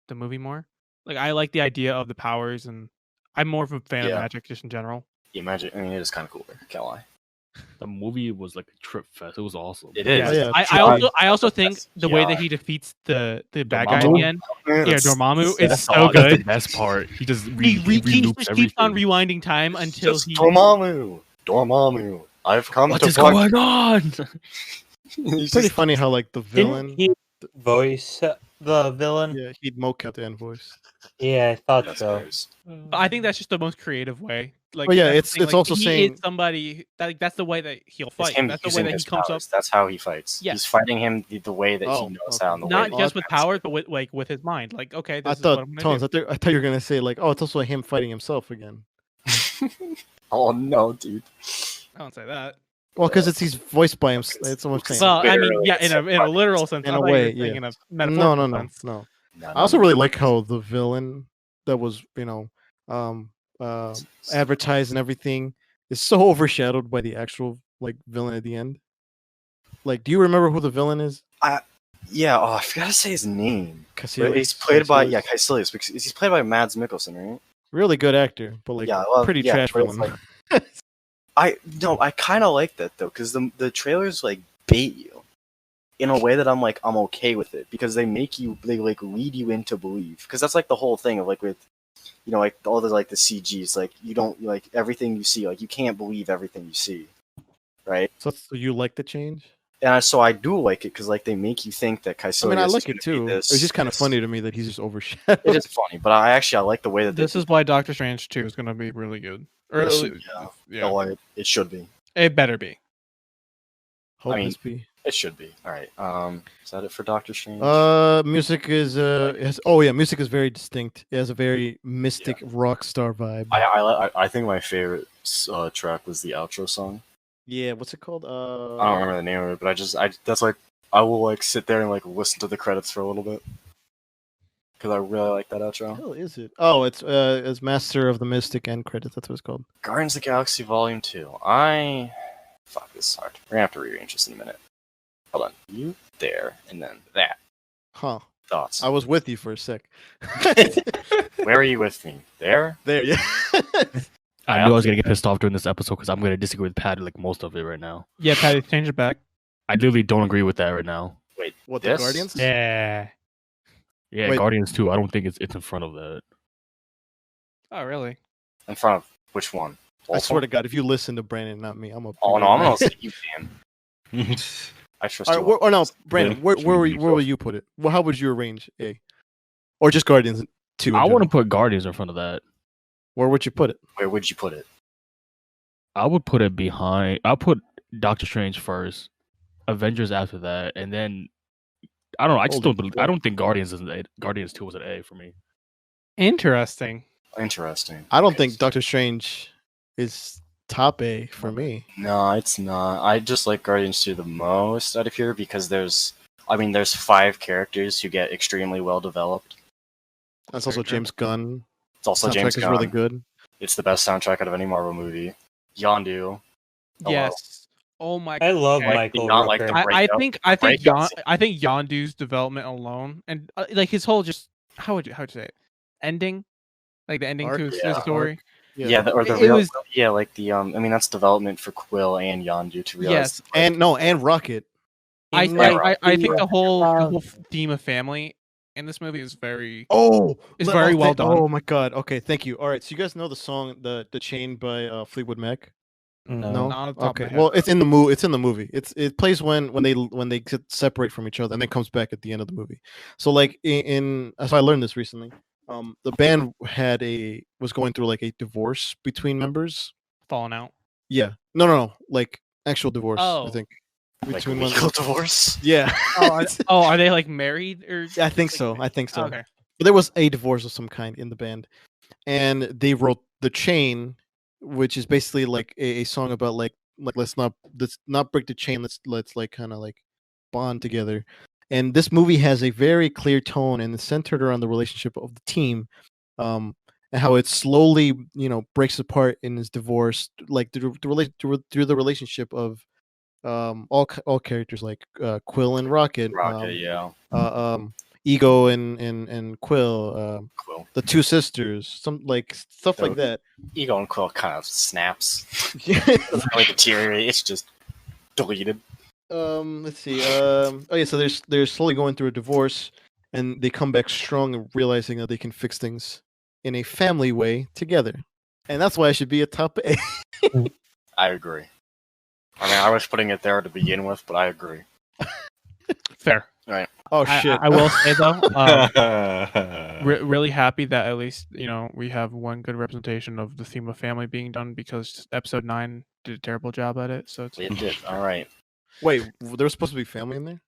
the movie more. Like I like the idea of the powers, and I'm more of a fan of Yeah. magic just in general. Imagine, I mean, it is kind of cooler. Can't lie. The movie was like a trip fest. It was awesome. It is. Yeah, yeah, I also think That's the way that CGI. he defeats the bad guy at the Dormammu? end, That's- Dormammu, that's it's so awesome. That's the good. best part. He just He reloops keeps on everything. rewinding time until Just he. Dormammu. I've come What to is fuck. going on? He's Pretty just- funny how like the villain, Didn't he voice the villain? yeah, he'd mocap the end voice. Yeah, I thought That's so. hilarious. But I think that's just the most creative way. Like, But yeah, that's the it's- thing, it's like, also he saying- is somebody that that's the way that he'll It's fight. him That's the way using that he his comes powers. up. That's how he fights. Yeah. He's fighting him the way that he Oh, knows okay. how, and the way Not that just he with knows. powers, but with his mind. Like, okay, this I is what thought, I'm gonna Tones, do. I thought you were gonna say like, oh, it's also him fighting himself again. Oh no, dude! I don't say that. Well, because he's voiced by him. It's almost saying. Well, I mean, literally, yeah, it's in a literal sense. In I a thought you were way, saying yeah. in a No, metaphorical no, sense. no. No, I also no. really like how the villain that was, advertised and everything is so overshadowed by the actual like villain at the end. Like, do you remember who the villain is? Yeah, oh, I forgot to say his name. But Caecilius. he's played by Caecilius. Caecilius, because he's played by Mads Mikkelsen, right? Really good actor, but like pretty trash but it's villain. I kind of like that though, because the trailers like bait you in a way that I'm okay with it, because they like lead you into belief, because that's like the whole thing of like with like all the like the CGs, like you don't like everything you see, like you can't believe everything you see, right? So you like the change? And so I do like it because like they make you think that Caecilius. I mean, I is like gonna it too. be It's just kind of funny to me that he's just overshadowed. It is funny, but I like the way that This is why Doctor Strange 2 is going to be really good. Or it should be. It better be. Hope I mean, this be. It should be. All right. Is that it for Doctor Strange? Music is music is very distinct. It has a very mystic rock star vibe. I think my favorite track was the outro song. Yeah, what's it called? I don't remember the name of it, but that's like I will like sit there and like listen to the credits for a little bit because I really like that outro. What the hell is it? Oh, it's Master of the Mystic end credits. That's what it's called. Guardians of the Galaxy Volume 2. Fuck, this is hard. We're gonna have to rearrange this in a minute. Hold on. You there, and then that. Huh. Thoughts? I was with you for a sec. Where are you with me? There? There, yeah. I knew I was gonna get pissed off during this episode because I'm gonna disagree with Patty like most of it right now. Yeah, Patty, change it back. I literally don't agree with that right now. Wait, What, this? the Guardians? Yeah. Yeah, Wait. Guardians 2. I don't think it's in front of that. Oh, really? In front of which one? I swear to God, if you listen to Brandon, not me, I'm a. Oh no, I'm gonna say you, Dan. I trust All you. right, no, Brandon, where will you put it? Well, how would you arrange A, or just Guardians 2? I want to put Guardians in front of that. Where would you put it? Where would you put it? I would put it behind. I'll put Doctor Strange first, Avengers after that, and then I don't know. I just Holy don't. fuck. I don't think Guardians is an A. Guardians 2 was an A for me. Interesting. Interesting. I don't think Doctor Strange is top A for me. No, it's not. I just like Guardians 2 the most out of here because there's 5 characters who get extremely well developed. That's also James Gunn. It's also Soundtrack James is Gunn. really good. It's the best soundtrack out of any Marvel movie. Yondu. Hello. Yes. Oh my I love Okay. Michael Did not like Rooker. the I breakup. think breakup I think Yondu's development alone and like his whole just how would you say it? Ending? Like the ending Arc? to his Yeah, story. Yeah, It was- that's development for Quill and Yondu to realize. Yes. And Rocket. I Right. think the whole theme of family in this movie is very Oh, It's very well done. Oh my God. Okay, thank you. All right, so you guys know the song "The Chain" by Fleetwood Mac? No. Not on the top of Okay. my head. Well, it's in the movie. It's in the movie. It plays when they get separate from each other, and then comes back at the end of the movie. So like so I learned this recently. The band was going through like a divorce between members. Falling out. Yeah. No. Like actual divorce. Oh. I think Like between legal divorce. Yeah. Are they like married or I think so. I think so. Okay. But there was a divorce of some kind in the band, and they wrote "The Chain," which is basically like a song about like let's not break the chain. Let's like kind of like bond together. And this movie has a very clear tone and it's centered around the relationship of the team, and how it slowly breaks apart in his divorce, like through the relationship of all characters like Quill and Rocket, Ego and Quill, Quill. the two sisters, some like stuff like that. Ego and Quill kind of snaps. Doesn't really deteriorate. It's just deleted. Let's see. Oh yeah, so they're slowly going through a divorce, and they come back strong and realizing that they can fix things in a family way together, and that's why I should be a top A. I agree. I mean, I was putting it there to begin with, but I agree. Fair. Right. Oh shit! I will say though, really happy that at least we have one good representation of the theme of family being done because episode 9 did a terrible job at it. So it's It did. All right. Wait, there was supposed to be family in there?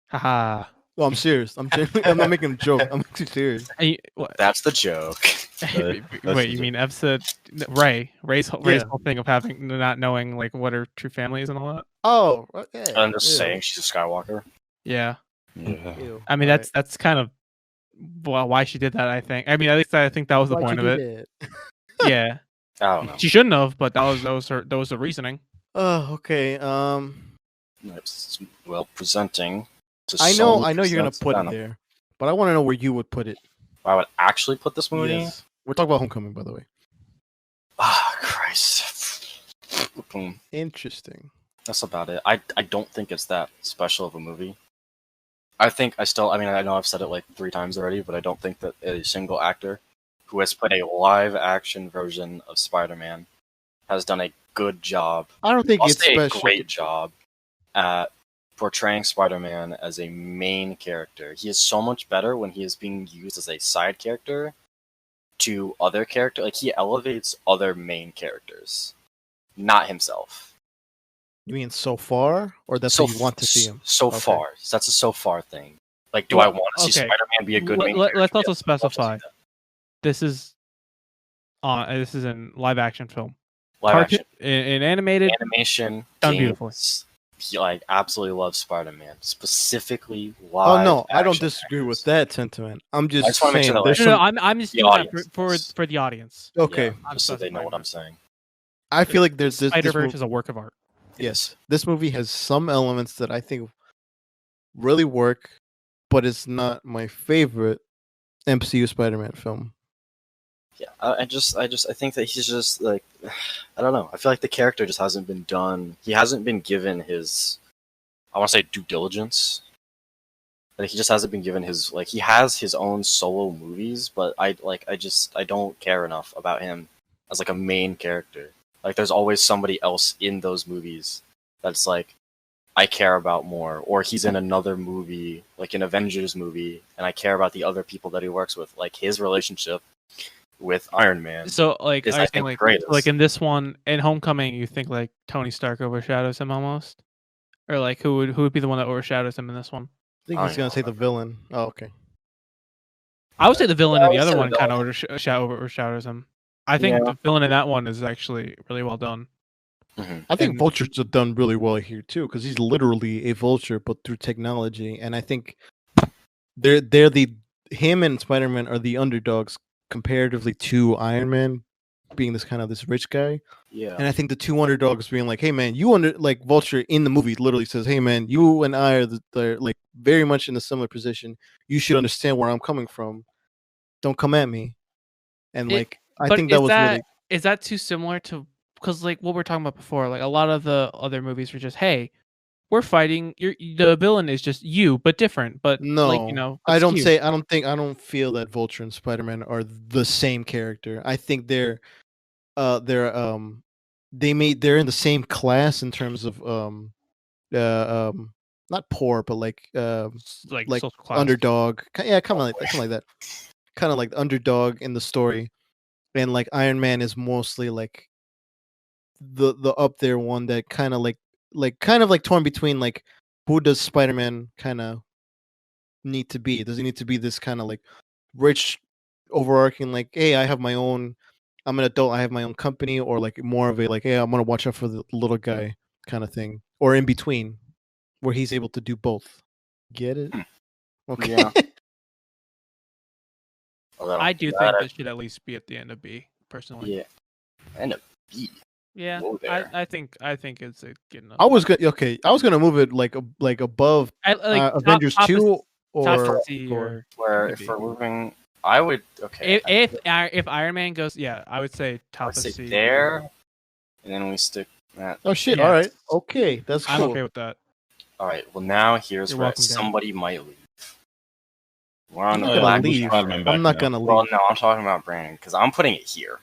haha. No, I'm serious. I'm not making a joke. I'm actually serious. What? That's the joke. Wait, you mean episode Ray's whole thing of not knowing like what her true family is and all that? Oh, yeah. I'm just saying she's a Skywalker. Yeah. Yeah. Ew. I mean Alright. that's kind of why she did that. I think. I mean, at least I think that was the Why'd point you of do it. that? Yeah, I don't know. she shouldn't have, but that was the reasoning. Oh, okay. It's, well, presenting. To I know you're gonna presents put it Venom. there, but I want to know where you would put it. I would actually put this movie. Yes. We're talking about Homecoming, by the way. Ah, Christ. Interesting. That's about it. I don't think it's that special of a movie. I know I've said it like 3 times already, but I don't think that a single actor who has played a live action version of Spider-Man has done a good job. I don't think I'll it's say a special. great job at portraying Spider-Man as a main character. He is so much better when he is being used as a side character to other characters. Like, he elevates other main characters, not himself. You mean so far, or that's what you want to see him? So Okay. far. That's a so far thing. Like, do I want to see okay. Spider-Man be a good main character? Let's also Yes, I'd love to see specify. that. This is in live action film. Live Cartoon action in animated. animation Done beautifully. games. He absolutely loves Spider-Man, specifically live. Oh no, I don't action disagree with actions. that sentiment. I'm I just just wanna make saying. sure that, there's No, some- I'm just The doing that audience. for the audience. okay, Yeah, I'm just so they know specifying what that. I'm saying. I feel like there's this. Spider-Verse is a work of art. Yes, this movie has some elements that I think really work, but it's not my favorite MCU Spider-Man film. Yeah, I think that he's just like, I don't know. I feel like the character just hasn't been done. He hasn't been given his, I want to say, due diligence. Like, he just hasn't been given his, like, he has his own solo movies, but I don't care enough about him as like a main character. Like, there's always somebody else in those movies that's like I care about more, or he's in another movie, like an Avengers movie, and I care about the other people that he works with, like his relationship with Iron Man. So like, is, are I you think, saying, greatest. like in this one in Homecoming, you think like Tony Stark overshadows him almost, or like who would be the one that overshadows him in this one? I think I he's don't gonna say the remember. villain. Oh, okay. I would say the villain I in the would other say one the kind of overshadows him. I think Yeah. the villain in that one is actually really well done. I think And- Vulture's done really well here too, because he's literally a vulture, but through technology. And I think him and Spider-Man are the underdogs comparatively to Iron Man, being this rich guy. Yeah. And I think the two underdogs being like, hey man, like Vulture in the movie literally says, hey man, you and I are like very much in a similar position. You should understand where I'm coming from. Don't come at me. And like, I but think that was really. Is that too similar to, because like what we're talking about before, like a lot of the other movies were just, hey, we're fighting. The villain is just you, but different. But No, like, you know, I it's don't you. say. I don't feel that Vulture and Spider-Man are the same character. I think they're they're in the same class in terms of not poor, but like like like social class. underdog. Yeah, kind of like that. Kind of like underdog in the story, and like Iron Man is mostly like the up there one that kind of like torn between like who does Spider-Man kind of need to be? Does he need to be this kind of like rich, overarching like, hey, I have my own, I'm an adult, I have my own company, or like more of a like, hey, I'm gonna watch out for the little guy kind of thing, or in between, where he's able to do both. Get it? Okay. Yeah. Well, I do that- think that should at least be at the end of B, personally. Yeah. And a B. Yeah, Whoa there. I think it's a good enough. I was gonna move it like above Avengers top 2 top or C or- or Where maybe. if we're moving, I would okay. if Iron Man goes, yeah, I would say I top would of say C. there, and then we stick that. oh shit! Yes. All right, okay, that's I'm cool. okay with that. All right. Well, now here's You're where welcome, Dan. somebody might leave. We're on I'm the not Yeah, gonna black. leave. Spider-Man back I'm not now. gonna leave. Well, no, I'm talking about Brandon because I'm putting it here.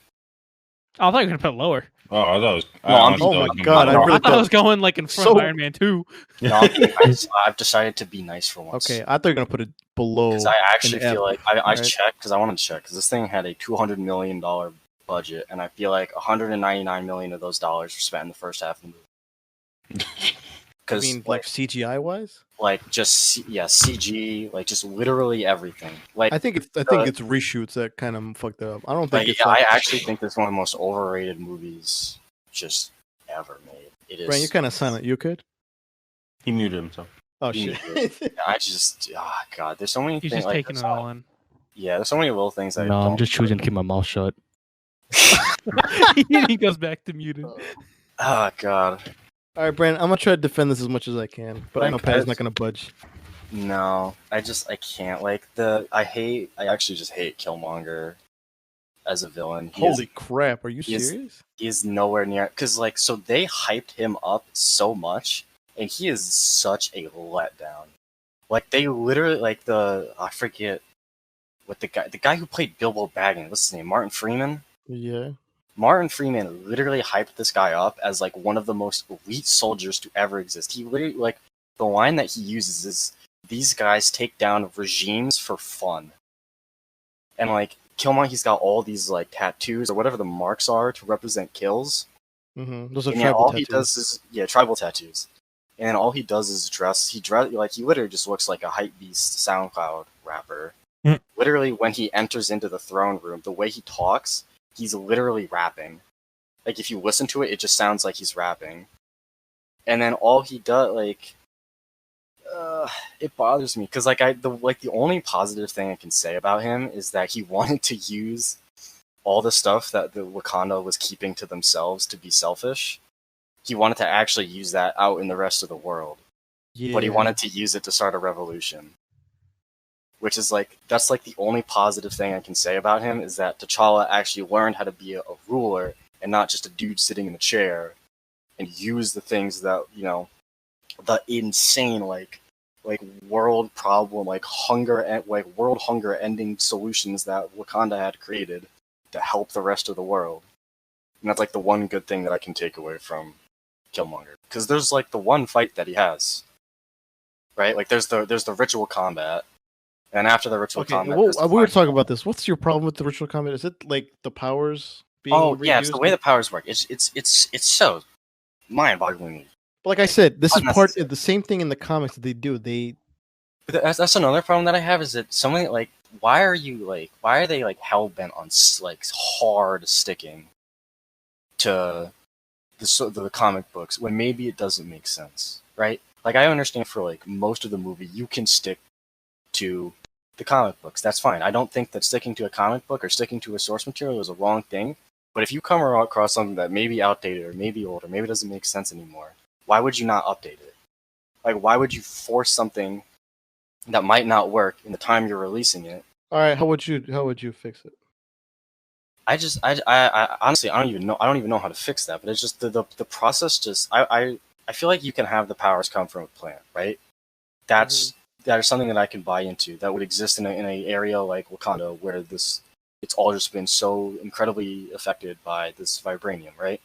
Oh, I thought you were gonna put it lower. Oh, I thought it was. No, I'm- honestly Oh thought it my was gonna God, be I lower. really I thought I thought- was going like in front So- of Iron Man 2. No, I'm being nice. I've decided to be nice for once. Okay, I thought you were gonna put it below. Because I actually an F, feel like I right? checked because I wanted to check because this thing had a $200 million budget, and I feel like 199 million of those dollars were spent in the first half of the movie. I Because mean, like CGI wise, CG, like just literally everything. Like I think it's reshoots that kind of fucked it up. I don't think Like, it's. yeah, Like, I actually think this is one of the most overrated movies just ever made. It is. Brian, you're kind of silent. You could. He muted himself. Oh You shit! I just, God, there's so many He's things. just like, taking it all in. Yeah, there's so many little things that. No, I'm don't just choosing to work. keep my mouth shut. He goes back to muted. Oh god. All right, Brandon, I'm gonna try to defend this as much as I can, but I know Like, Patty's not gonna budge. No, I can't. Like I actually just hate Killmonger as a villain. Holy crap, are you he is- serious? He is nowhere near, because like, so they hyped him up so much, and he is such a letdown. Like they literally, like I forget what the guy who played Bilbo Baggins, what's his name, Martin Freeman. Yeah. Martin Freeman literally hyped this guy up as like one of the most elite soldiers to ever exist. He literally, like, the line that he uses is, "These guys take down regimes for fun." And like Killmonger, he's got all these like tattoos or whatever the marks are to represent kills. Mm-hmm. Those are And tribal all tattoos. he does is tribal tattoos. And then all he does is dress. He literally just looks like a hype beast SoundCloud rapper. Mm. Literally, when he enters into the throne room, the way he talks, he's literally rapping. Like if you listen to it, it just sounds like he's rapping. And then all he does, like, it bothers me because the only positive thing I can say about him is that he wanted to use all the stuff that the Wakanda was keeping to themselves to be selfish. He wanted to actually use that out in the rest of the world, Yeah. but he wanted to use it to start a revolution. Which is like, that's like the only positive thing I can say about him, is that T'Challa actually learned how to be a ruler and not just a dude sitting in a chair, and use the things that, you know, the insane like world problem, like hunger and like world hunger ending solutions that Wakanda had created to help the rest of the world. And that's like the one good thing that I can take away from Killmonger, because there's like the one fight that he has, right? Like there's the ritual combat, and after the ritual Okay, combat, well, there's the we were final- talking about this. What's your problem with the ritual combat? Is it like the powers being Oh reduced? yeah, it's the way the powers work. It's so mind-boggling. But like I said, this is part Unnecessary. of the same thing in the comics that they do. But that's another problem that I have, is that something like, why are they like hell bent on like hard sticking to the comic books when maybe it doesn't make sense, right? Like I understand for like most of the movie you can stick to the comic books. That's fine. I don't think that sticking to a comic book or sticking to a source material is a wrong thing. But if you come across something that may be outdated or maybe old or maybe doesn't make sense anymore, why would you not update it? Like why would you force something that might not work in the time you're releasing it? All right, how would you fix it? I honestly, I don't even know how to fix that. But it's just the process. Just I feel like you can have the powers come from a plant, right? That is something that I can buy into. That would exist in a area like Wakanda, where it's all just been so incredibly affected by this vibranium, right?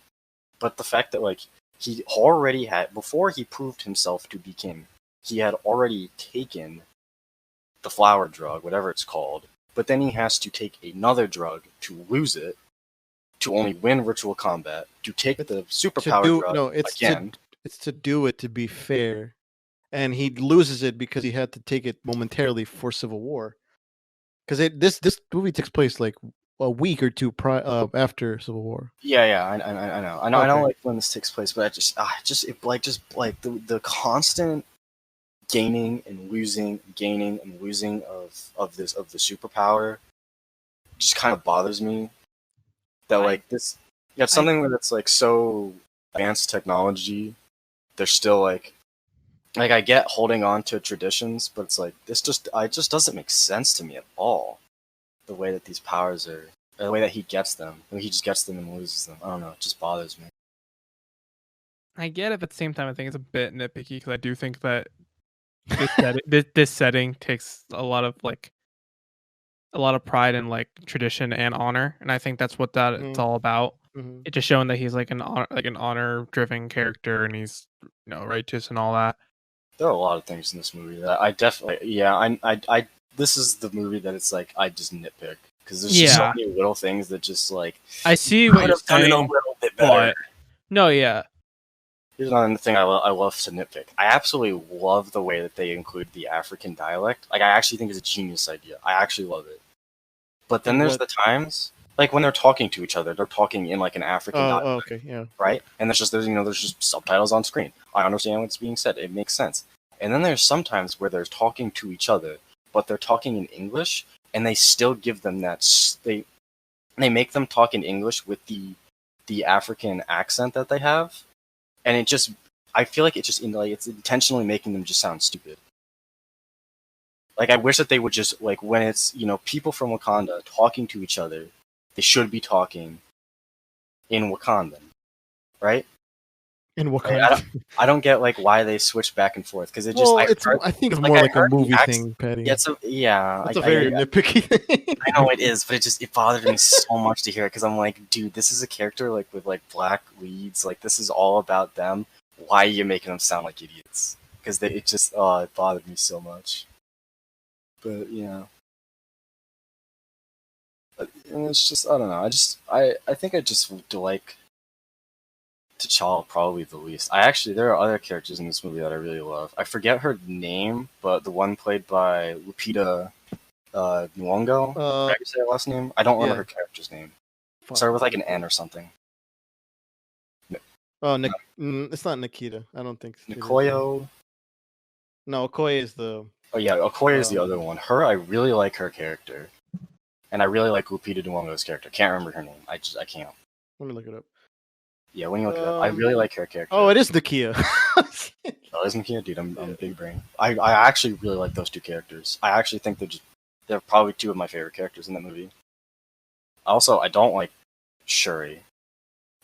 But the fact that like he already had, before he proved himself to be king, he had already taken the flower drug, whatever it's called, but then he has to take another drug to lose it, to only win ritual combat, to take the superpower drug again. It's to do it to be fair, and he loses it because he had to take it momentarily for Civil War. Because this movie takes place like a week or two after Civil War. Yeah, I know. I know like when this takes place, but the constant gaining and losing of the superpower just kind of bothers me. That like this, yeah, it's something that's like so advanced technology. They're still like I get holding on to traditions, but it's like it just doesn't make sense to me at all. The way that these powers are, the way that he gets them, he just gets them and loses them. I don't know. It just bothers me. I get it, but at the same time, I think it's a bit nitpicky because I do think that this setting takes a lot of pride in like tradition and honor, and I think that's what it's all about. Mm-hmm. It's just showing that he's like an honor driven character, and he's righteous and all that. There are a lot of things in this movie that I definitely, I this is the movie that it's like I just nitpick because there's just so many little things that just like I see what you're saying, a little bit better. but no, yeah. Here's another thing I love to nitpick. I absolutely love the way that they include the African dialect. Like I actually think it's a genius idea. I actually love it. But then there's the times like when they're talking to each other, they're talking in like an African dialect. Okay, yeah. Right? And there's just subtitles on screen. I understand what's being said. It makes sense. And then there's sometimes where they're talking to each other, but they're talking in English, and they still give them that they make them talk in English with the African accent that they have, and it just I feel like it's intentionally making them just sound stupid. Like, I wish that they would just, like, when it's, people from Wakanda talking to each other, they should be talking in Wakandan, right? In Like, Wakanda. I don't get, like, why they switch back and forth, because Well, I think it's more like a movie thing, Patty. Yeah, it's a very nitpicky thing. I know it is, but it bothered me so much to hear it, because I'm like, dude, this is a character, like, with, like, black leads, like, this is all about them. Why are you making them sound like idiots? Because it bothered me so much. But and it's just, I don't know. I think I just like T'Challa probably the least. There are other characters in this movie that I really love. I forget her name, but the one played by Lupita Nyong'o. Did I say her last name? I don't remember her character's name. Started with like an N or something. It's not Nikita. I don't think. Nikoyo. No, Okoye is the. Oh yeah, Okoye is the other one. I really like her character, and I really like Lupita Nyong'o's character. Can't remember her name. I can't. Let me look it up. Yeah, when you look it up, I really like her character. Oh, it is Nakia. Oh, isn't Nakia? Dude, I'm big brain. I actually really like those two characters. I actually think they're probably two of my favorite characters in that movie. Also, I don't like Shuri,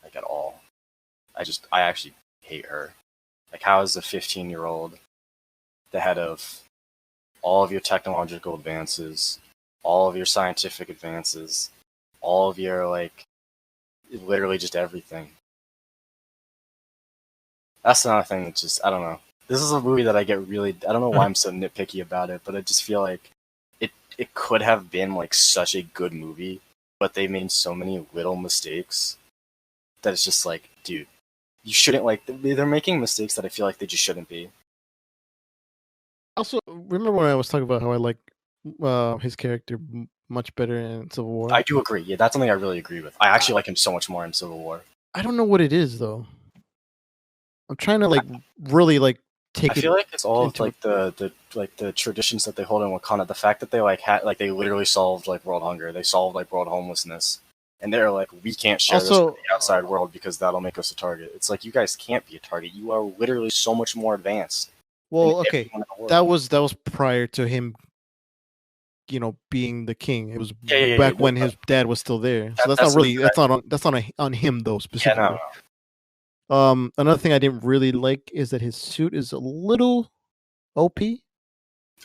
like, at all. I actually hate her. Like, how is a 15-year-old the head of all of your technological advances, all of your scientific advances, all of your, like, literally just everything? That's another thing that just, I don't know. This is a movie that I don't know why I'm so nitpicky about it, but I just feel like it could have been, like, such a good movie, but they made so many little mistakes that it's just like, dude, you shouldn't, like, they're making mistakes that I feel like they just shouldn't be. Also, remember when I was talking about how I like his character much better in Civil War? I do agree. Yeah, that's something I really agree with. I actually like him so much more in Civil War. I don't know what it is, though. I'm trying to, like, really, like, take it. I feel like it's all of, like, the traditions that they hold in Wakanda. The fact that they, like, they literally solved, like, world hunger. They solved, like, world homelessness. And they're like, we can't share this with the outside world because that'll make us a target. It's like, you guys can't be a target. You are literally so much more advanced. Well, okay, that was prior to him, being the king. It was back when his dad was still there. So that's not on him though specifically. Yeah, no. Another thing I didn't really like is that his suit is a little OP. A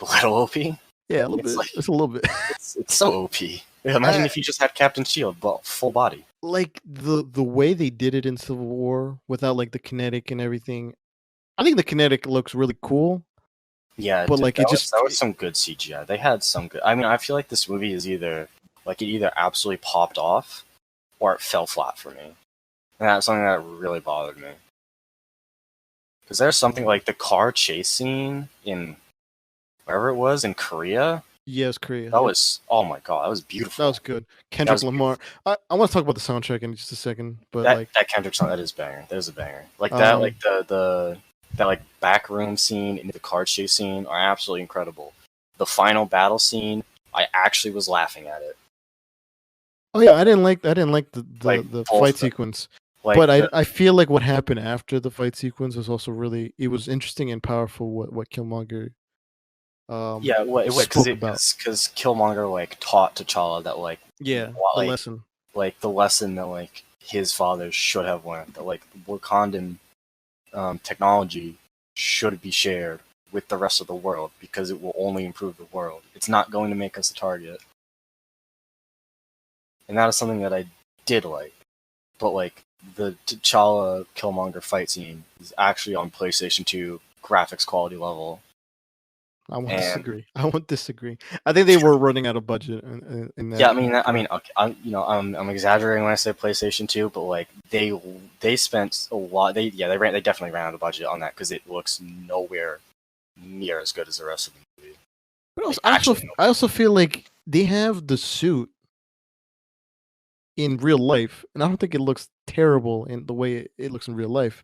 little OP? Yeah, a little bit. Like, it's a little bit. It's so OP. Imagine if you just had Captain Shield, full body. Like the way they did it in Civil War without, like, the kinetic and everything. I think the kinetic looks really cool. Yeah, but like that was some good CGI. They had some good. I mean, I feel like this movie is it either absolutely popped off or it fell flat for me, and that's something that really bothered me. Because there's something like the car chase scene in wherever it was in Korea. Yes, Korea. That was, oh my god, that was beautiful. That was good. Kendrick Lamar. I want to talk about the soundtrack in just a second, but that Kendrick song, that is banger. That is a banger. Like that, like that, like, back room scene and the car chase scene are absolutely incredible. The final battle scene, I actually was laughing at it. Oh yeah, I didn't like the fight sequence. Like, but I feel like what happened after the fight sequence was also it was interesting and powerful. What Killmonger. Yeah, because Killmonger, like, taught T'Challa that, like, the lesson, like the lesson that, like, his father should have learned, that, like, Wakandan technology should be shared with the rest of the world because it will only improve the world. It's not going to make us a target, and that is something that I did like. But, like, the T'Challa Killmonger fight scene is actually on PlayStation 2 graphics quality level. I won't disagree. I think they were running out of budget in that. Yeah, I mean, okay, I'm exaggerating when I say PlayStation 2, but, like, they spent a lot. They definitely ran out of budget on that because it looks nowhere near as good as the rest of the movie. But I also feel like they have the suit in real life, and I don't think it looks terrible in the way it looks in real life.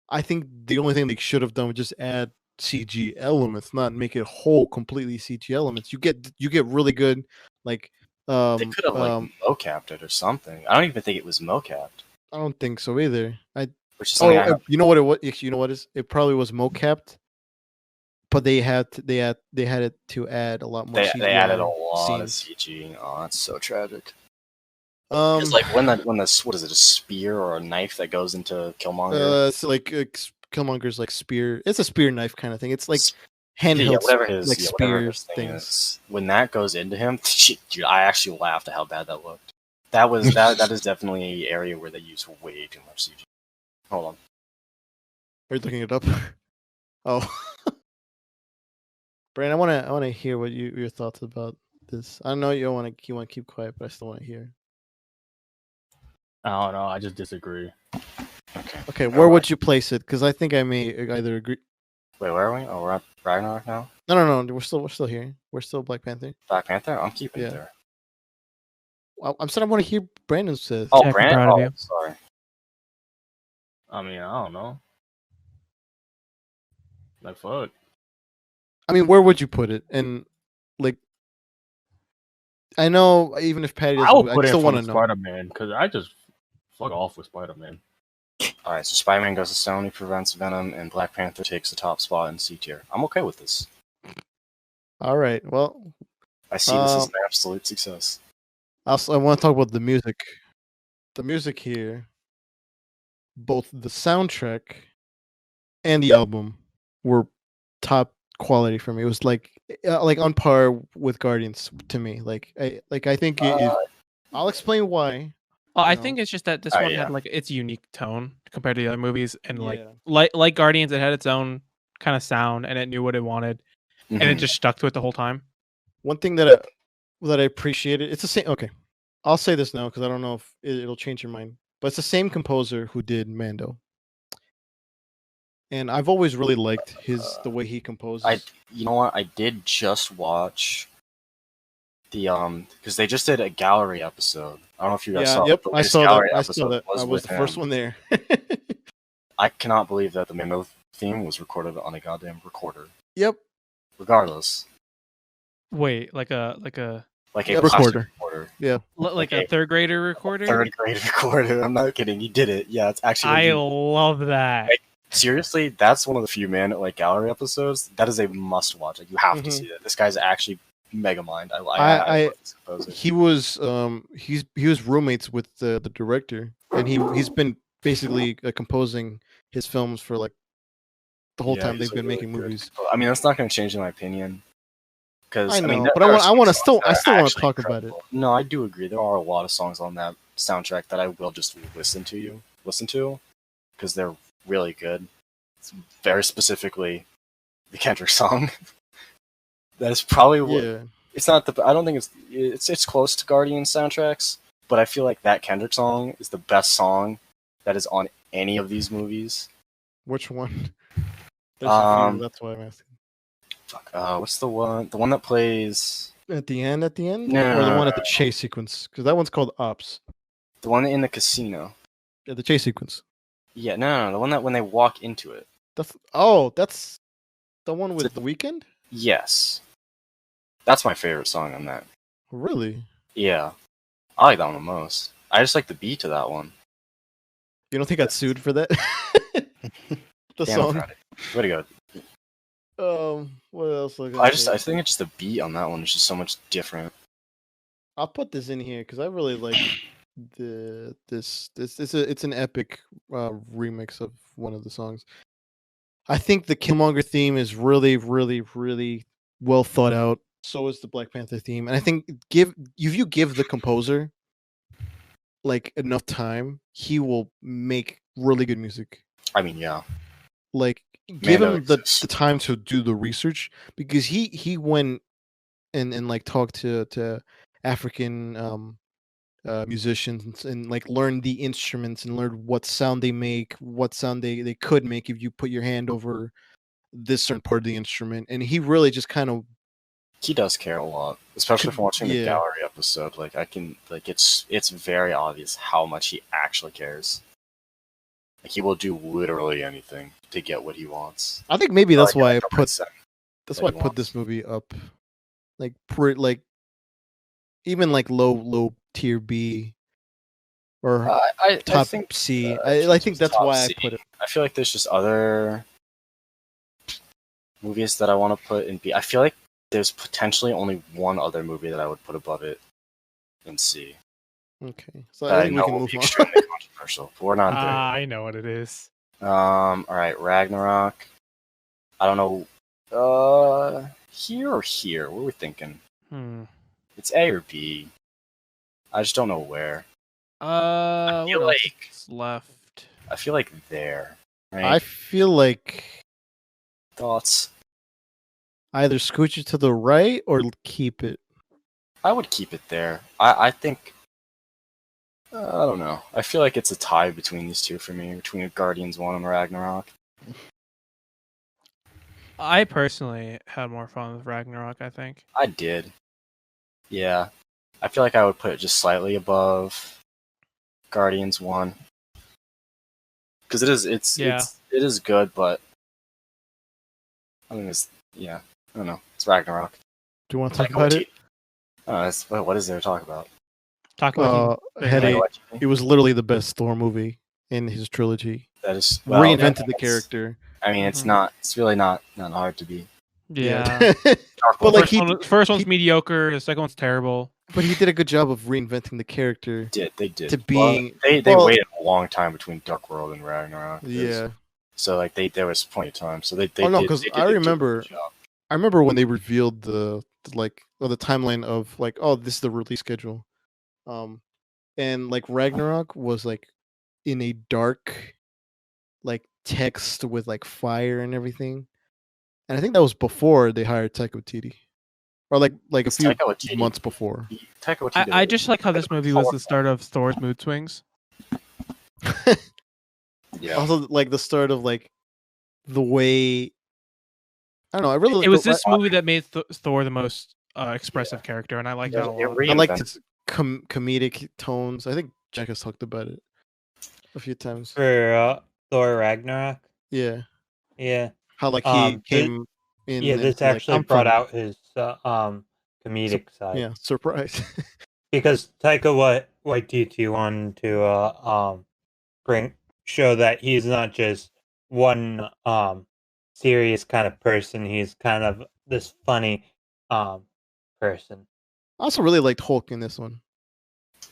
I think the only thing they should have done was just add CG elements, not make it whole completely CG elements. You get really good, like, They could have like mocapped it or something. I don't even think it was mocapped. I don't think so either. Which is something I have. You know what it was? You know what is? It probably was mocapped, but they had it to add a lot more. They CGI added a lot of scenes. CG. Oh, that's so tragic. It's like when this what is it, a spear or a knife that goes into Killmonger? It's like Killmonger's like spear. It's a spear knife kind of thing. It's like Yeah, handheld, whatever his like whatever spear his thing things. is. When that goes into him, dude, I actually laughed at how bad that looked. That was that is definitely an area where they use way too much CG. Hold on. Are you looking it up? Oh, Brian, I want to hear what your thoughts about this. I know you want to keep quiet, but I still want to hear. I don't know. I just disagree. Okay, where would you place it? Because I think I may either agree. Wait, where are we? Oh, we're at Ragnarok now. No. We're still here. We're still Black Panther. Black Panther. I'm keeping Yeah. it there. I'm saying I want to hear Brandon says. Oh, Jack, I'm Brandon. proud of Oh, you. sorry. I mean, I don't know. Like, fuck. I mean, where would you put it? And like, I know even if Patty I will doesn't, I put it still in want front to of know. Spider-Man because I just fuck off with Spider-Man. All right, so Spider-Man goes to Sony, prevents Venom, and Black Panther takes the top spot in C tier. I'm okay with this. All right. Well, I see this as an absolute success. I want to talk about the music. The music here, both the soundtrack and the album were top quality for me. It was like on par with Guardians to me. I think I'll explain why. Well, I You know. think it's just that this Oh, one yeah. had like its unique tone compared to the other movies, and Yeah. like Guardians, it had its own kind of sound, and it knew what it wanted, and it Mhm. just stuck to it the whole time. One thing that I appreciated, it's the same. Okay, I'll say this now because I don't know if it'll change your mind, but it's the same composer who did Mando, and I've always really liked the way he composes. You know what? I did just watch the because they just did a gallery episode. I don't know if you guys saw. Yep, the I latest saw that. gallery I saw episode that. I was with the first him. one there. I cannot believe that the Mando theme was recorded on a goddamn recorder. Yep. Regardless, Wait, like a like Yeah, a plastic recorder. recorder, like Okay. a third grader recorder. third grade recorder. I'm not kidding. He did it. Yeah, it's actually. I love that. Seriously, that's one of the few gallery episodes that is a must watch. Like you have to Mhm. see that. This guy's actually mega mind. I I- love this composer. He was he was roommates with the director, and he's been basically composing his films for like the whole Yeah, time he's they've been a really making good movies. composer. I mean, that's not going to change in my opinion. Because I know, mean, but there are I some want to songs still that I are still want to actually talk about it. incredible. No, I do agree. There are a lot of songs on that soundtrack that I will just listen to because they're really good. It's very specifically the Kendrick song. That is probably what. Yeah, It's not the. I don't think it's close to Guardian soundtracks, but I feel like that Kendrick song is the best song that is on any of these movies. which one? There's a few. Um, That's why I'm asking. Fuck. What's the one? The one that plays At the end, No, or the no, one at the chase sequence? Because that one's called Ops. the one in the casino. Yeah, the chase sequence. Yeah, no, the one that when they walk into it. That's the one with it- the weekend. Yes, that's my favorite song on that. Really? Yeah, I like that one the most. I just like the beat to that one. You don't think I got sued for that? The Damn, song. Friday. Way to go. What else? I think it's just the beat on that one is just so much different. I'll put this in here because I really like this. It's an epic remix of one of the songs. I think the Killmonger theme is really, really, really well thought out. So is the Black Panther theme, and I think if you give the composer like enough time, he will make really good music. I mean, yeah. Like give Mando him the exists. time to do the research because he went and like talked to African musicians and like learned the instruments and learned what sound they make, what sound they could make if you put your hand over this certain part of the instrument, and he really just kind of He does care a lot, especially from watching the Yeah. gallery episode. Like I can, like it's very obvious how much he actually cares. Like he will do literally anything to get what he wants. I think maybe that's Like, why I like a put mindset that's that why I he put wants. this movie up like even like low tier B or I top think C. Avengers I think was that's top why C. I put it. I feel like there's just other movies that I want to put in B. I feel like there's potentially only one other movie that I would put above it in C. Okay, so That I I think we know can will move be on. extremely controversial. But we're not there. I know what it is. All right, Ragnarok. I don't know. Here or here? What are we thinking? It's A or B. I just don't know where. What feel else like- is left? I feel like there. Right? I feel like Thoughts? either scooch it to the right or keep it. I would keep it there. I think. I don't know. I feel like it's a tie between these two for me, between Guardians 1 and Ragnarok. I personally had more fun with Ragnarok, I think. I did. Yeah. I feel like I would put it just slightly above Guardians 1. Because it is good, but I think I don't know. It's Ragnarok. Do you want to talk Taika about it? Waititi. What is there to talk about? Talk about Had Taika a, Waititi? it was literally the best Thor movie in his trilogy. That is Reinvented the character. I mean, it's Mhm. not. It's really not hard to be. Yeah. Dark But World like First one's he- mediocre. The second one's terrible. but he did a good job of reinventing the character. they did. to Well, being- they well- waited a long time between Dark World and Ragnarok. Yeah, So like there was plenty of time. So they Oh, no, did- 'cause they did I a good remember- job. I remember when they revealed the timeline of like, oh, this is the release schedule, and like Ragnarok was like in a dark, like text with like fire and everything, and I think that was before they hired Taika Waititi, or like a It's few Taika Waititi. months before. Taika Waititi I did just like how this movie was the start of Thor's mood swings. Yeah. Also, like the start of like the way. I don't know. I really It was the- this movie that made Thor the most expressive character, and I like that a lot. I liked reinvented- his comedic tones. I think Jack has talked about it a few times. For Thor Ragnarok. Yeah, Yeah. how like he This- came in. Yeah, and this like, actually I'm brought funny. out his comedic side. Yeah, surprise. Because Taika Waititi wanted to show that he's not just one serious kind of person. He's kind of this funny person. I also really liked Hulk in this one.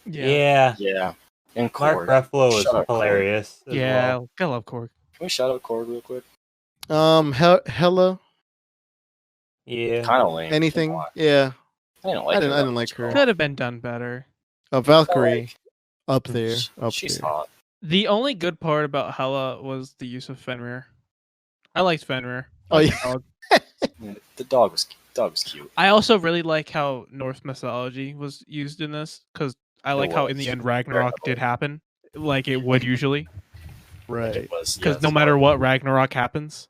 Yeah. Yeah. And Mark Korg. Ruffalo was Shut up, Korg. hilarious. As Yeah, well. gotta love Korg. Can we shout out Korg real quick? Hella Yeah. Kind of lame. anything? Why? Yeah, I didn't like. I didn't her that like much her. at all. Could have been done better. Valkyrie up there, She's there. hot. The only good part about Hela was the use of Fenrir. I liked Fenrir. Oh, I yeah. liked the dog. Yeah, the dog was cute. I also really like how Norse mythology was used in this because I like how in the was. end Ragnarok did happen, like it would usually. Right. It was Because yes. no matter what, Ragnarok happens.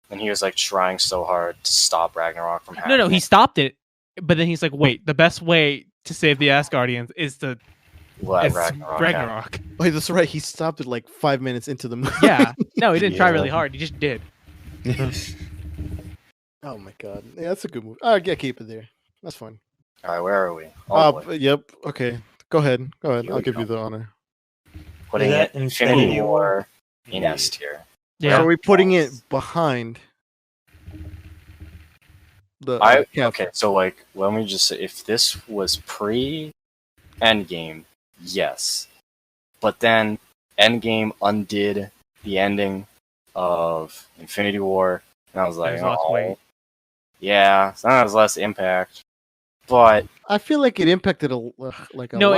And he was like trying so hard to stop Ragnarok from happening. No, he stopped it, but then he's like, "Wait, the best way to save the Asgardians is to let is Ragnarok. happen. Ragnarok." Oh, that's right. He stopped it like 5 minutes into the movie. Yeah, no, he didn't try Yeah. really hard. He just did. Oh my god. Yeah, that's a good movie. I keep it there. That's fine. All right, where are we? Oh, boy. Yep. Okay. Go ahead. Here I'll we give go. you the honor. Putting that it Infinity Infinity War in Indeed. S tier. So Yeah, are we putting it behind the cap? Okay, so like, let me just say, if this was pre Endgame, yes, but then Endgame undid the ending of Infinity War, and I was like, There's less oh, weight. yeah, so that has less impact, but I feel like it impacted a no, lot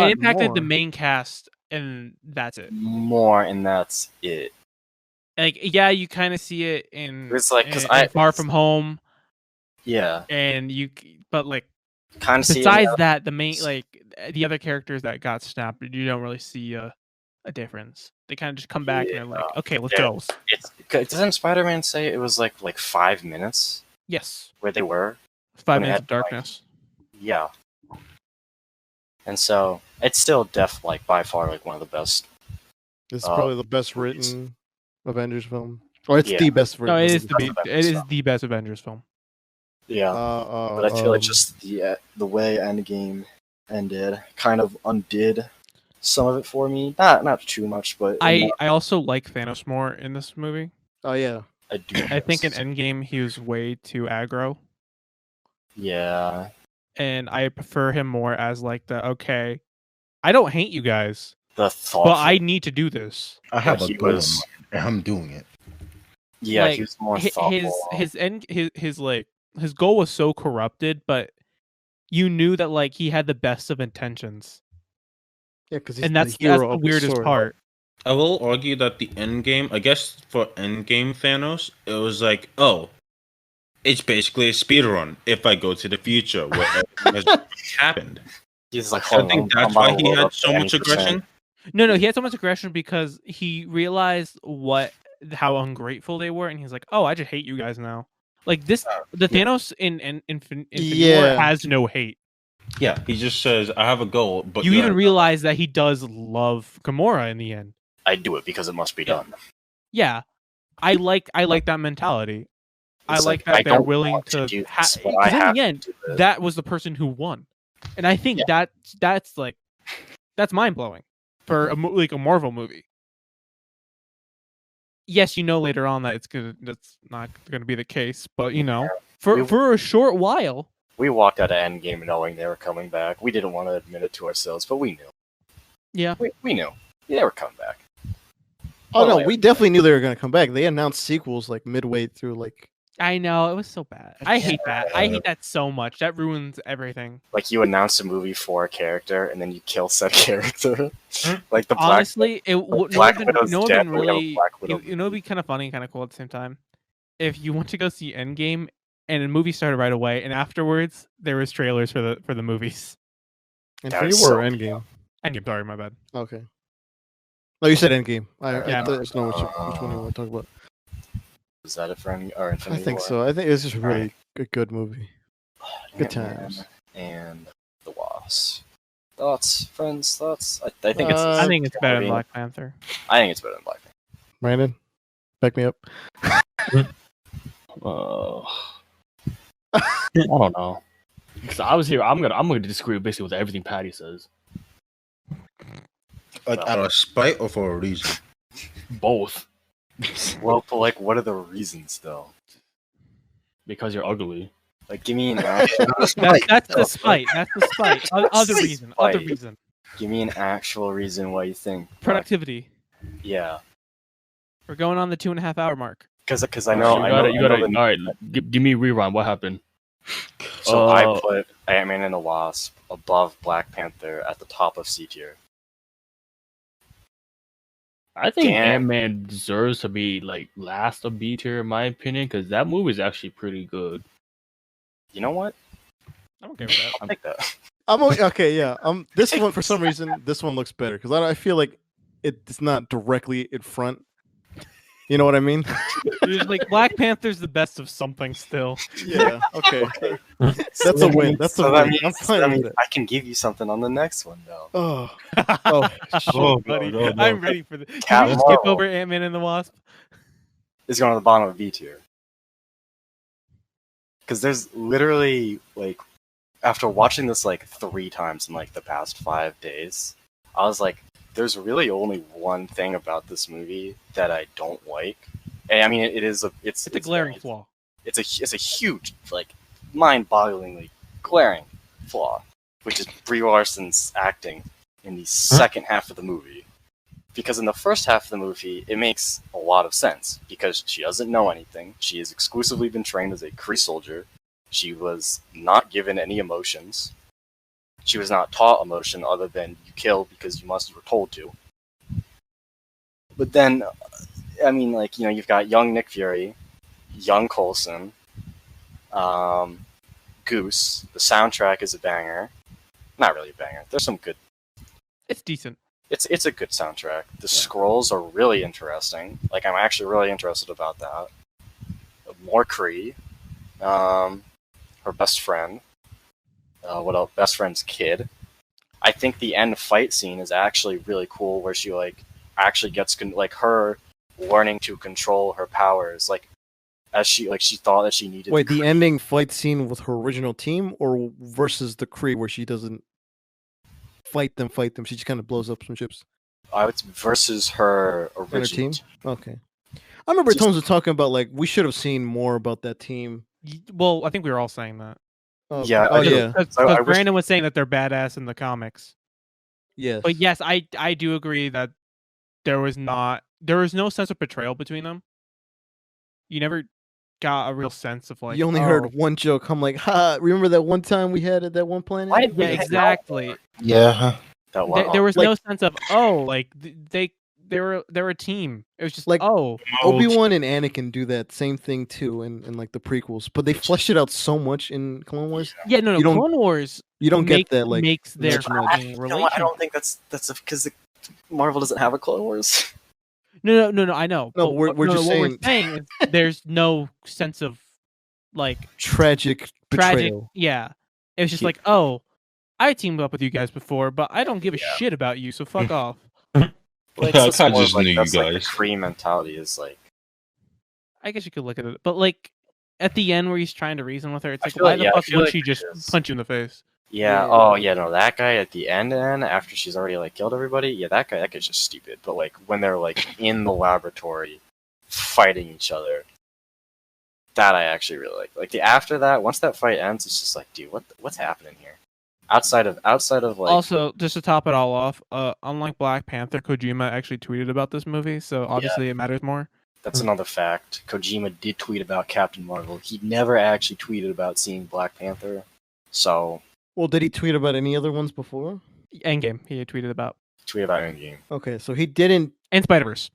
it impacted the more. main cast, and that's it. more, and that's it. Like, yeah, you kind of see it in It's like, 'cause in Far From Home, Yeah, and but like kind of see. besides that, the main the other characters that got snapped, you don't really see a difference. They kind of just come back and they're like, okay, let's Yeah. go. Doesn't Spider-Man say it was like 5 minutes Yes, where they were? 5 When it minutes had, of darkness. Yeah. And so it's still like by far like one of the best. It's probably the best movies. written Avengers film. Or it's Yeah. the best written. No, it is Avengers the film. Avengers it is film. the best Avengers film. Yeah, but I feel like just the way Endgame ended kind of undid some of it for me. Not too much, but I also like Thanos more in this movie. Oh yeah. I do. I think in Endgame he was way too aggro, Yeah, and I prefer him more as like the okay, I don't hate you guys, the thoughtful. but I need to do this. I have Like, a he goal in was- mind, and I'm doing it. Yeah, Like, he was more hi- thoughtful. his goal was so corrupted, but you knew that like he had the best of intentions, Yeah, because he's and that's the hero the of weirdest story. part. I will argue that the end game, I guess for end game Thanos, it was like, oh, it's basically a speed run if I go to the future where everything has happened. He's like, I hold think on, that's I'm why about to he load had up so much 20%. aggression. No, he had so much aggression because he realized how ungrateful they were, and he's like, "Oh, I just hate you guys now." Like this, the Thanos in Infinity War Yeah. has no hate. Yeah, he just says, I have a goal, but You you're even like, realize that he does love Gamora in the end. I do it because it must be done. Yeah, I like that mentality. I It's like like, I that they're don't willing want to to. do Because this, but I in have the to end, do this. that was the person who won, and I think that's like that's mind blowing for a Marvel movie. Yes, you know later on that that's not gonna be the case, but you know, for a short while, We walked out of Endgame knowing they were coming back. We didn't want to admit it to ourselves, but we knew. yeah. We knew. They were coming back. Oh no, Well, we definitely knew they were gonna come back. They announced sequels like midway through, like I know it was so bad. I hate that. I hate that so much. That ruins everything. Like you announce a movie for a character and then you kill said character. Like the Black. Honestly, it would Black Widow's no one dead, been but we have a really. Black Widow You know, it'd be kind of funny and kind of cool at the same time. If you went to go see Endgame and the movie started right away, and afterwards there was trailers for the movies. Infinity is War so or Endgame. Endgame, sorry, my bad. Okay. No, you said Endgame. I Yeah. just know which one you want to talk about. Is that it for or Infinity I think War? so. I think it's just really Alright. a good movie. Good Ant-Man times. And the Wasp. Thoughts, friends? Thoughts? I think it's. I think it's better than movie. Black Panther. I think it's better than Black Panther. Brandon, back me up. I don't know. Because I was here. I'm gonna disagree basically with everything Patty says. like out of spite or for a reason? Both. Well, but like, what are the reasons though? Because you're ugly. Like, give me an actual. That's the spite. That's the spite. Other reason. Other Spite. reason. Give me an actual reason why you think. Productivity. Yeah, We're going on the 2.5 hour mark. because I know. You gotta. All right, give me a rewind. What happened? So I put Ant-Man and the Wasp above Black Panther at the top of C tier. I think Damn. Ant-Man deserves to be like last of B tier in my opinion because that movie is actually pretty good. You know what? I'm okay with that. I'll take that. Okay, yeah. This one for some reason this one looks better because I feel like it's not directly in front. You know what I mean? You're just like Black Panther's the best of something still. Yeah. Okay. That's a win. That's a So that win. means, I'm fine that with means it. I can give you something on the next one though. Oh. Oh. Oh, buddy. no. I'm ready for this. Can Cat we just skip Marvel. over Ant-Man and the Wasp? It's going to the bottom of B tier. Because there's literally like, after watching this like 3 times in like the past 5 days, I was like, there's really only one thing about this movie that I don't like. And I mean, it's It's a glaring flaw. It's a huge, like, mind-bogglingly glaring flaw, which is Brie Larson's acting in the second half of the movie. Because in the first half of the movie, it makes a lot of sense because she doesn't know anything. She has exclusively been trained as a Kree soldier. She was not given any emotions. She was not taught emotion other than you kill because you must, you were told to. But then, I mean, like, you know, you've got young Nick Fury, young Coulson, Goose. The soundtrack is a banger. Not really a banger. There's some good. It's decent. It's a good soundtrack. The scrolls are really interesting. Like, I'm actually really interested about that. More Kree. Her best friend. What else? Best friend's kid. I think the end fight scene is actually really cool, where she like actually gets like her learning to control her powers. Like, as she thought that she needed. Wait, the ending fight scene with her original team, or versus the Kree where she doesn't fight them? She just kind of blows up some ships. It's versus her And her original team. Okay. I remember Just- Tones was talking about like we should have seen more about that team. Well, I think we were all saying that. Oh, Yeah, Oh I do. yeah. Because So I wish- Brandon was saying that they're badass in the comics. Yes. But yes, I do agree that there was no sense of betrayal between them. You never got a real sense of like you only oh, heard one joke. I'm like, ha! Remember that one time we had at that one planet? Why did we yeah, hang out exactly. Yeah. that one. There was Like- no sense of like they were a team. It was just Like- oh Obi-Wan and Anakin do that same thing too in like the prequels, but they flesh it out so much in Clone Wars. yeah no you don't Clone Wars You don't make- get that like makes their nudge, nudge. fucking You know what? relationship. I don't think that's because Marvel doesn't have a Clone Wars. No, I know. No, but we're what just we're saying is there's no sense of like tragic tragic. betrayal. Yeah, it was just Yeah. like, oh, I teamed up with you guys before, but I don't give a Yeah. shit about you, so fuck off. Like, I that's kinda more just like, knew you that's like the guys. Kree mentality is like. I guess you could look at it, but like at the end where he's trying to reason with her, it's I like, feel why like- the yeah, I fuck feel would like she it just is. punch you in the face? Yeah. Yeah. Oh, yeah. No, that guy at the end, after she's already like killed everybody. Yeah, that guy's just stupid. But like when they're like in the laboratory fighting each other, that I actually really like. Like the after that, once that fight ends, it's just like, dude, what's happening here? Outside of like. Also, just to top it all off, unlike Black Panther, Kojima actually tweeted about this movie, so obviously it matters more. That's another fact. Kojima did tweet about Captain Marvel. He never actually tweeted about seeing Black Panther. So Well, did he tweet about any other ones before? Endgame, he had tweeted about, tweet about Endgame Okay, so he didn't. and Spider-Verse.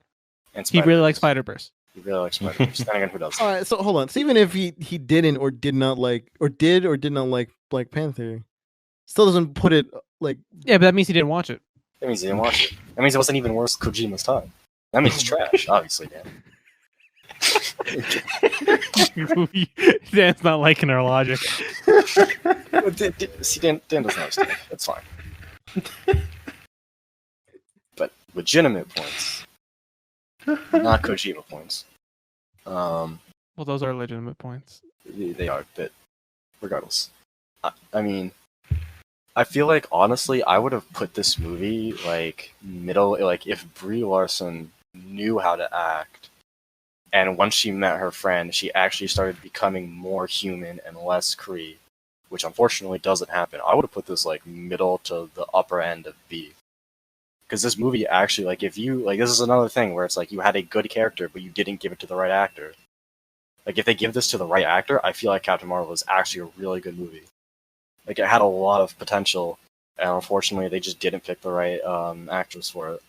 and He really likes Spider-Verse. Spider-Verse. He really likes Spider-Verse. Then again, who doesn't? All right, so hold on. So even if he didn't or did not like or did not like Black Panther, still doesn't put it like Yeah, but that means he didn't watch it. That means he didn't watch it. That means it wasn't even worth Kojima's time. That means it's trash, obviously, Dan. Dan's not liking our logic. See, Dan doesn't understand. That's fine. But legitimate points, not Kojima points. Well, those are legitimate points. They are, but regardless. I mean, I feel like, honestly, I would have put this movie, like, like, if Brie Larson knew how to act, and once she met her friend, she actually started becoming more human and less Kree, which unfortunately doesn't happen. I would have put this, like, middle to the upper end of B. Because this movie actually, like, if you, like, this is another thing where it's like you had a good character, but you didn't give it to the right actor. Like, if they give this to the right actor, I feel like Captain Marvel is actually a really good movie. Like, it had a lot of potential, and unfortunately, they just didn't pick the right actress for it,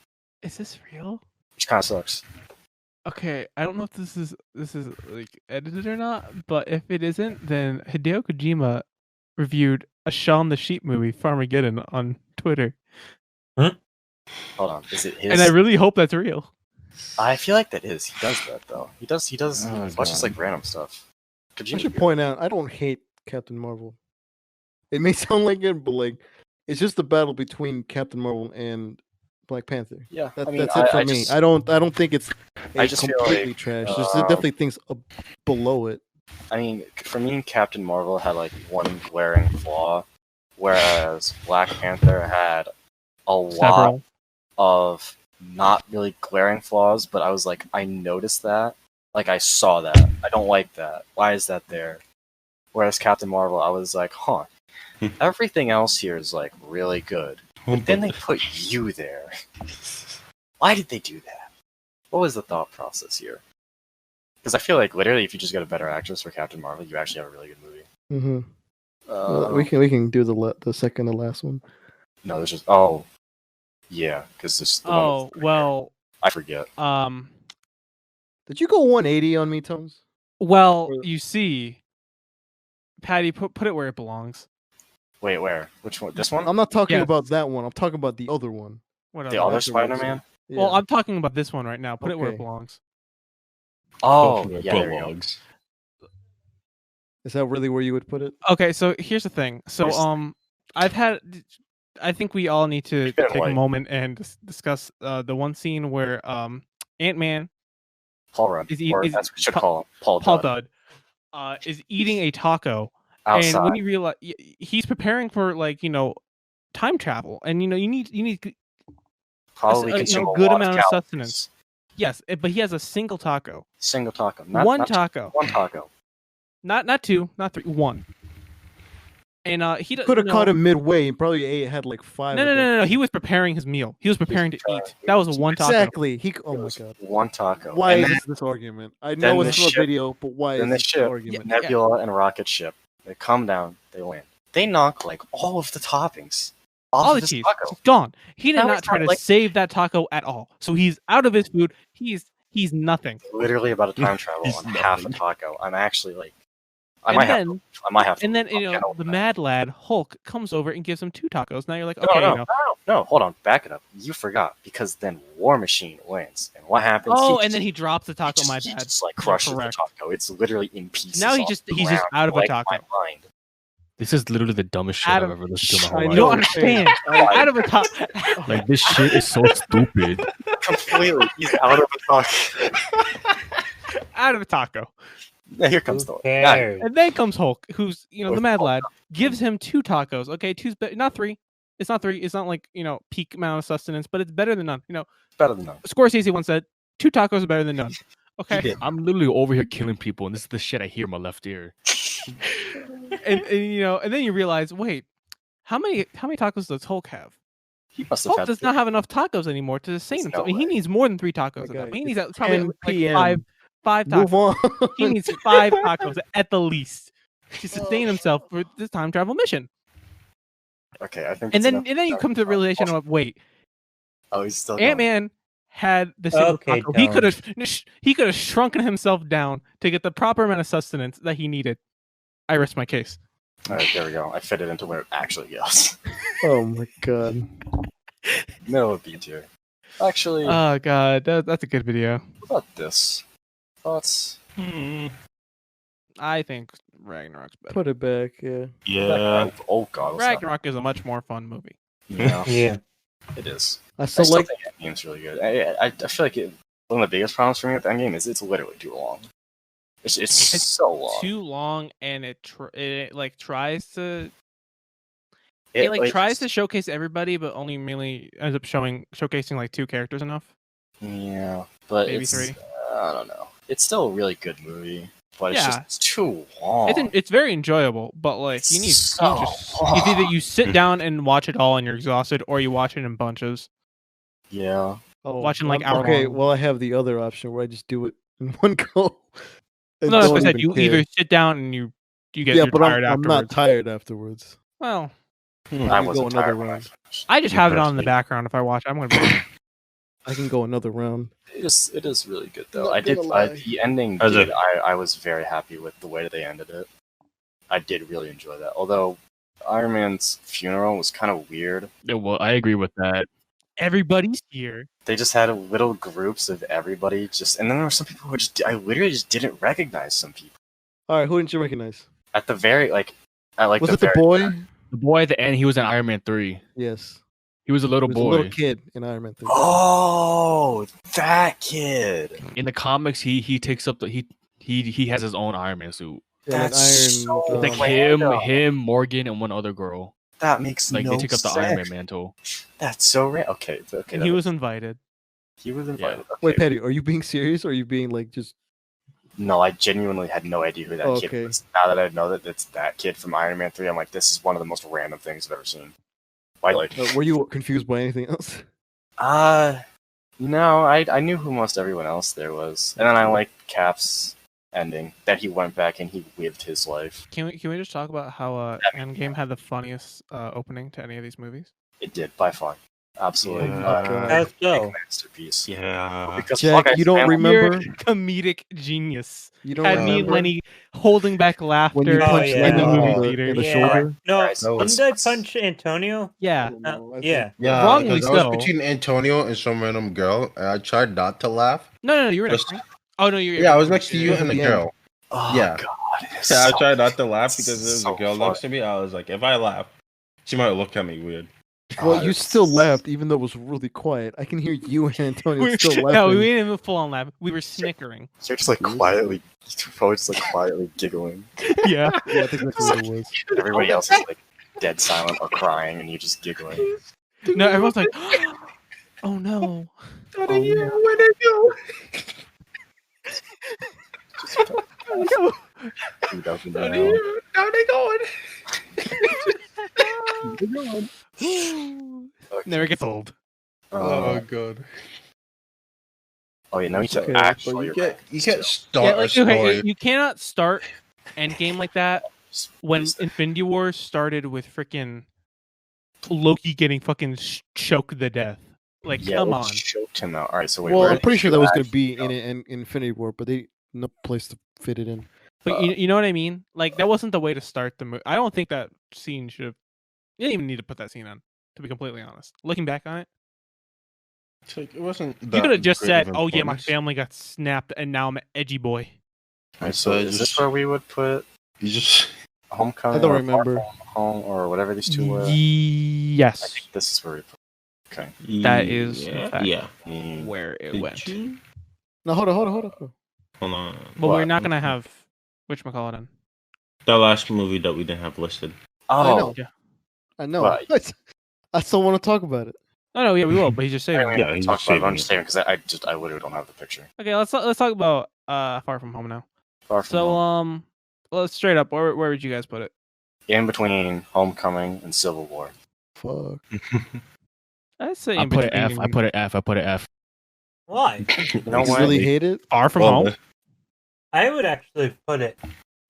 Is this real? which kind of sucks. Okay, I don't know if this is like edited or not, but if it isn't, then Hideo Kojima reviewed a Shaun the Sheep movie, Farmageddon, on Twitter, Hold on, is it his? and I really hope that's real. I feel like that is. He does that though. He does. Oh, It's just God. like random stuff. I Kojima. should point out, I don't hate Captain Marvel. It may sound like it, but like it's just the battle between Captain Marvel and Black Panther. Yeah, That's I mean, it for I me. just- I don't think it's I just feel completely like, trash. There's definitely things below it. I mean, for me, Captain Marvel had like one glaring flaw, whereas Black Panther had a lot Several. of not really glaring flaws, but I was like, I noticed that. Like, I saw that. I don't like that. Why is that there? Whereas Captain Marvel, I was like, huh. Everything else here is like really good. But then they put you there. Why did they do that? What was the thought process here? Because I feel like literally, if you just get a better actress for Captain Marvel, you actually have a really good movie. Mm-hmm. We can do the second to last one. No, there's just yeah, because this. The one Oh with- well, I forget. Did you go 180 on me, Tones? well, Or- you see, Patty, put it where it belongs. Wait, where? Which one? This one? I'm not talking Yes. about that one. I'm talking about the other one. What The other other one? Spider-Man? Yeah. Well, I'm talking about this one right now. Put it where it Okay. belongs. Oh, yeah, there you go. Prologues. Is that really where you would put it? Okay, so here's the thing. So Here's- I think we all need to been take a white. moment and discuss the one scene where Ant-Man Paul Rudd. Is Or is that's what we should call him. Paul Paul Rudd. Dud, is eating a taco, is eating a taco, and when Outside. you realize he's preparing for time travel, and you need Probably a consume a good lot of amount of calories. sustenance. Yes, but he has a single taco, Single taco. one Not taco, one taco. not two, not three, one. And he Could have caught him midway and probably had like 5. No. He was preparing his meal. He was preparing to eat. That was a one taco. Exactly. Oh my god. One taco. Why And is then- this argument? I then know the it's not a ship- video, but why Then is the this ship, argument? Nebula and rocket ship, they come down, they land. They knock like all of the toppings off All of the this cheese. taco. It's gone. He did Now not it's try not to like- save that taco at all. So he's out of his food. He's nothing. Literally about to time travel He's on half a nothing. taco. I'm actually like, I And might then have to. and then channel the that. mad lad Hulk comes over and gives him 2 tacos. Now you're like, No, okay, no, hold on, back it up. You forgot because then War Machine wins, and what happens? Oh, and then he drops the taco. just, My he bad. just like You're crushes the correct. taco. It's literally in pieces. Now off the he's just ground, out of a like taco. my mind. This is literally the dumbest shit Adam, I've ever listened to in my I whole You don't life. understand. Out of a taco. Like this shit is so stupid. Completely, he's out of a taco. Out of a taco. Yeah, here comes the Who yeah, cares? And then comes Hulk, who's the mad lad, gives him 2 tacos. Okay, not 3. It's not 3. It's not like peak amount of sustenance, but it's better than none. it's better than none. Scorsese once said, 2 tacos are better than none. Okay, I'm literally over here killing people, and this is the shit I hear in my left ear. and then you realize, wait, how many tacos does Hulk have? He must have Hulk had does not have enough tacos anymore to sustain There's himself. no I mean, he way. needs more than 3 tacos. At Okay, that point. He needs it's probably 10 like PM. five Move tacos. on. He needs 5 tacos at the least to sustain himself for this time travel mission. Okay, I think. And it's then enough. you come to the realization of, wait, Oh, he's still going. Ant-Man had the single Okay, taco. Tone. He could have shrunken himself down to get the proper amount of sustenance that he needed. I rest my case. All right, there we go. I fit it into where it actually goes. Oh my god. Middle of B tier. Actually, Oh god, that's a good video. what about this? Thoughts? I think Ragnarok's better. Put it back, yeah. Yeah. Oh god. what's that? Ragnarok is a much more fun movie. Yeah, Yeah. it is. I I still still like think Endgame's really good. I feel like one of the biggest problems for me with Endgame is it's literally too long. It's so long. Too long, and it tries to It tries to showcase everybody, but only mainly ends up showcasing like 2 characters enough. Yeah, but Maybe it's, 3. I don't know. It's still a really good movie, but it's Yeah. just it's too long. It's very enjoyable, but like you need So it's either you sit down and watch it all and you're exhausted, or you watch it in bunches. Yeah. Watching, like, I'm- hour Okay, long. well I have the other option where I just do it in one go. and No, that's what I don't said. even You care. either sit down and you get Yeah, you're but tired I'm not afterwards. tired afterwards. Well, I can go wasn't another tired when I round. finished. I just have it on in the Interesting. background if I watch. I'm gonna be I can go another round. It is really good though. Not I did gonna lie. the ending. As a- Did, I was very happy with the way that they ended it. I did really enjoy that. Although Iron Man's funeral was kind of weird. Yeah, well, I agree with that. everybody's here. They just had little groups of everybody and then there were some people who I literally just didn't recognize some people All right, who didn't you recognize? at the very Was the it the very boy? The boy at the end, he was in Iron Man 3. Yes. He was a little He was boy. a little kid in Iron Man 3. Oh, that kid. In the comics, he takes up he has his own Iron Man suit. Yeah, like That's so It's like random. him, Morgan, and one other girl. That makes Like no they take up the sense. Iron Man mantle. That's so random. Okay, And he was invited. he was invited. Okay. Wait, Patty, are you being serious or are you being like just No, I genuinely had no idea who that Oh, kid okay. was. Now that I know that it's that kid from Iron Man 3, I'm like, this is one of the most random things I've ever seen. Why, were you confused by anything else? no, I knew who most everyone else there was. And then I liked Cap's ending, that he went back and he lived his life. Can we just talk about how Endgame had the funniest opening to any of these movies? It did, by far. Absolutely. God. Let's go. Masterpiece. Yeah. Because Jack, Hawkeye's you don't family- remember? Pure comedic genius. You don't Had me and remember Lenny holding back laughter when you Oh, punched yeah. Lenny Oh, in the theaters. in the Yeah. shoulder? No, Guys, that was- didn't I punch Antonio? Yeah. Yeah. Yeah, Wrongly because I so. was between Antonio and some random girl, and I tried not to laugh. No, you were next to me. Oh no, you're Yeah, I was next to you Yeah. and the Yeah. girl. Oh, Yeah. God. it's Yeah, I so- tried not to laugh because there was so a girl funny. next to me. I was like, if I laugh, she might look at me weird. Well, you still it's- laughed, even though it was really quiet. I can hear you and Antonio still laughing. No, we didn't even full on laugh. We were snickering. You're just like quietly, probably just like quietly giggling. Yeah. Yeah, I think that's what it was. Everybody else is like dead silent or crying, and you're just giggling. No, everyone's like, oh no. Where'd it go? Dude, up and down. Never gets old. God. Oh yeah, no, you Okay, can but actually. You can't Yeah, start a like, story. okay, you cannot start Endgame like that when Infinity War started with freaking Loki getting fucking choked to death. Like, come on. Choked him out. All right, so wait. Well, where I'm did pretty you sure that was going to actually be in Infinity War, but they no place to fit it in. But you know what I mean? Like, that wasn't the way to start the movie. I don't think that scene should have. You didn't even need to put that scene on, to be completely honest. Looking back on it, It's like, it wasn't. you could have just great said, of "Oh yeah, my importance. family got snapped, and now I'm an edgy boy." All right, so is this where we would put You just Homecoming? I don't or remember. Far From Home or whatever these two were. I Yes, think this is where we put. Okay. that is, in yeah. fact, Yeah. where it Did went. you- No, hold on. Hold on. But we're What? not gonna have whatchamacallit in. That last movie that we didn't have listed. I know. Oh, Yeah. I know. Well, I still want to talk about it. Oh no, yeah, we will. But he's just saying. I mean, Yeah, he's talk just about it. I'm saving just it. saying because I literally don't have the picture. Okay, let's talk about Far From Home now. Far From So Home. let's straight up. Where would you guys put it? In between Homecoming and Civil War. Fuck. I'd say I in put it between F. I put it F. I put it F. Why? You know You what? really hate it? Far From Well, Home. I would actually put it.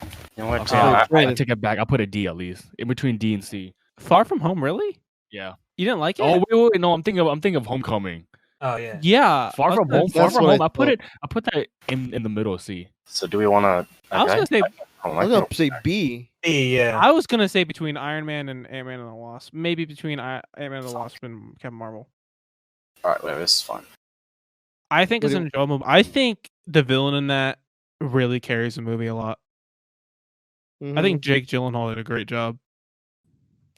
You know what? Okay, Tim? Brandon. I take it back. I put a D at least in between D and C. Far From Home, really? Yeah. You didn't like it? Oh wait, no. I'm thinking of Homecoming. Oh yeah. Yeah. Far from home. Far that's from what home. I I put thought. it. I put that in the middle. C. So do we want to? I was gonna say. I was going to say B. Yeah. I was gonna say between Iron Man and Ant Man and the Wasp. Maybe between Ant Man and the Wasp and Captain Marvel. All right, wait, this is fun. I think What it's do an you- enjoyable. I think the villain in that really carries the movie a lot. I think Jake Gyllenhaal did a great job.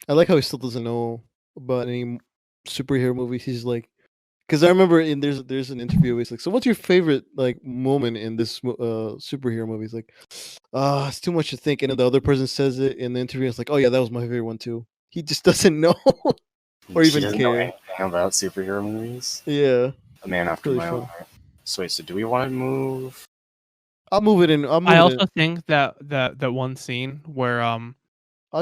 I like how he still doesn't know about any superhero movies. He's like, because I remember there's an interview. He's like, so what's your favorite like moment in this superhero movie? He's like, it's too much to think. And then the other person says it in the interview. It's like, oh yeah, that was my favorite one too. He just doesn't know or He even doesn't know care. anything about superhero movies. Yeah, A man after Really my own fun. heart. So wait, so do we want to move? I'll move it in. I also think that one scene where I'll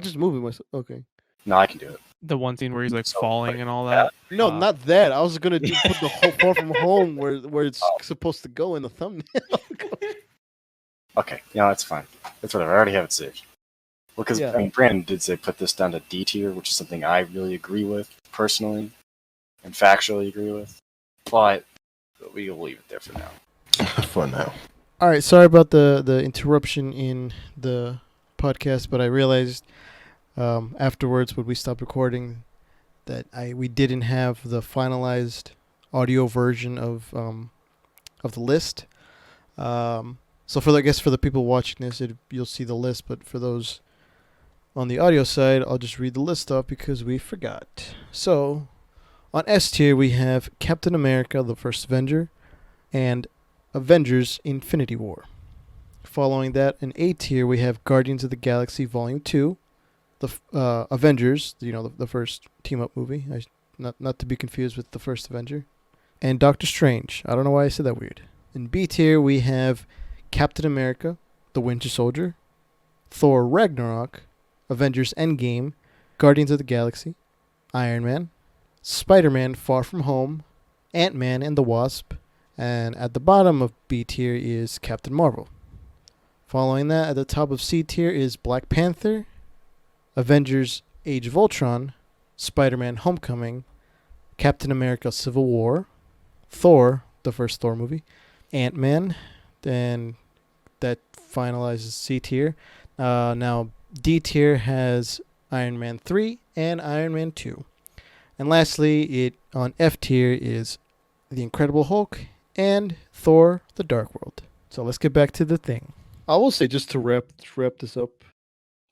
just move it myself. Okay. No, I can do it. the one scene where he's like So, falling like, and all yeah. that. No, Uh, not that. I was gonna put the whole Far From Home where it's supposed to go in the thumbnail. Okay, yeah, that's fine. That's whatever. I already have it saved. Well, because Yeah. I mean, Brandon did say put this down to D tier, which is something I really agree with personally, and factually agree with. But we'll leave it there for now. For now. All right, sorry about the interruption in the podcast, but I realized afterwards when we stopped recording that we didn't have the finalized audio version of the list. So for the people watching this, you'll see the list, but for those on the audio side, I'll just read the list off because we forgot. So on S tier we have Captain America: The First Avenger and Avengers: Infinity War. Following that, in A tier, we have Guardians of the Galaxy Volume 2, the Avengers, the first team-up movie, not to be confused with the first Avenger, and Doctor Strange. I don't know why I said that weird. In B tier, we have Captain America, The Winter Soldier, Thor Ragnarok, Avengers Endgame, Guardians of the Galaxy, Iron Man, Spider-Man Far From Home, Ant-Man and the Wasp, and at the bottom of B tier is Captain Marvel. Following that, at the top of C tier is Black Panther, Avengers Age of Ultron, Spider-Man Homecoming, Captain America Civil War, Thor, the first Thor movie, Ant-Man, then that finalizes C tier. Now D tier has Iron Man 3 and Iron Man 2. And lastly, on F tier is The Incredible Hulk and Thor: The Dark World. So let's get back to the thing. I will say, just to wrap this up.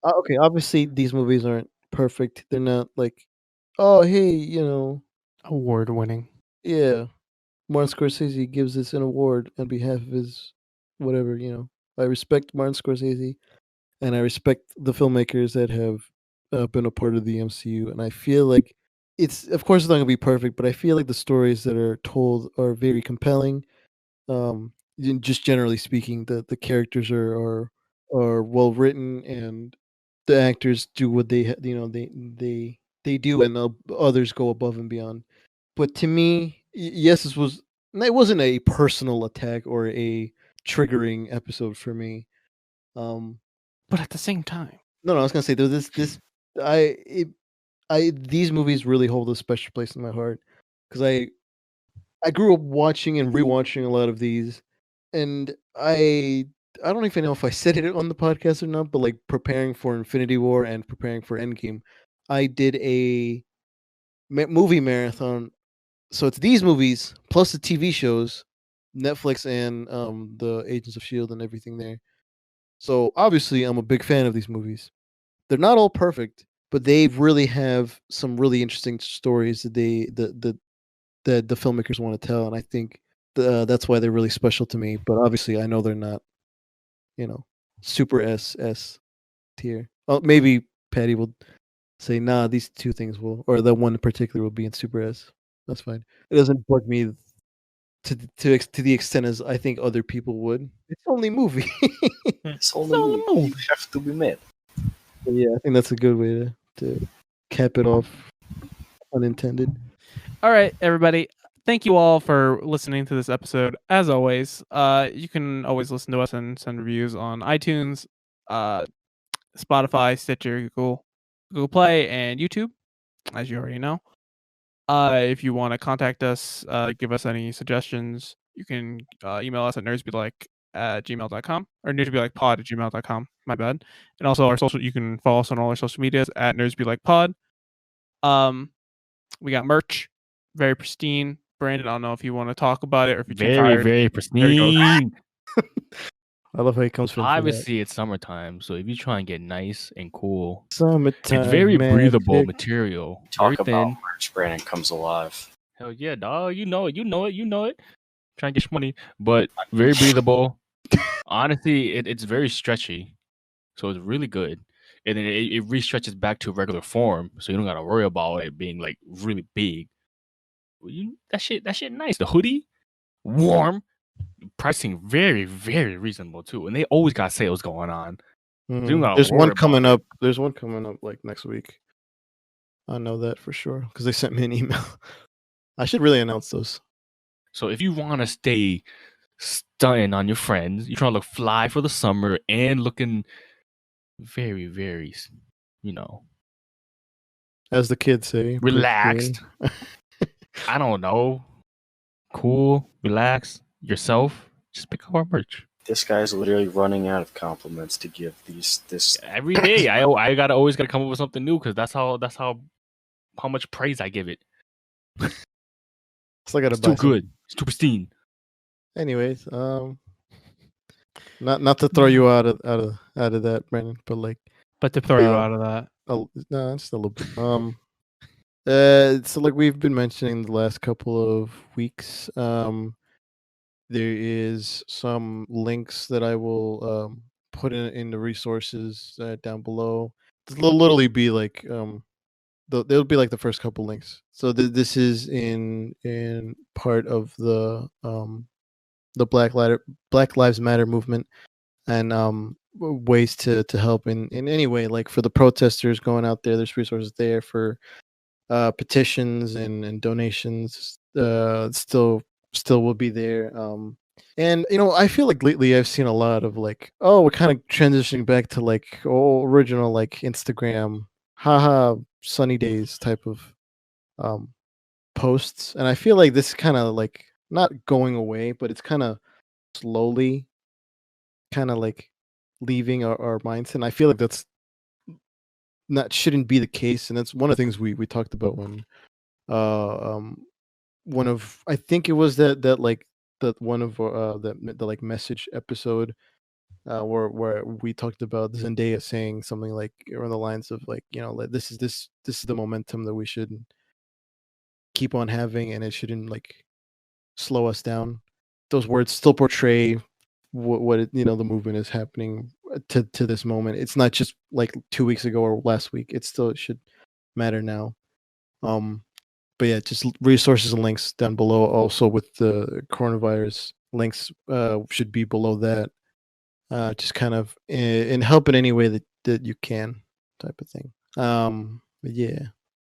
Okay, obviously these movies aren't perfect. They're not like oh hey, you know, Award winning. yeah, Martin Scorsese gives us an award on behalf of his whatever, you know. I respect Martin Scorsese, and I respect the filmmakers that have been a part of the MCU, and I feel like it's, of course, it's not gonna be perfect, but I feel like the stories that are told are very compelling. Just generally speaking, the characters are well written, and the actors do what you know they do, and others go above and beyond. But to me, yes, this was, it wasn't a personal attack or a triggering episode for me. Um, But at the same time, no, I was gonna say there was this I it, I these movies really hold a special place in my heart because I grew up watching and rewatching a lot of these, and I don't even know if I said it on the podcast or not, but like preparing for Infinity War and preparing for Endgame, I did a movie marathon. So it's these movies plus the TV shows, Netflix and the Agents of Shield and everything there. So obviously, I'm a big fan of these movies. They're not all perfect, but they really have some really interesting stories that the filmmakers want to tell, and I think that's why they're really special to me. But obviously, I know they're not, you know, super S tier. Oh, maybe Patty will say, "Nah, these two things will, or the one in particular will be in super S." That's fine. It doesn't bug me to the extent as I think other people would. It's only movie. It's only you have to be mad. But yeah, I think that's a good way to cap it off, unintended. all right, everybody. Thank you all for listening to this episode. As always, you can always listen to us and send reviews on iTunes, Spotify, Stitcher, Google Play, and YouTube, as you already know. If you want to contact us, give us any suggestions, you can email us at nerdsbelike@gmail.com or nerdsbelikepod@gmail.com. My bad. And also our social, you can follow us on all our social medias at nerdsbelikepod. We got merch, very pristine. Brandon, I don't know if you want to talk about it or if you're too Very, tired. very There he goes. pristine. I love how he comes from that. Obviously, it's summertime, so if you try and get nice and cool, Summertime. it's very breathable magic. material. Talk Very about thin. merch, Brandon comes alive. Hell yeah, dog. You know it. You know it. You know it. Trying to get money, but very breathable. Honestly, it's very stretchy, so it's really good. And then it re-stretches back to regular form, so you don't gotta worry about it being like really big. That shit nice. The hoodie, warm, pricing very, very reasonable too. And they always got sales going on. So you don't gotta There's worry one about coming it. up. There's one coming up like next week. I know that for sure because they sent me an email. I should really announce those. So if you wanna stay stunting on your friends, you're trying to look fly for the summer and looking very, very, you know, As the kids say, relaxed. pristine. I don't know, cool, relax yourself. Just pick up our merch This guy's literally running out of compliments to give this. every day. I gotta always gotta come up with something new because that's how much praise I give it. So I gotta It's buy too good. It's too pristine. Anyways, not to throw you out of that, Brandon, but like, But to throw you Uh, out of that, no, just a little bit. So like we've been mentioning the last couple of weeks, there is some links that I will put in the resources down below. It'll literally be like they'll be like the first couple links. So this is in part of the Black Lives Matter movement, and ways to help in any way. Like for the protesters going out there, there's resources there for petitions and donations. Still will be there. And you know, I feel like lately I've seen a lot of like, oh, we're kind of transitioning back to like original like Instagram, haha, sunny days type of um posts, and I feel like this kind of like not going away, but it's kind of slowly kind of like leaving our minds, and I feel like that's not shouldn't be the case, and that's one of the things we talked about when uh um one of, I think it was that like that one of the like message episode where we talked about Zendaya saying something like around the lines of like, like, this is the momentum that we should keep on having, and it shouldn't like slow us down. Those words still portray what the movement is happening to this moment. It's not just like 2 weeks ago or last week. It should matter now. But yeah, just resources and links down below. Also with the coronavirus, links should be below that. Just kind of in help in any way that you can, type of thing. But yeah,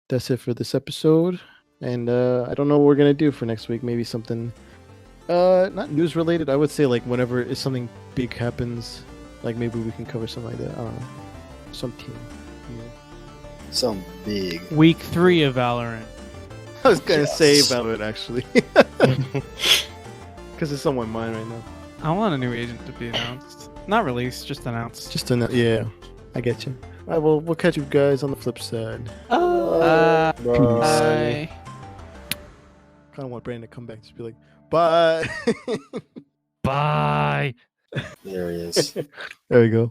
that's it for this episode. And I don't know what we're gonna do for next week. Maybe something not news related. I would say like whenever if something big happens, like maybe we can cover something like that. I don't know, some team. Some big. Week 3 of Valorant. I was gonna say Yes. about it actually, because it's on my mind right now. I want a new agent to be announced. Not released, just announced. Just yeah, I get you. All right, well, we'll catch you guys on the flip side. Bye. Kind of want Brandon to come back and just be like, bye. Bye. There he is. There we go.